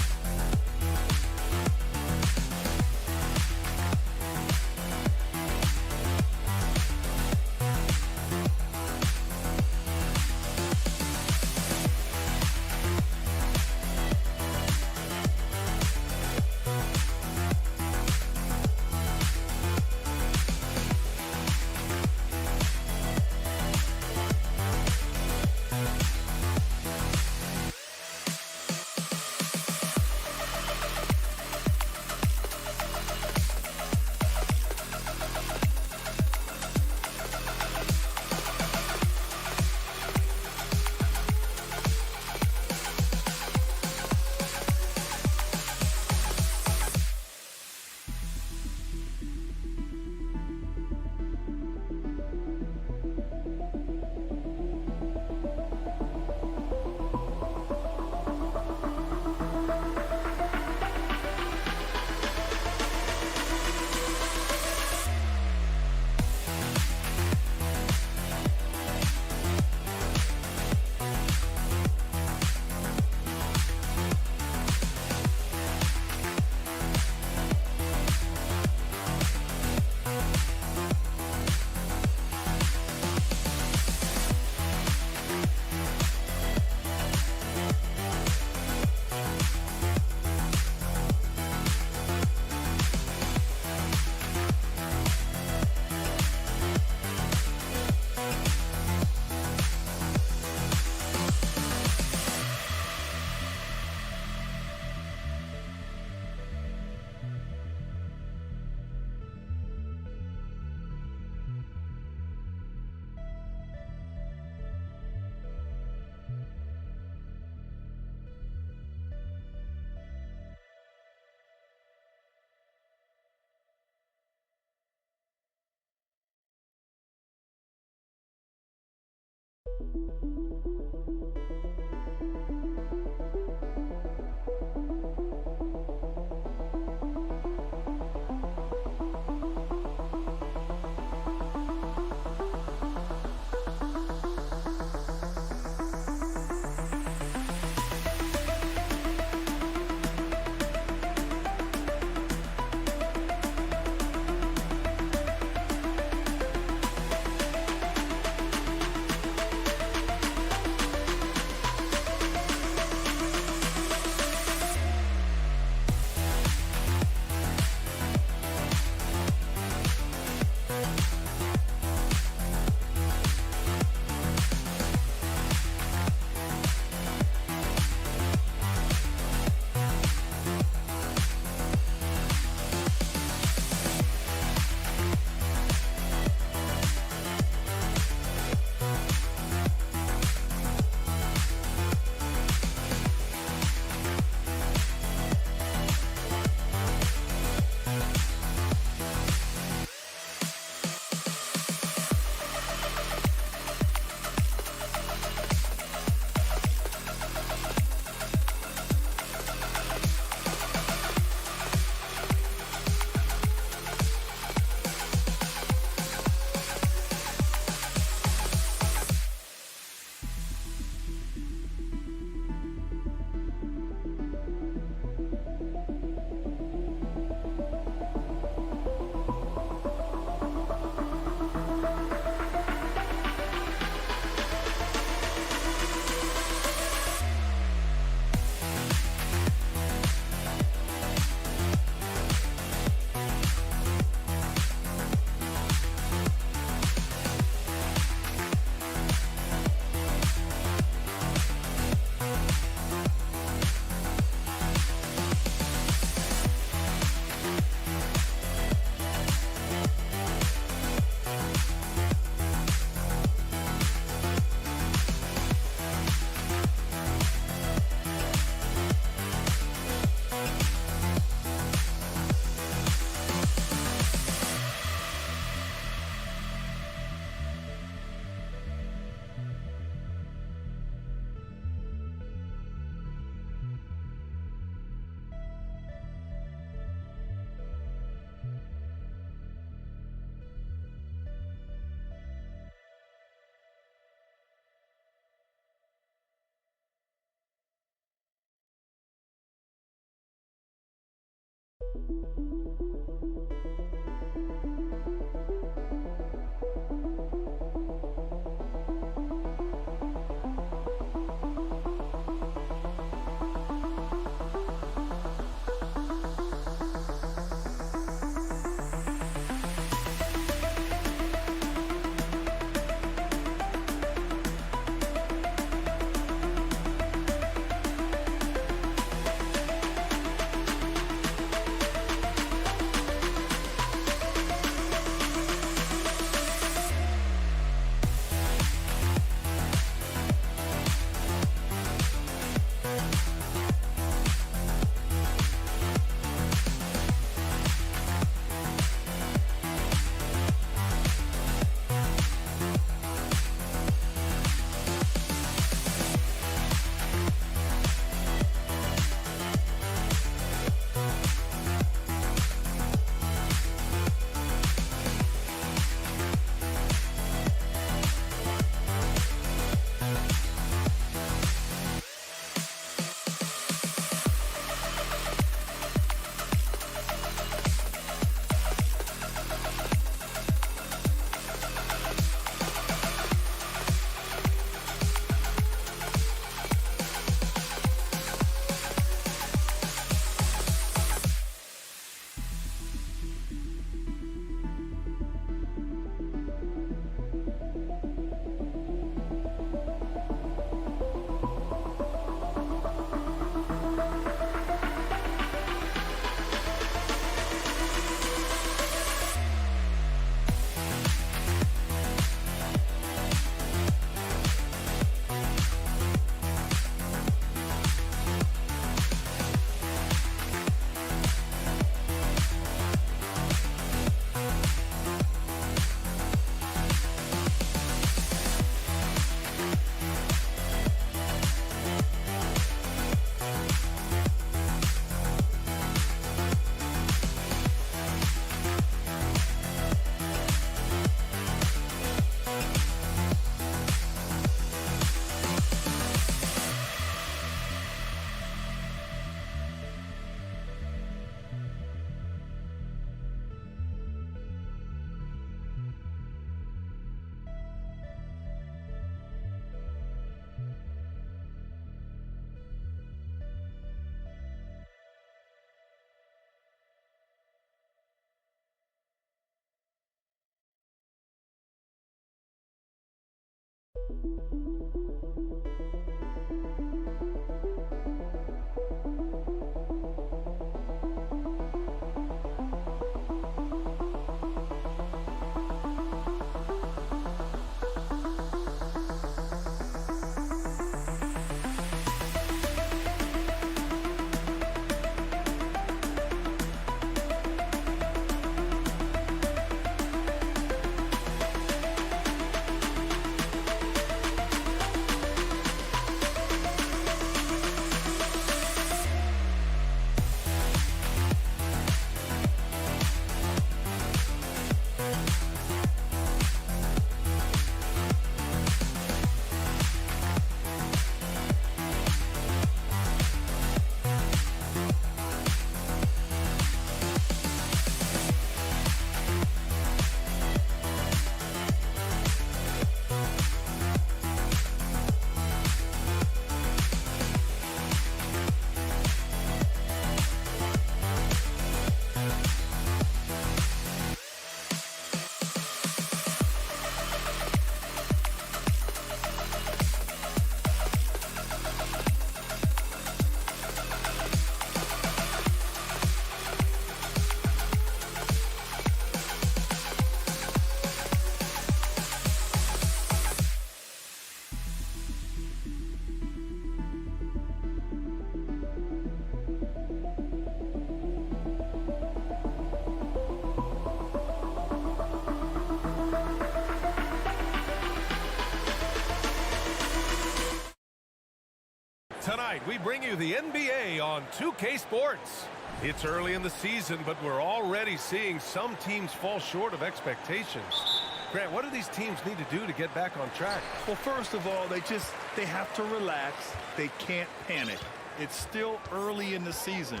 Tonight, we bring you the NBA on 2K Sports. It's early in the season, but we're already seeing some teams fall short of expectations. Grant, what do these teams need to do to get back on track? Well, first of all, they have to relax. They can't panic. It's still early in the season.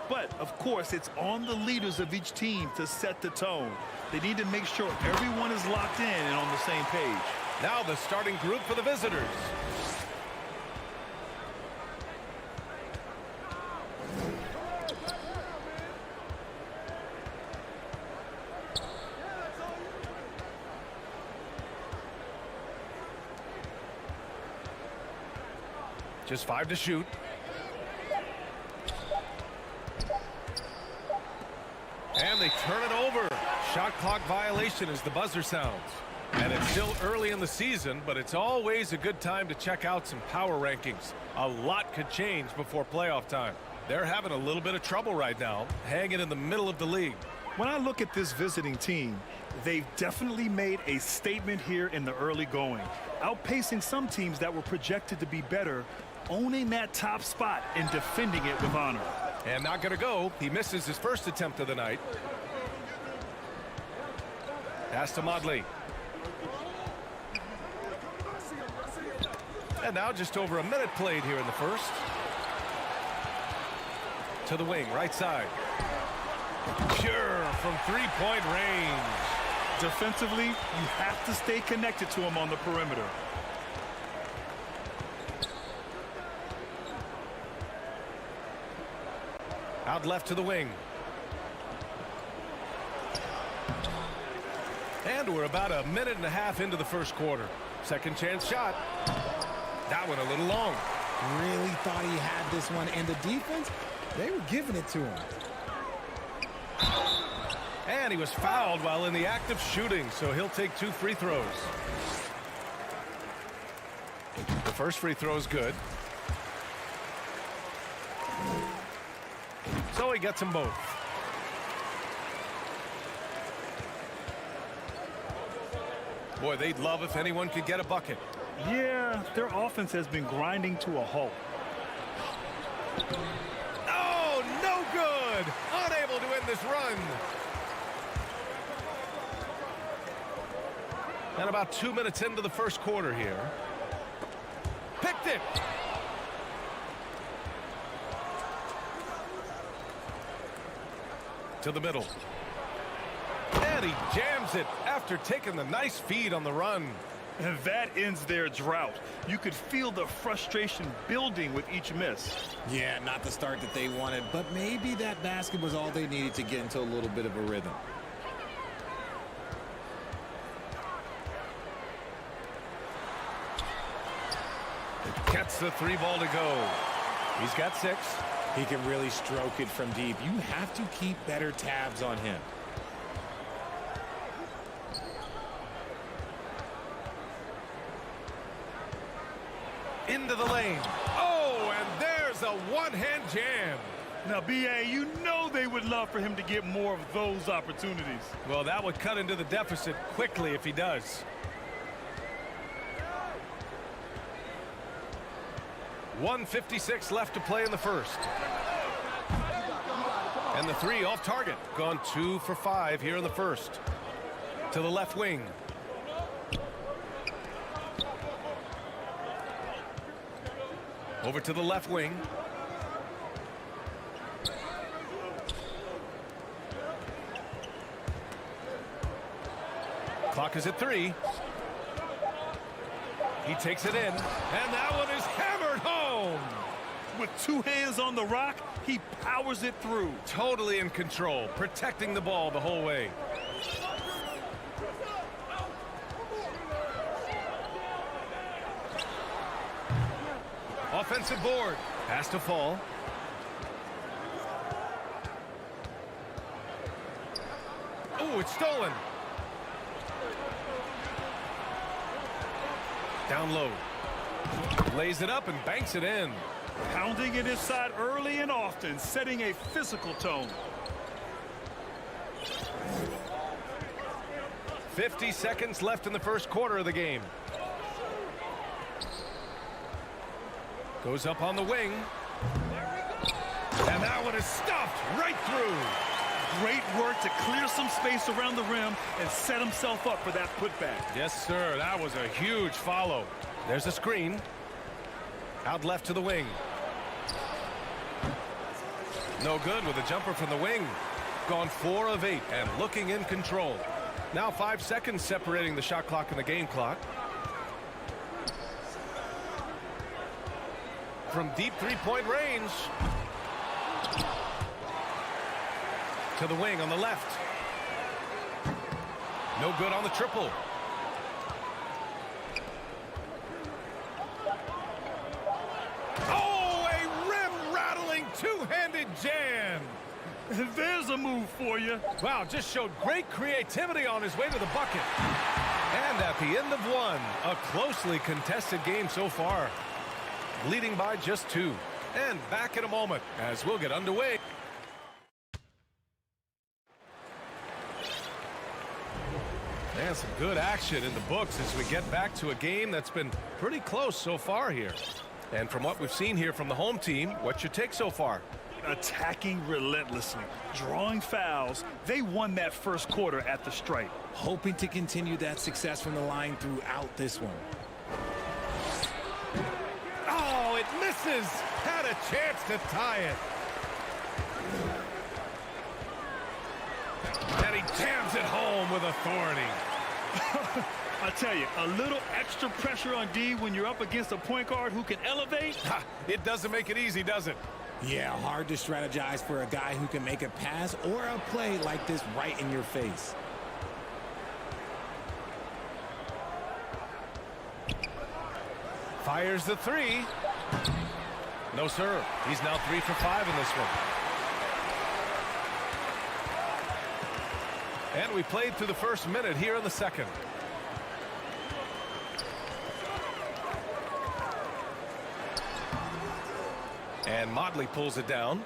But, of course, it's on the leaders of each team to set the tone. They need to make sure everyone is locked in and on the same page. Now the starting group for the visitors. Just 5 to shoot. And they turn it over. Shot clock violation as the buzzer sounds. And it's still early in the season, but it's always a good time to check out some power rankings. A lot could change before playoff time. They're having a little bit of trouble right now, hanging in the middle of the league. When I look at this visiting team, they've definitely made a statement here in the early going, outpacing some teams that were projected to be better, owning that top spot and defending it with honor. And not going to go. He misses his first attempt of the night. Pass to Modley. And now just over a minute played here in the first. To the wing, right side. Sure, from three-point range. Defensively, you have to stay connected to him on the perimeter. Out left to the wing. And we're about a minute and a half into the first quarter. Second chance shot. That one a little long. Really thought he had this one, and the defense, they were giving it to him. And he was fouled while in the act of shooting, so he'll take 2 free throws. The first free throw is good. So he gets them both. Boy, they'd love if anyone could get a bucket. Yeah, their offense has been grinding to a halt. Oh, no good! Unable to end this run. And about 2 minutes into the first quarter here. Picked it! To the middle. And he jams it after taking the nice feed on the run. And that ends their drought. You could feel the frustration building with each miss. Yeah, not the start that they wanted, but maybe that basket was all they needed to get into a little bit of a rhythm. Gets the 3 ball to go. He's got 6. He can really stroke it from deep. You have to keep better tabs on him. Into the lane. Oh, and there's a one-hand jam. Now, B.A., you know they would love for him to get more of those opportunities. Well, that would cut into the deficit quickly if he does. .156 left to play in the first. And the 3 off target. Gone 2 for 5 here in the first. To the left wing. Over to the left wing. Clock is at 3. He takes it in, and that one is hammered home. With 2 hands on the rock, he powers it through. Totally in control, protecting the ball the whole way. Offensive board. Has to fall. Oh, it's stolen. Down low. Lays it up and banks it in. Pounding it inside early and often, setting a physical tone. 50 seconds left in the first quarter of the game. Goes up on the wing. And that one is stuffed right through. Great work to clear some space around the rim and set himself up for that putback. Yes, sir. That was a huge follow. There's a screen. Out left to the wing. No good with a jumper from the wing. Gone 4 of 8 and looking in control. Now 5 seconds separating the shot clock and the game clock. From deep 3-point range. To the wing on the left. No good on the triple. Oh, a rim-rattling two-handed jam. There's a move for you. Wow, just showed great creativity on his way to the bucket. And at the end of 1, a closely contested game so far. Leading by just 2. And back in a moment as we'll get underway. And some good action in the books as we get back to a game that's been pretty close so far here. And from what we've seen here from the home team, what's your take so far? Attacking relentlessly, drawing fouls. They won that first quarter at the stripe. Hoping to continue that success from the line throughout this one. Oh, it misses. Had a chance to tie it. And he jams it home with authority. I tell you, a little extra pressure on D when you're up against a point guard who can elevate. It doesn't make it easy, does it? Yeah, hard to strategize for a guy who can make a pass or a play like this right in your face. Fires the 3. No, sir. He's now 3 for 5 in this one. And we played through the first minute here in the second. And Motley pulls it down.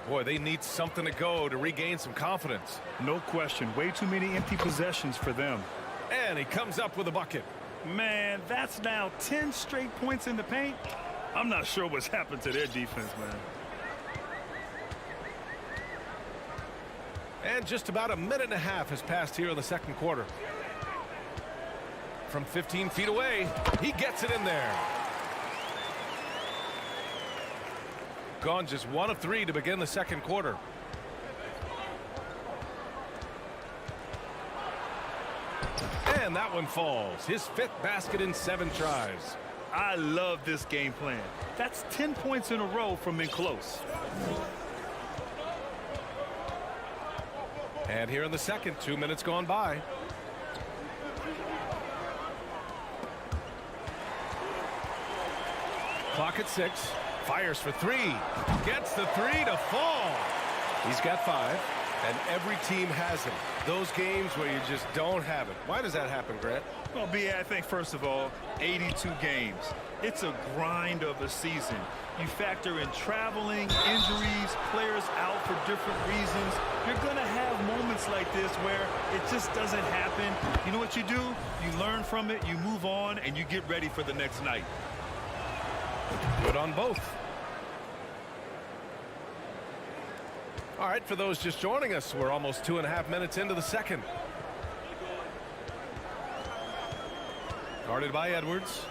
Boy, they need something to go to regain some confidence. No question. Way too many empty possessions for them. And he comes up with a bucket. Man, that's now 10 straight points in the paint. I'm not sure what's happened to their defense, man. And just about a minute and a half has passed here in the second quarter. From 15 feet away, he gets it in there. Gone just 1 of 3 to begin the second quarter. And that one falls. His 5th basket in 7 tries. I love this game plan. That's 10 points in a row from in close. And here in the second, 2 minutes gone by. Clock at 6. Fires for 3. Gets the 3 to fall. He's got 5. And every team has him. Those games where you just don't have it. Why does that happen, Grant? Well, B.A., I think, first of all, 82 games. It's a grind of a season. You factor in traveling, injuries, players out for different reasons. You're going to have moments like this where it just doesn't happen. You know what you do? You learn from it, you move on, and you get ready for the next night. Good on both. All right, for those just joining us, we're almost 2.5 minutes into the second. Guarded by Edwards.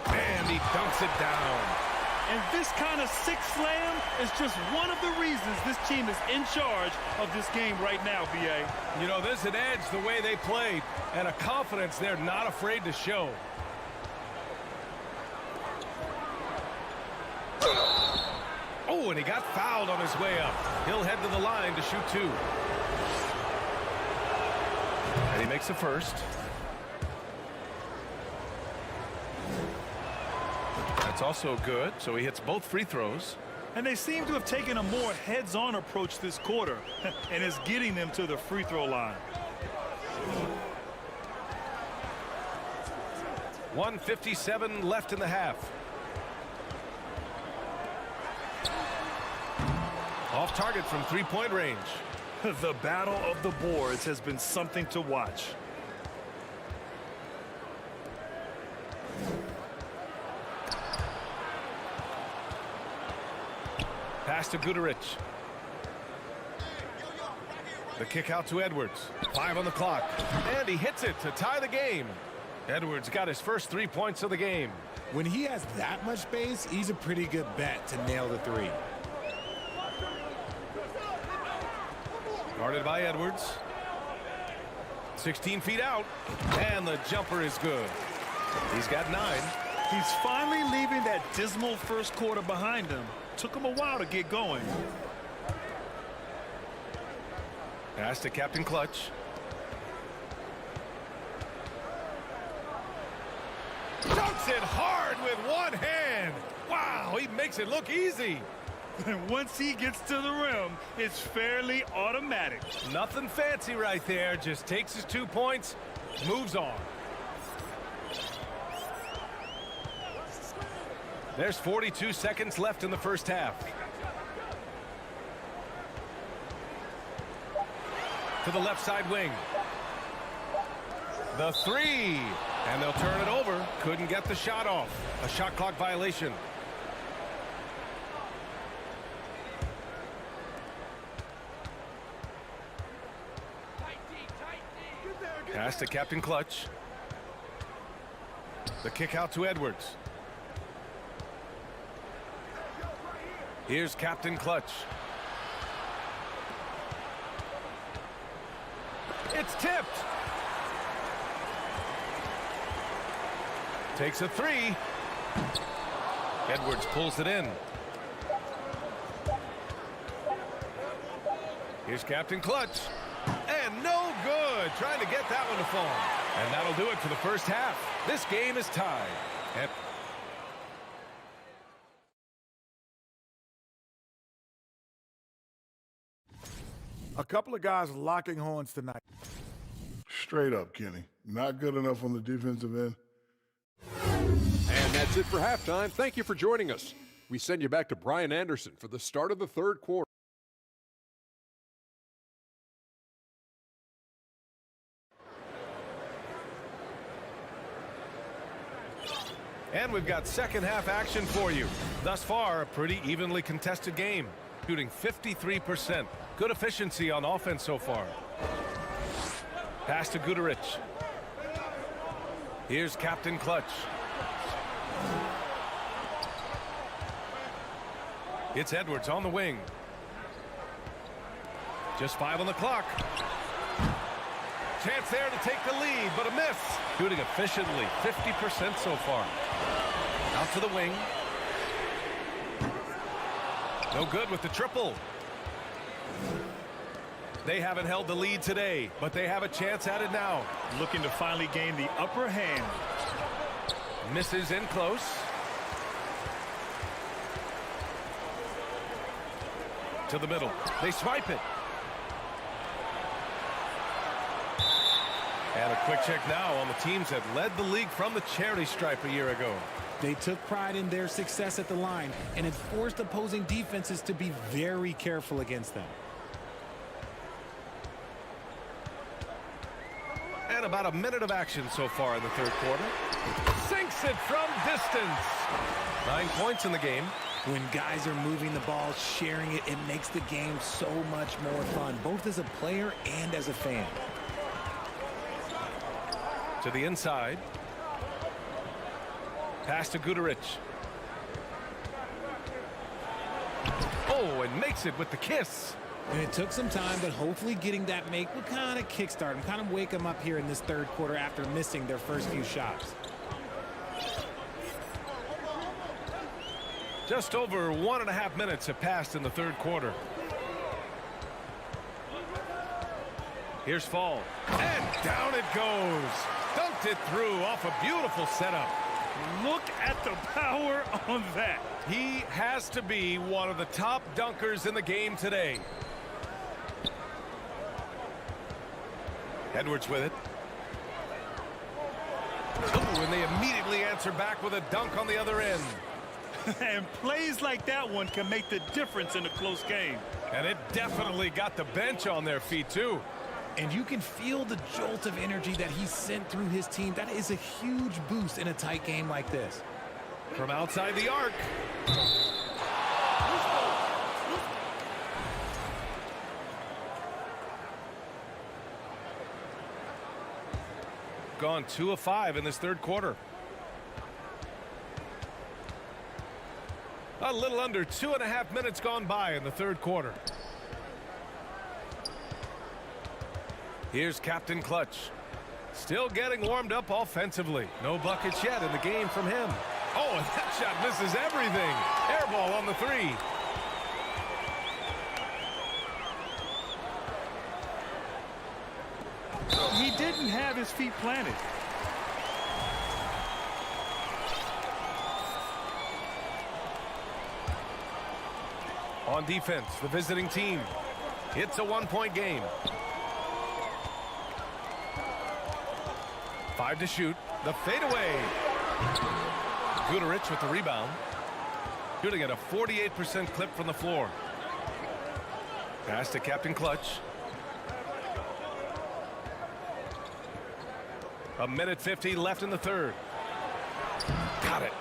And he dunks it down. And this kind of six slam is just one of the reasons this team is in charge of this game right now, B.A. You know, there's an edge the way they played and a confidence they're not afraid to show. Oh, and he got fouled on his way up. He'll head to the line to shoot 2. And he makes the first. That's also good, so he hits both free throws. And they seem to have taken a more heads-on approach this quarter, and it's getting them to the free throw line. 1:57 left in the half. Off target from three-point range. The battle of the boards has been something to watch. Pass to Guduric. The kick out to Edwards. 5 on the clock. And he hits it to tie the game. Edwards got his first 3 points of the game. When he has that much space, he's a pretty good bet to nail the 3. Guarded by Edwards. 16 feet out. And the jumper is good. He's got 9. He's finally leaving that dismal first quarter behind him. Took him a while to get going. Pass to Captain Clutch. Dunks it hard with one hand. Wow, he makes it look easy. And once he gets to the rim, it's fairly automatic. Nothing fancy right there. Just takes his 2 points, moves on. There's 42 seconds left in the first half. To the left side wing. The 3. And they'll turn it over. Couldn't get the shot off. A shot clock violation. Pass to Captain Clutch. The kick out to Edwards. Here's Captain Clutch. It's tipped. Takes a 3. Edwards pulls it in. Here's Captain Clutch. And no good. Trying to get that one to fall. And that'll do it for the first half. This game is tied. A couple of guys locking horns tonight. Straight up, Kenny. Not good enough on the defensive end. And that's it for halftime. Thank you for joining us. We send you back to Brian Anderson for the start of the third quarter. And we've got second half action for you. Thus far, a pretty evenly contested game. Shooting 53%. Good efficiency on offense so far. Pass to Guduric. Here's Captain Clutch. It's Edwards on the wing. Just 5 on the clock. Chance there to take the lead, but a miss. Shooting efficiently, 50% so far. Out to the wing. No good with the triple. They haven't held the lead today, but they have a chance at it now. Looking to finally gain the upper hand. Misses in close. To the middle. They swipe it. And a quick check now on the teams that led the league from the charity stripe a year ago. They took pride in their success at the line, and it forced opposing defenses to be very careful against them. And about a minute of action so far in the third quarter. Sinks it from distance. 9 points in the game. When guys are moving the ball, sharing it, it makes the game so much more fun, both as a player and as a fan. To the inside. Pass to Guduric. Oh, and makes it with the kiss. And it took some time, but hopefully getting that make will kind of kickstart them, kind of wake them up here in this third quarter after missing their first few shots. Just over 1.5 minutes have passed in the third quarter. Here's Fall. And down it goes. Dunked it through off a beautiful setup. Look at the power on that. He has to be one of the top dunkers in the game today. Edwards with it. Oh, and they immediately answer back with a dunk on the other end. And plays like that one can make the difference in a close game. And it definitely got the bench on their feet, too. And you can feel the jolt of energy that he sent through his team. That is a huge boost in a tight game like this. From outside the arc. Gone 2 of 5 in this third quarter. A little under 2.5 minutes gone by in the third quarter. Here's Captain Clutch. Still getting warmed up offensively. No buckets yet in the game from him. Oh, and that shot misses everything. Air ball on the 3. He didn't have his feet planted. On defense, the visiting team. It's a 1-point game. 5 to shoot. The fadeaway. Guduric with the rebound. Shooting at a 48% clip from the floor. Pass to Captain Clutch. 1:50 left in the third. Got it.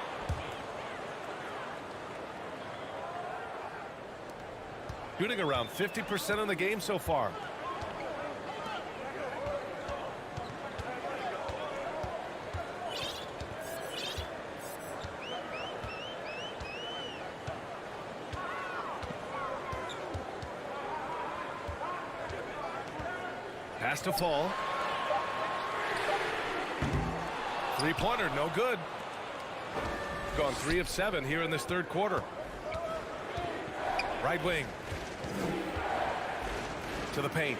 Shooting around 50% in the game so far. Pass to Fall. Three-pointer, no good. Gone 3 of 7 here in this third quarter. Right wing. To the paint.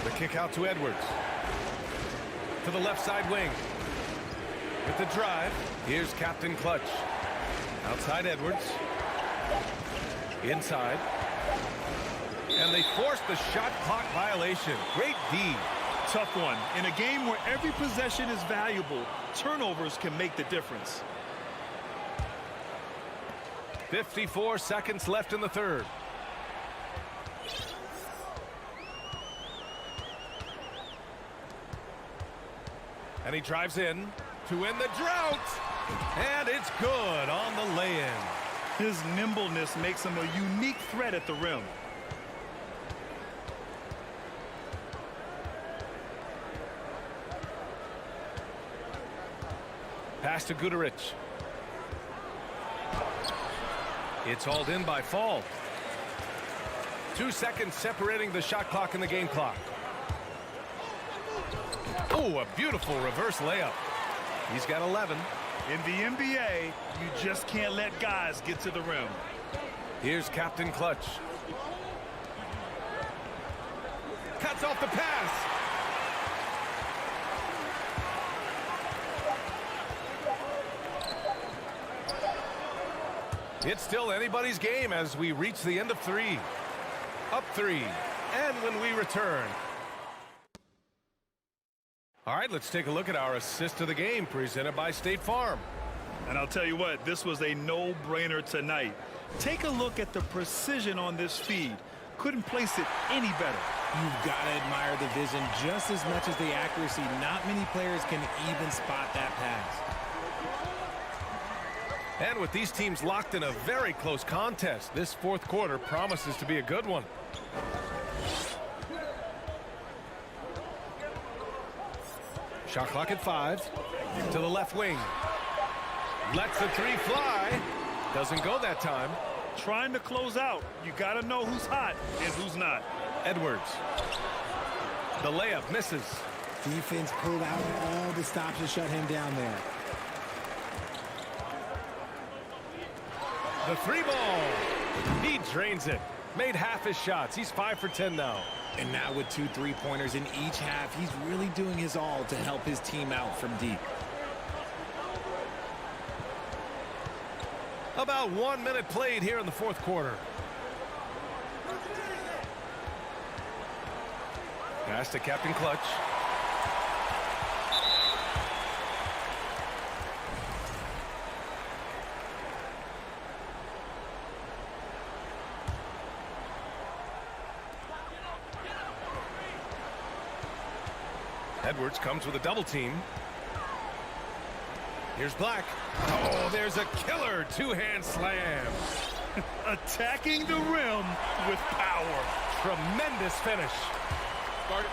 The kick out to Edwards. To the left side wing. With the drive. Here's Captain Clutch. Outside Edwards. Inside. And they forced the shot clock violation. Great D. Tough one. In a game where every possession is valuable, turnovers can make the difference. 54 seconds left in the third. And he drives in to end the drought. And it's good on the lay-in. His nimbleness makes him a unique threat at the rim. Pass to Guduric. It's hauled in by Fall. 2 seconds separating the shot clock and the game clock. Oh, a beautiful reverse layup. He's got 11. In the NBA, you just can't let guys get to the rim. Here's Captain Clutch. Cuts off the pass. It's still anybody's game as we reach the end of 3. Up 3. And when we return. All right, let's take a look at our assist of the game presented by State Farm. And I'll tell you what, this was a no-brainer tonight. Take a look at the precision on this feed. Couldn't place it any better. You've got to admire the vision just as much as the accuracy. Not many players can even spot that pass. And with these teams locked in a very close contest, this fourth quarter promises to be a good one. Shot clock at 5. To the left wing. Lets the 3 fly. Doesn't go that time. Trying to close out. You got to know who's hot and who's not. Edwards. The layup misses. Defense pulled out all the stops to shut him down there. The 3 ball. He drains it. Made half his shots. He's 5 for 10 now. And now with 2 3-pointers in each half, he's really doing his all to help his team out from deep. About 1 minute played here in the fourth quarter. Pass to Captain Clutch. Edwards comes with a double team. Here's Black. Oh, there's a killer 2-hand slam. Attacking the rim with power. Tremendous finish. Start it.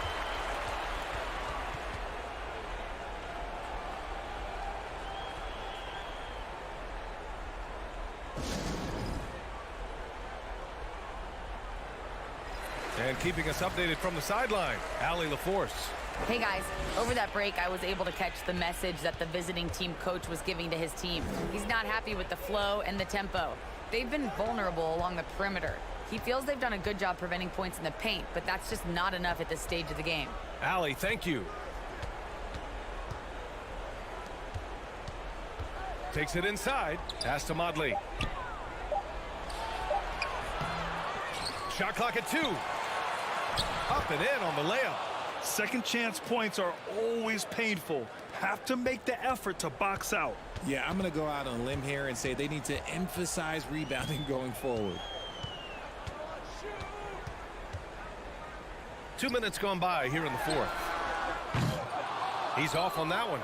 And keeping us updated from the sideline, Allie LaForce. Hey guys, over that break, I was able to catch the message that the visiting team coach was giving to his team. He's not happy with the flow and the tempo. They've been vulnerable along the perimeter. He feels they've done a good job preventing points in the paint, but that's just not enough at this stage of the game. Allie, thank you. Takes it inside. Pass to Modley. Shot clock at 2. Up and in on the layup. Second chance points are always painful. Have to make the effort to box out. Yeah, I'm going to go out on a limb here and say they need to emphasize rebounding going forward. 2 minutes gone by here in the fourth. He's off on that one.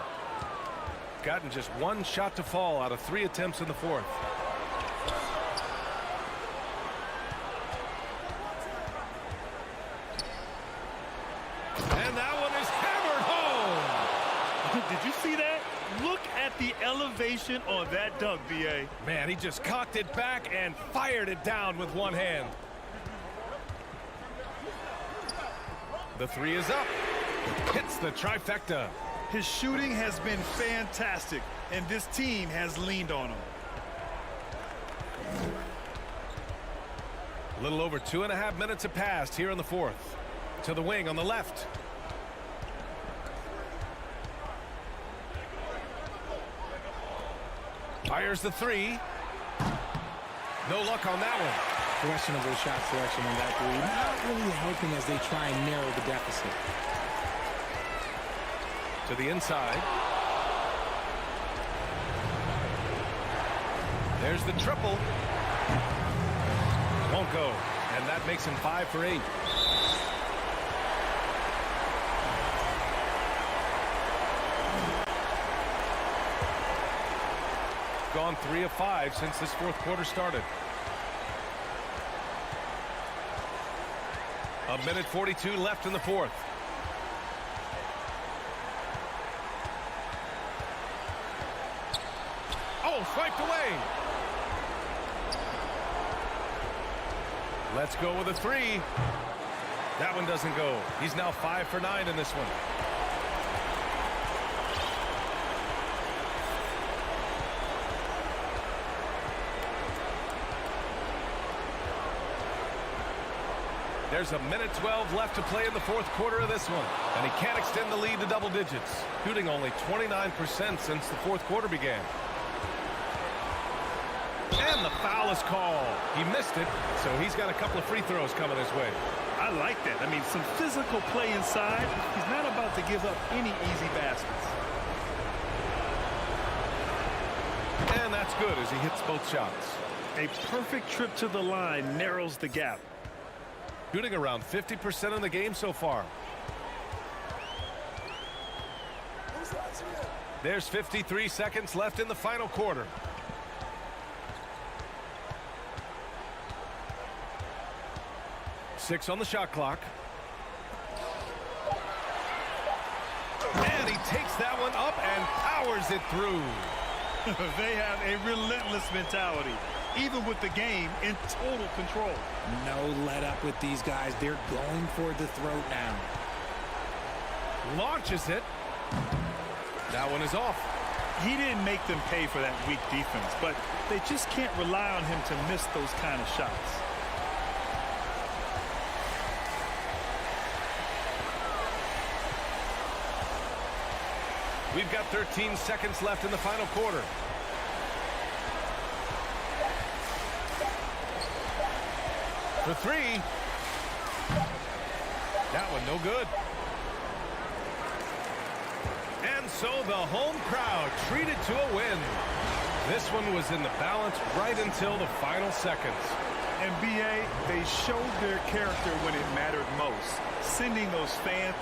Gotten just 1 shot to fall out of 3 attempts in the fourth. And that one is hammered home. Did you see that? Look at the elevation on that dunk, B.A. Man, he just cocked it back and fired it down with 1 hand. The 3 is up. Hits the trifecta. His shooting has been fantastic, and this team has leaned on him. A little over 2.5 minutes have passed here in the fourth. To the wing on the left. Fires the 3. No luck on that one. Questionable shot selection on that 3. Not really helping as they try and narrow the deficit. To the inside. There's the triple. Won't go. And that makes him 5 for 8. Gone 3 of 5 since this fourth quarter started. 1:42 left in the fourth. Oh, swiped away. Let's go with a 3. That one doesn't go. He's now 5 for 9 in this one. There's a minute 12 left to play in the fourth quarter of this one. And he can't extend the lead to double digits. Shooting only 29% since the fourth quarter began. And the foul is called. He missed it, so he's got a couple of free throws coming his way. I like that. I mean, some physical play inside. He's not about to give up any easy baskets. And that's good as he hits both shots. A perfect trip to the line narrows the gap. Shooting around 50% in the game so far. There's 53 seconds left in the final quarter. Six on the shot clock. And he takes that one up and powers it through. They have a relentless mentality, even with the game in total control. No let up with these guys. They're going for the throat now. Launches it. That one is off. He didn't make them pay for that weak defense, but they just can't rely on him to miss those kind of shots. We've got 13 seconds left in the final quarter. For three. That one no good. And so the home crowd treated to a win. This one was in the balance right until the final seconds. And BA, they showed their character when it mattered most, sending those fans